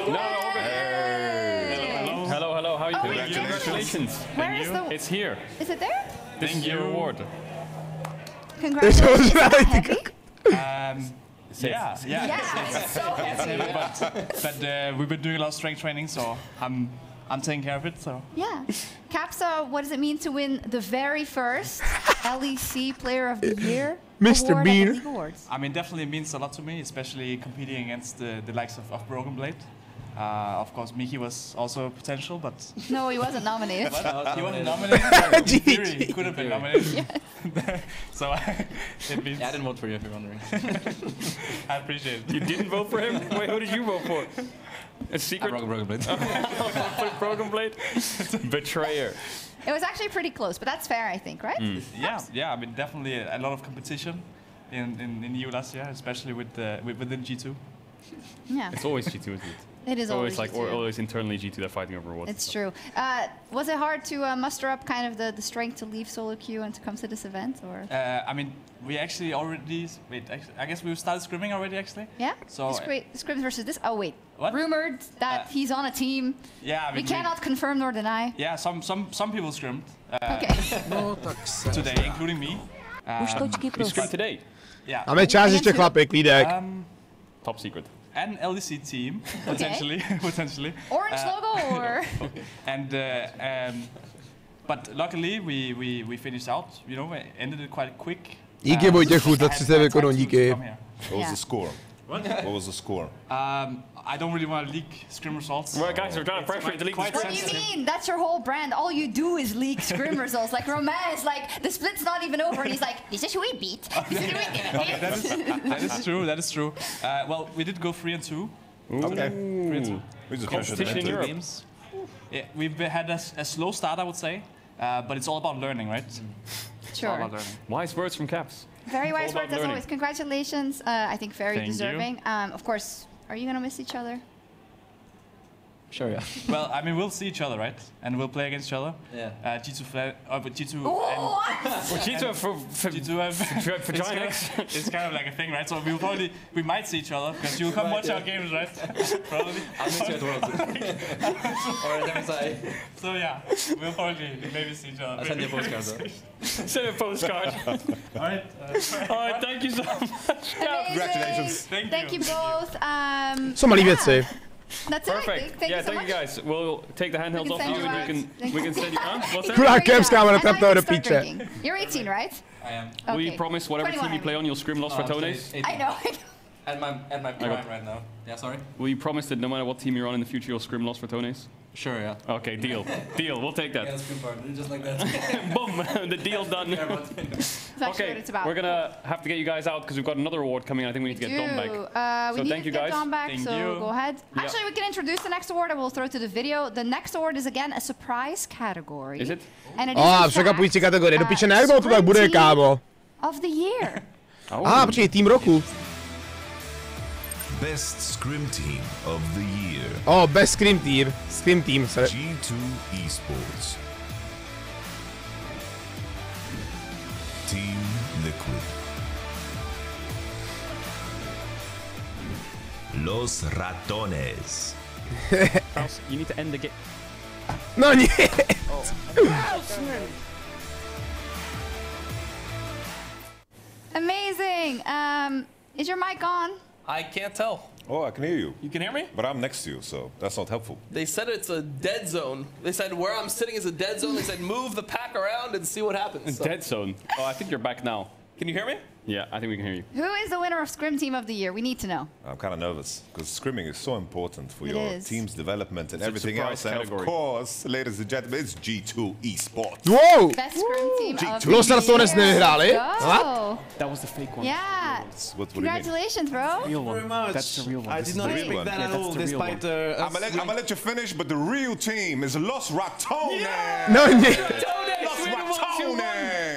hello, hello. How are you doing? Congratulations. Where is the? It's here. Is it there? This is your award. Congratulations. Yeah. But we've been doing a lot of strength training, so I'm taking care of it. So Yeah. Caps, what does it mean to win the very first LEC Player of the Year Mr. award Bean. at the League Awards? I mean, definitely means a lot to me, especially competing against the likes of Broken Blade. Of course, Mickey was also potential, but No, he wasn't nominated. he wasn't nominated. In theory, he could have been nominated. So it means. Yeah, I didn't vote for you if you're wondering. I appreciate it. You didn't vote for him? Wait, who did you vote for? A secret? Broken Blade. Broken Blade? Betrayer. It was actually pretty close, but that's fair, I think, right? Yeah. I mean, definitely a lot of competition in EU last year, especially within G2. Yeah. It's always G2, isn't it? It is always like G2. always internally G2 they're fighting over awards. It's true. Was it hard to muster up kind of the strength to leave solo queue and to come to this event, or? I mean, we actually already. Wait, I guess we started scrimming already, actually. Yeah. So Scrims versus this. Oh wait. What? Rumored that he's on a team. Yeah. I mean, we cannot confirm nor deny. Yeah, some people scrimmed. Okay. Today, including me. You scrimmed today? Yeah. Máme čas ještě chlapek, klídek. Top secret. An LEC team, potentially. Orange logo or? But luckily we finished out. You know, we ended it quite quick. Díky Vojtěchu za 39 korun, díky. What was the score? What was the score? I don't really want to leak scrim results. Well, guys, we're trying to pressure you to leak the What do you mean? That's your whole brand. All you do is leak scrim results. Like Romain is like, the split's not even over, and he's like, this is who we beat. This is who we didn't beat. That is true. Well, we did go 3-2. Okay. 3-2. We just competition in Europe. Games. Yeah, we've had a slow start, I would say, but it's all about learning, right? Sure. All about learning. Wise words from Caps. Very wise about words as learning. always. Congratulations. I think very Thank you. deserving. Of course, are you gonna miss each other? Sure, yeah. Well, I mean, we'll see each other, right? And we'll play against each other. Yeah. G2 but G2 What? G2 G2 it's kind of like a thing, right? So we might see each other because you'll come watch our games, right? Probably. I'll miss you at Worlds. Or at MSI. So yeah, we'll probably maybe see each other. I'll send you a postcard though. Send a postcard. All right. Thank you so much. Congratulations. Thank you both. Jsou malý věci. That's it, I Perfect. think. Thank Yeah, you so thank much. you guys. We'll take the handhelds We off can you send and you we can send you. What's that? Chudák Caps, kámo, And natap now toho you do start píče. drinking. You're 18, right? I am. We Okay. promise whatever 21, team you play on, you'll scrim Los Ratones. I know. At my prime right now. Yeah, sorry? We promise that no matter what team you're on in the future, you'll scrim Los Ratones. Sure, yeah. Okay, deal. Deal, we'll take that. Yeah, that's good part. Just like that. Boom, the deal done. That's actually what it's about. We're gonna have to get you guys out because we've got another award coming. I think we need to get Dom back. We So need thank to you get guys. Dom back, Thank so you. go ahead. Yeah. Actually, we can introduce the next award. I will throw to the video. The next award is again a surprise category. Is it? And it is in fact, Překvapující kategorie. Do piče, jak to tak bude, kámo? of the year. Počkej, tým roku. Best Scrim Team of the Year. Best Scrim Team. Scrim Team, sorry. G2 Esports. Team Liquid. Los Ratones. You need to end the game. No nie! Amazing. Is your mic on? I can't tell. Oh, I can hear you. You can hear me? But I'm next to you, so that's not helpful. They said it's a dead zone. They said where I'm sitting is a dead zone. They said move the pack around and see what happens. So. Dead zone. Oh, I think you're back now. Can you hear me? Yeah, I think we can hear you. Who is the winner of Scrim Team of the Year? We need to know. I'm kind of nervous because scrimming is so important for your team's development and everything else. And of course, ladies and gentlemen, it's G2 Esports. Whoa! Best Scrim Team of the Los Sartones nevyhráli. What? That was the fake one. Yeah. What Congratulations, bro. Real one. Very much. That's the real one. I did not expect that at all, despite I'm gonna let you finish, but the real team is Los Ratones. Yeah. No, Los Ratones.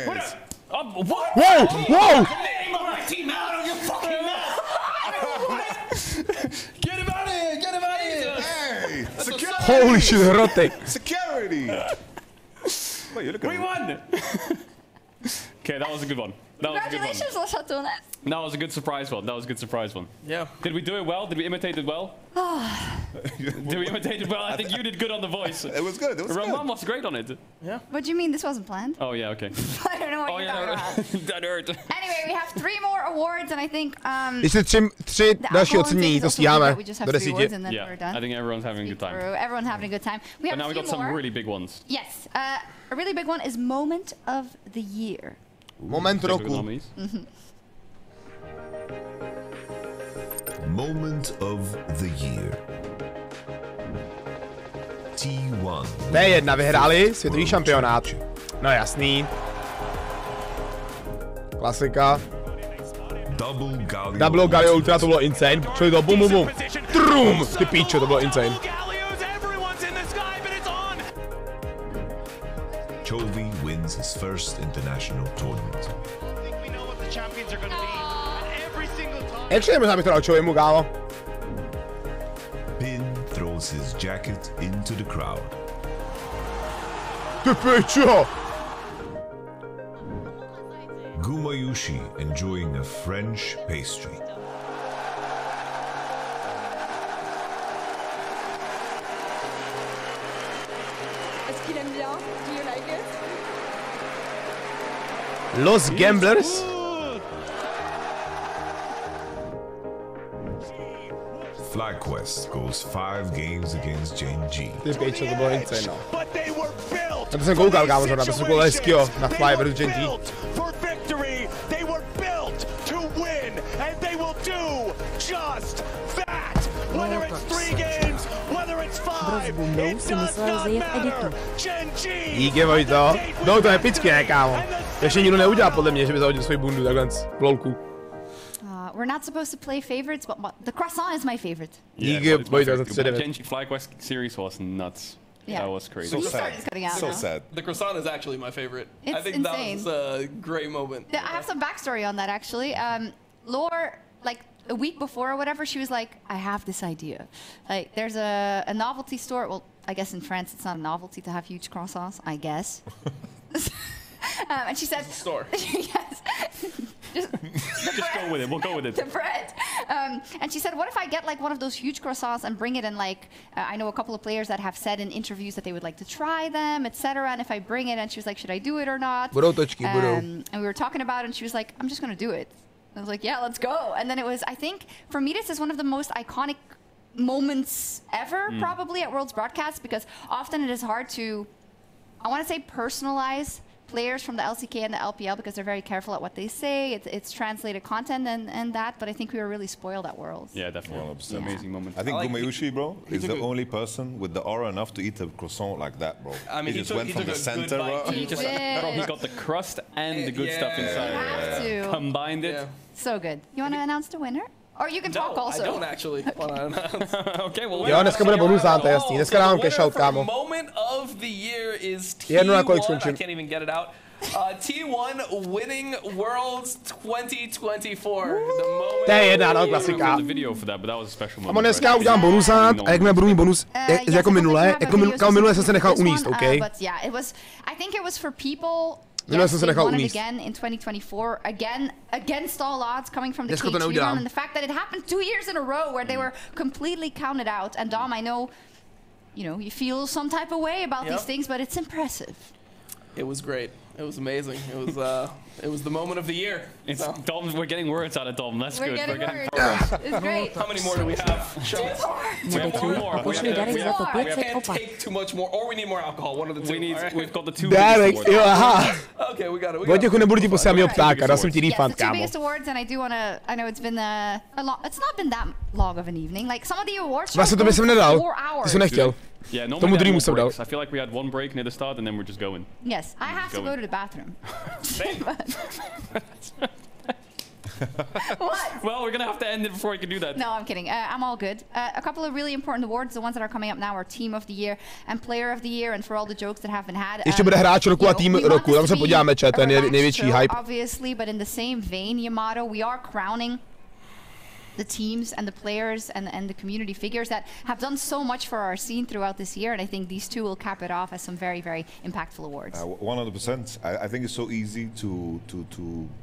What? Whoa! Whoa! Name of my team out of your fucking mouth! Get him out of here! Get him out of here! Hey! Security! Holy shit, hroty. Security! Wait, you look at We won! Okay, that was a good one. That was a good one. Congratulations, Los Ratones. That was a good surprise one. That was a good surprise one. Yeah. Did we do it well? Did we imitate it well? Did we imitate it well? I think you did good on the voice. It was good. It was Roman good. was great on it. Yeah. What do you mean this wasn't planned? Oh yeah, okay. I don't know what you're talking about. That hurt. Anyway, we have 3 more awards, and I think Ještě tři další ocenění, to stíháme do 10. Yeah, I think everyone's having a good time. Everyone's having a good time. We But have now we got some really big ones. Yes. A really big one is Moment of the Year. Moment roku. Moment of the Year. T1. T1 vyhráli světový šampionát. No jasný. Klasika. Double Galio Ultra, to bylo insane. Čili to bum bum bum. Trum! Ty píčo, to bylo insane. Chovy wins his first international tournament. Actually, možná bych to dal Chovymu, kámo. Pin throws his jacket into the crowd. Ty píčo! Gumayushi enjoying a French pastry. Est-ce qu'il aime bien? Do you like it? Los Gamblers. FlyQuest goes 5 games against Genji. Ty píčo, to bylo insane, no. Na to jsem koukal, kámo, to jsem koukal hezkýho na Fly versus Genji. si myslel zajet editu. Díky, Vojto. No, to je epické, ne, kámo. Ještě nikdo neudělal podle mě, že by zahodil svoji bundu takhle z lolku. We're not supposed to play favorites, but the croissant is my favorite. Díky, Vojto, za 39. Genji FlyQuest series was nuts. Yeah. That was crazy. So sad. So sad. The croissant is actually my favorite. It's I think insane. that was a great moment. I have some backstory on that, actually. Lore, like a week before or whatever, she was like, I have this idea. Like, there's a novelty store. Well, I guess in France it's not a novelty to have huge croissants, I guess. And she said, store. Yes. Just go with it. We'll go with it. The bread. And she said, what if I get like one of those huge croissants and bring it in, like, I know a couple of players that have said in interviews that they would like to try them, etc. And if I bring it, and she was like, should I do it or not? And we were talking about it, and she was like, I'm just going to do it. I was like, yeah, let's go. And then it was, I think, for me, this is one of the most iconic moments ever, probably, at Worlds Broadcast, because often it is hard to, I want to say, personalize players from the LCK and the LPL because they're very careful at what they say. It's translated content and that, but I think we were really spoiled at Worlds. Yeah, definitely. It's an amazing moment. I think Gumayushi, bro, is the only person with the aura enough to eat a croissant like that, bro. I mean, he just went from the center, bro. He got the crust and the good stuff inside. You have to. Combined it. So good. You want to announce the winner? Or you can talk also. I don't actually want to announce. Okay, well, jo, dneska bude bonusán, to je jasný. Dneska dávám cash out, kámo. Moment of the year is T1. I can't even get it out. T1 winning Worlds 2024. To je jedna, no, klasika. A dneska udělám bonusát a jakmile budu mít bonus, jako minule, jsem se nechal uníst, OK? I think it was for people. Yes, they won it again in 2024, again against all odds, coming from the K3 run, and the fact that it happened 2 years in a row where they were completely counted out. And Dom, I know, you feel some type of way about these things, but it's impressive. It was great. It was amazing. It was the moment of the year. It's Dom, we're getting words out of Dom. That's good. We're getting words. It's great. How many more do we have? Show us. We have one more. We can't take too much more, or we need more alcohol. One of the two. We've got the two. Darek, jo, aha. Okay, we got it. Vojtěchu, nebudu ti posílat mýho ptáka, dal jsem ti refund, the two kámo. biggest awards, and I do want to. I know it's been it's not been that long of an evening. Like some of the awards. Vlastně to bych jsem nedal. Ty jsem nechtěl. Yeah, Tomu druhýmu jsem dal. I feel like we had one break near the start and then we're just going. Yes, I have to go to the bathroom. What? Well, we're gonna have to end it before we can do that. No, I'm kidding. I'm all good. A couple of really important awards. The ones that are coming up now are Team of the Year and Player of the Year, and for all the jokes that have been had. Ještě bude hráč roku a tým roku. Tam se podíváme, chat, ten je největší hype. Obviously, but in the same vein, Yamato, we are crowning the teams and the players and the community figures that have done so much for our scene throughout this year, and I think these two will cap it off as some very, very impactful awards. 100%. I think it's so easy to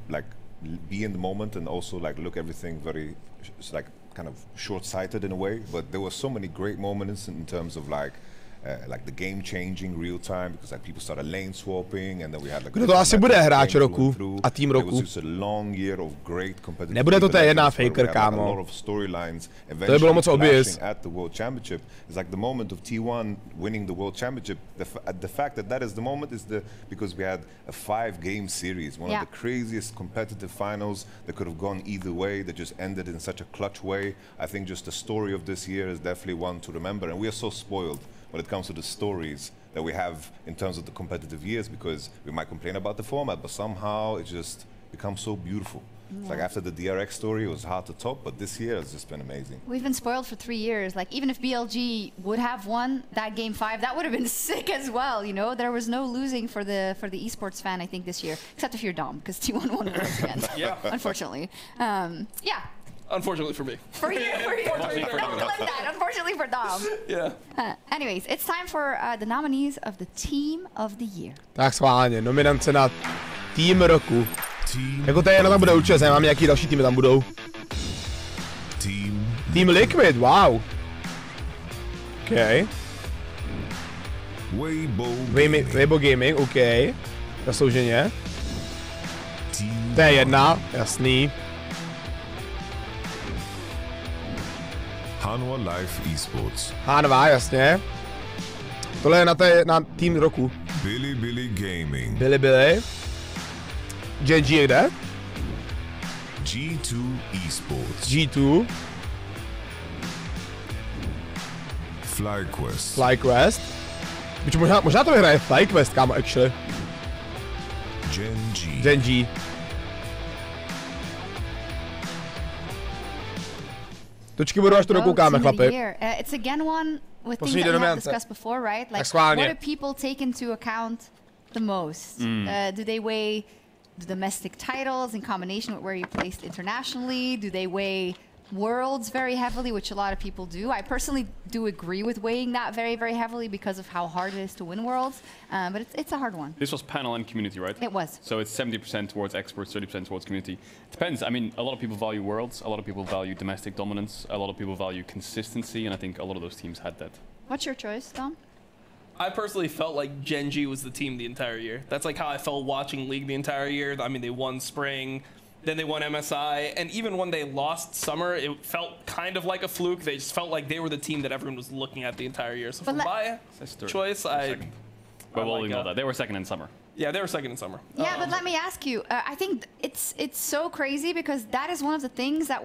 like be in the moment and also like look everything very like kind of short-sighted in a way. But there were so many great moments in terms of like the game changing real time, because like people started lane swapping and then we had like. Kdo to asi bude hráč roku a tým roku? Nebude to ta jedna faker, kámo. To je bylo moc obvious. At the World Championship is like the moment of T1 winning the World Championship. The fact that is the moment is because we had a 5-game series, one of the craziest competitive finals that could have gone either way, that just ended in such a clutch way. I think just the story of this year is definitely one to remember, and we are so spoiled when it comes to the stories that we have in terms of the competitive years, because we might complain about the format, but somehow it just becomes so beautiful. It's like after the DRX story, it was hard to top, but this year has just been amazing. We've been spoiled for 3 years. Like, even if BLG would have won that Game 5, that would have been sick as well, you know? There was no losing for the esports fan, I think, this year, except if you're Dom, because T1 won Worlds again, unfortunately. Yeah. Unfortunately for me. For you. Don't claim that. Unfortunately for Dom. Yeah. Anyways, it's time for the nominees of the Team of the Year. Tak schválně, nominace na Tým roku. Jako tady jedna tam bude určitě, zajímá mě, jaký další týmy tam budou. Team Liquid, wow. OK. Weibo Gaming, OK. Zaslouženě. To je jedna, jasný. Hanwha Live Esports. Hanwha, jasně. Tohle je na tým roku. Billy Gaming. Billy. G kde? G2 Esports. G2. FlyQuest. Možná to vyhraje FlyQuest, kámo, actually. Gen G. Točky budou, až to dokoukáme, chlapi. It's again one with things that we have discussed before, right? Like, what do people take into account the most? Do they weigh the domestic titles in combination with where you placed internationally? Do they weigh Worlds very heavily, which a lot of people do? I personally do agree with weighing that very, very heavily because of how hard it is to win Worlds, but it's a hard one. This was panel and community, right? It was. So it's 70% towards experts, 30% towards community. Depends. I mean, a lot of people value Worlds, a lot of people value domestic dominance, a lot of people value consistency, and I think a lot of those teams had that. What's your choice, Dom? I personally felt like Gen G was the team the entire year. That's like how I felt watching League the entire year. I mean, they won Spring, then they won MSI, and even when they lost Summer, it felt kind of like a fluke. They just felt like they were the team that everyone was looking at the entire year. So for my choice, But we'll know that. They were second in Summer. Yeah, they were second in Summer. Yeah, but let me ask you, I think it's so crazy because that is one of the things that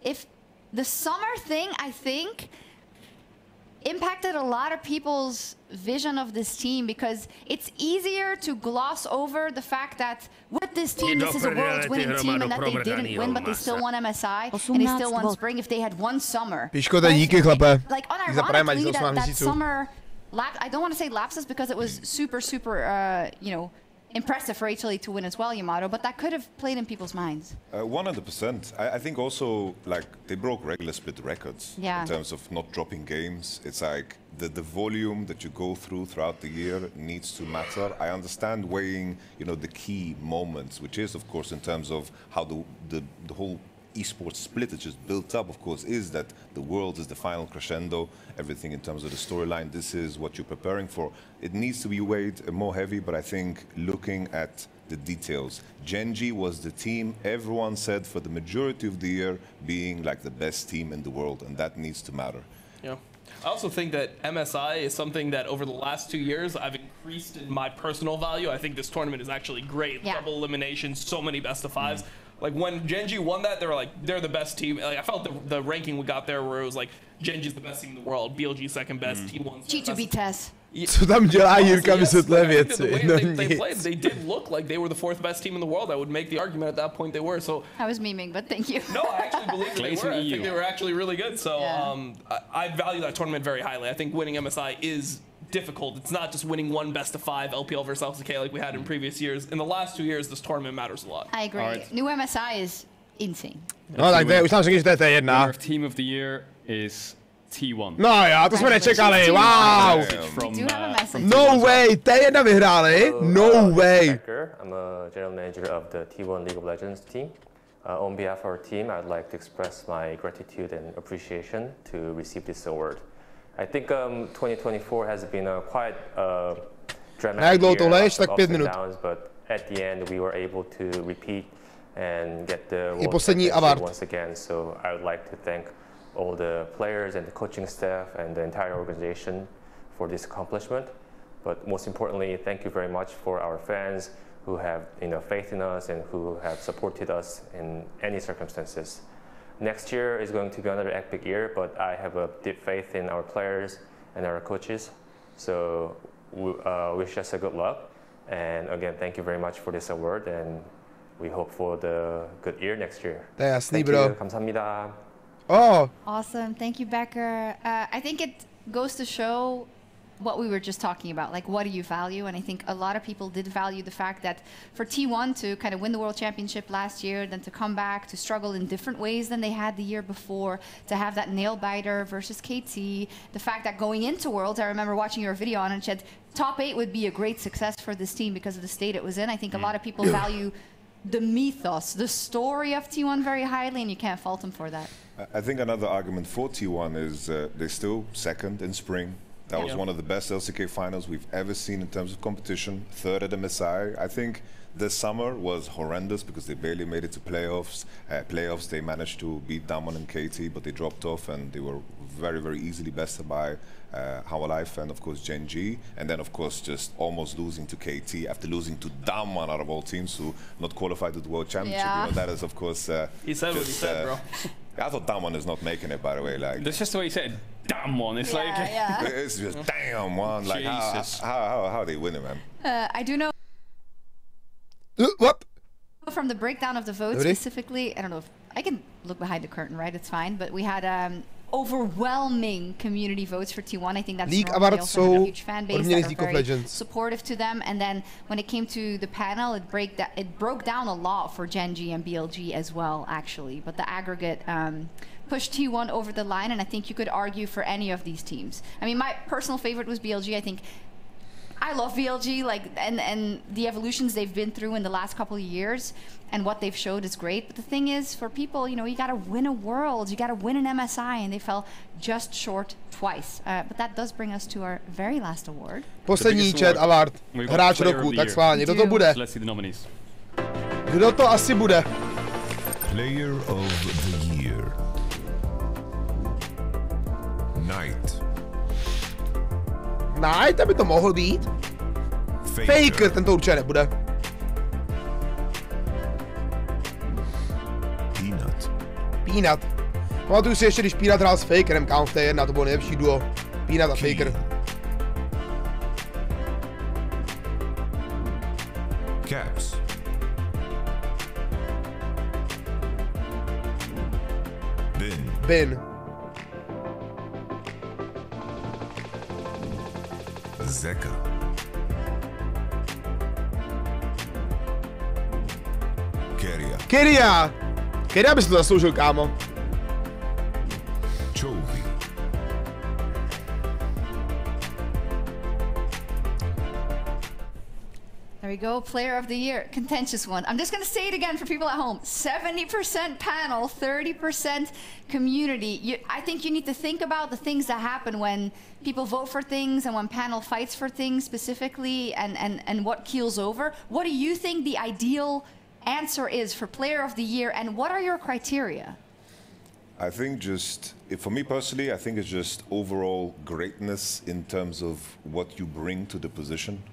if the Summer thing, I think, impacted a lot of people's vision of this team, because it's easier to gloss over the fact that with this team, this is a World's winning team, and that they didn't win, but they still won MSI, and they still won Spring if they had won Summer. Like, unironically, that Summer, I don't want to say lapses because it was super, you know, impressive for HLE to win as well, Yamato, but that could have played in people's minds. 100%. I think also, like, they broke regular split records in terms of not dropping games. It's like the volume that you go throughout the year needs to matter. I understand weighing, you know, the key moments, which is, of course, in terms of how the whole esports split is just built up, of course, is that the world is the final crescendo, everything in terms of the storyline, this is what you're preparing for. It needs to be weighed more heavy, but I think looking at the details, Gen.G was the team everyone said for the majority of the year being like the best team in the world, and that needs to matter. Yeah. I also think that MSI is something that over the last 2 years I've increased in my personal value. I think this tournament is actually great. Yeah. Double elimination, so many best of fives. Like when Gen.G won that, they were like, they're the best team. Like I felt the ranking we got there where it was like Gen.G's the best team in the world, BLG second best, T1's G2 test. Co tam dělá Jirka vysvětlé věci? No they played, they did look like they were the 4th best team in the world. I would make the argument at that point they were. So I was memeing, but thank you. No, I actually believe they were. I think they were actually really good. So I value that tournament very highly. I think winning MSI is difficult. It's not just winning one best of 5 LPL versus LCK like we had in previous years. In the last 2 years, this tournament matters a lot. I agree. Right. New MSI is insane. No, tak už tam řekli, že to je T1. Winner of Team of the Year is T1. No jo, to jsme nečekali, wow! No way, T1 vyhráli? No way! I'm a general manager of the T1 League of Legends team. On behalf of our team, I'd like to express my gratitude and appreciation to receive this award. I think 2024 has been a quite dramatic year, lots of ups and downs, but at the end we were able to repeat and get the World Championship once again. So I would like to thank all the players and the coaching staff and the entire organization for this accomplishment. But most importantly, thank you very much for our fans who have faith in us and who have supported us in any circumstances. Next year is going to be another epic year, but I have a deep faith in our players and our coaches. So we wish us a good luck. And again, thank you very much for this award, and we hope for the good year next year. Thank you. 감사합니다. Oh. Awesome. Thank you, Becker. I think it goes to show what we were just talking about, like what do you value? And I think a lot of people did value the fact that for T1 to kind of win the World Championship last year, then to come back, to struggle in different ways than they had the year before, to have that nail biter versus KT, the fact that going into Worlds, I remember watching your video on it, and said top 8 would be a great success for this team because of the state it was in. I think a lot of people value the mythos, the story of T1 very highly, and you can't fault them for that. I think another argument for T1 is they're still second in spring. That was one of the best LCK finals we've ever seen in terms of competition. 3rd at MSI. I think this summer was horrendous because they barely made it to playoffs. Playoffs, they managed to beat Datum and KT, but they dropped off and they were very, very easily bested by Howalife and, of course, Gen.G. And then, of course, just almost losing to KT after losing to Datum out of all teams who not qualified to the World Championship. Yeah. That is, of course, he said what he said, bro. I thought Datum is not making it, by the way. Like that's just the way he said. Damn one. It's like it's just damn one. Like how are they winning, man? I do know. What? From the breakdown of the votes specifically, I don't know if I can look behind the curtain, right? It's fine. But we had overwhelming community votes for T1. I think that's normally also a huge fan base that are very supportive to them. And then when it came to the panel, it broke down a lot for Gen.G and BLG as well, actually. But the aggregate pushed T1 over the line, and I think you could argue for any of these teams. I mean, my personal favorite was BLG. I think I love BLG, like, and the evolutions they've been through in the last couple of years, and what they've showed is great. But the thing is, for people, you got to win a World, you got to win an MSI, and they fell just short twice. But that does bring us to our very last award. Poslední chat award. Hráč roku, tak schválně. Kdo to bude? Kdo to asi bude? Player of the Year. Knight, aby to mohl být. Faker, ten to určitě nebude. Peanut. Pamatuju si ještě, když Peanut hrál s Fakerem, kámo, v T1, to bylo nejlepší duo. Peanut a Faker. Caps. Bin. Zeka. Keria bys to zasloužil, kámo. Chovy. There we go, player of the year, contentious one. I'm just gonna say it again for people at home. 70% panel, 30% community. I think you need to think about the things that happen when people vote for things and when panel fights for things specifically and what keels over. What do you think the ideal answer is for player of the year and what are your criteria? I think for me personally, I think it's just overall greatness in terms of what you bring to the position.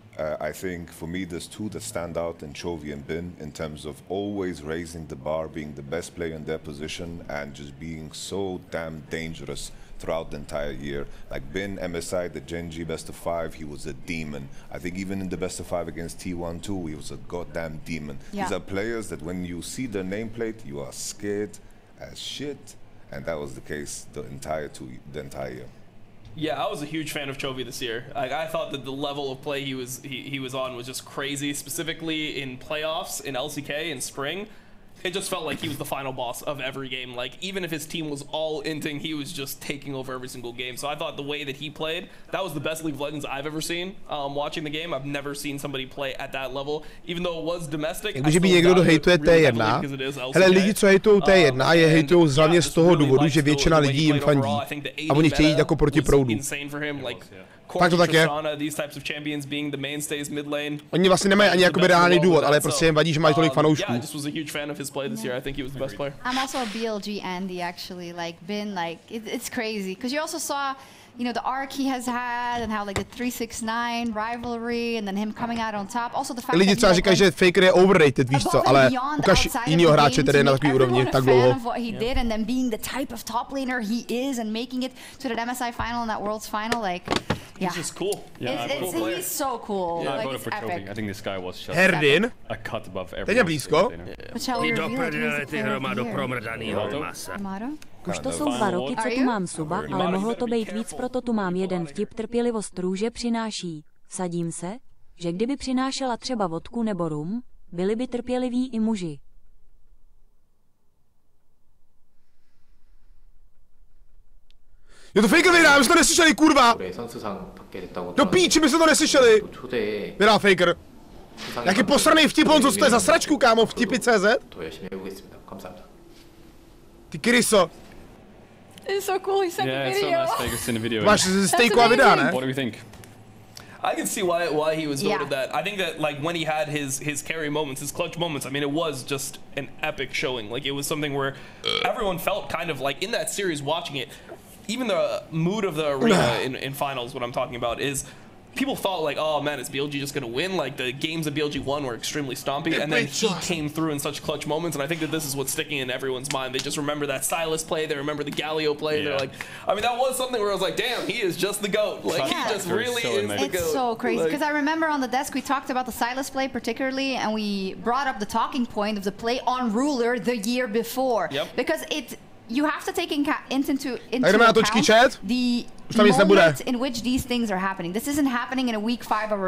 I think for me, there's two that stand out in Chovy and Bin in terms of always raising the bar, being the best player in their position, and just being so damn dangerous throughout the entire year. Like Bin, MSI, the Gen G best of 5, he was a demon. I think even in the best of 5 against T1 too, he was a goddamn demon. Yeah. These are players that when you see their nameplate, you are scared as shit. And that was the case the entire year. Yeah, I was a huge fan of Chovy this year. Like, I thought that the level of play he was on was just crazy, specifically in playoffs, in LCK, in spring. It just felt like he was the final boss of every game. Like, even if his team was all inting, he was just taking over every single game. So I thought the way that he played, that was the best League of Legends I've ever seen. Watching the game, I've never seen somebody play at that level. Even though it was domestic, Kdyby by někdo, kdo hejtuje T1, hele, lidi, co hejtujou T1, je hejtujou hlavně z toho důvodu, že většina lidí jim fandí. A oni chtějí jít jako proti proudu. Tak to tak je. Oni vlastně nemají ani jakoby reálný důvod, ale prostě jim vadí, že mají tolik fanoušků. I'm also a BLG Andy actually, like been like it's crazy because you also saw, you know, the arc he has had and how like the 369 rivalry and then him coming out on top. Also the fact lidi třeba říkají, že Faker je overrated, víš co, ale ukaž jinýho hráče, který je na takový úrovni tak dlouho. And then being the type of top laner he is and making it to that MSI final and that Worlds final, like he's just cool. Yeah, he's so cool. Yeah, like, I voted for Chovy. I think this guy was just a cut above everyone. Teď je blízko. Už to jsou 2 roky, co tu mám suba, ale mohlo to být víc, proto tu mám jeden vtip. Trpělivost růže přináší. Sadím se, že kdyby přinášela třeba vodku nebo rum, byli by trpěliví i muži. Jo, to Faker vydá, my jsme to neslyšeli, kurva! Do píči, my jsme to neslyšeli! Vydá Faker. Jaký posraný vtip, on, co to je za sračku, kámo, vtipy CZ? Ty kryso. It's so cool, he sent the video. Yeah, it's so nice Faker sent a video. Máš stejková videa, ne? What do we think? I can see why he was voted that. I think that like when he had his carry moments, his clutch moments, I mean, it was just an epic showing. Like it was something where everyone felt kind of like in that series watching it. Even the mood of the arena in finals, what I'm talking about, is people thought like, oh man, is BLG just gonna win? Like the games that BLG won were extremely stompy, and then he came through in such clutch moments, and I think that this is what's sticking in everyone's mind. They just remember that Silas play, they remember the Galio play, they're like, I mean, that was something where I was like, damn, he is just the GOAT. Like he just really is the GOAT. It's so crazy, because I remember on the desk we talked about the Silas play particularly, and we brought up the talking point of the play on Ruler the year before. Yep. Because you have to take into account the moment in which these things are happening. This isn't happening in a week 5 of a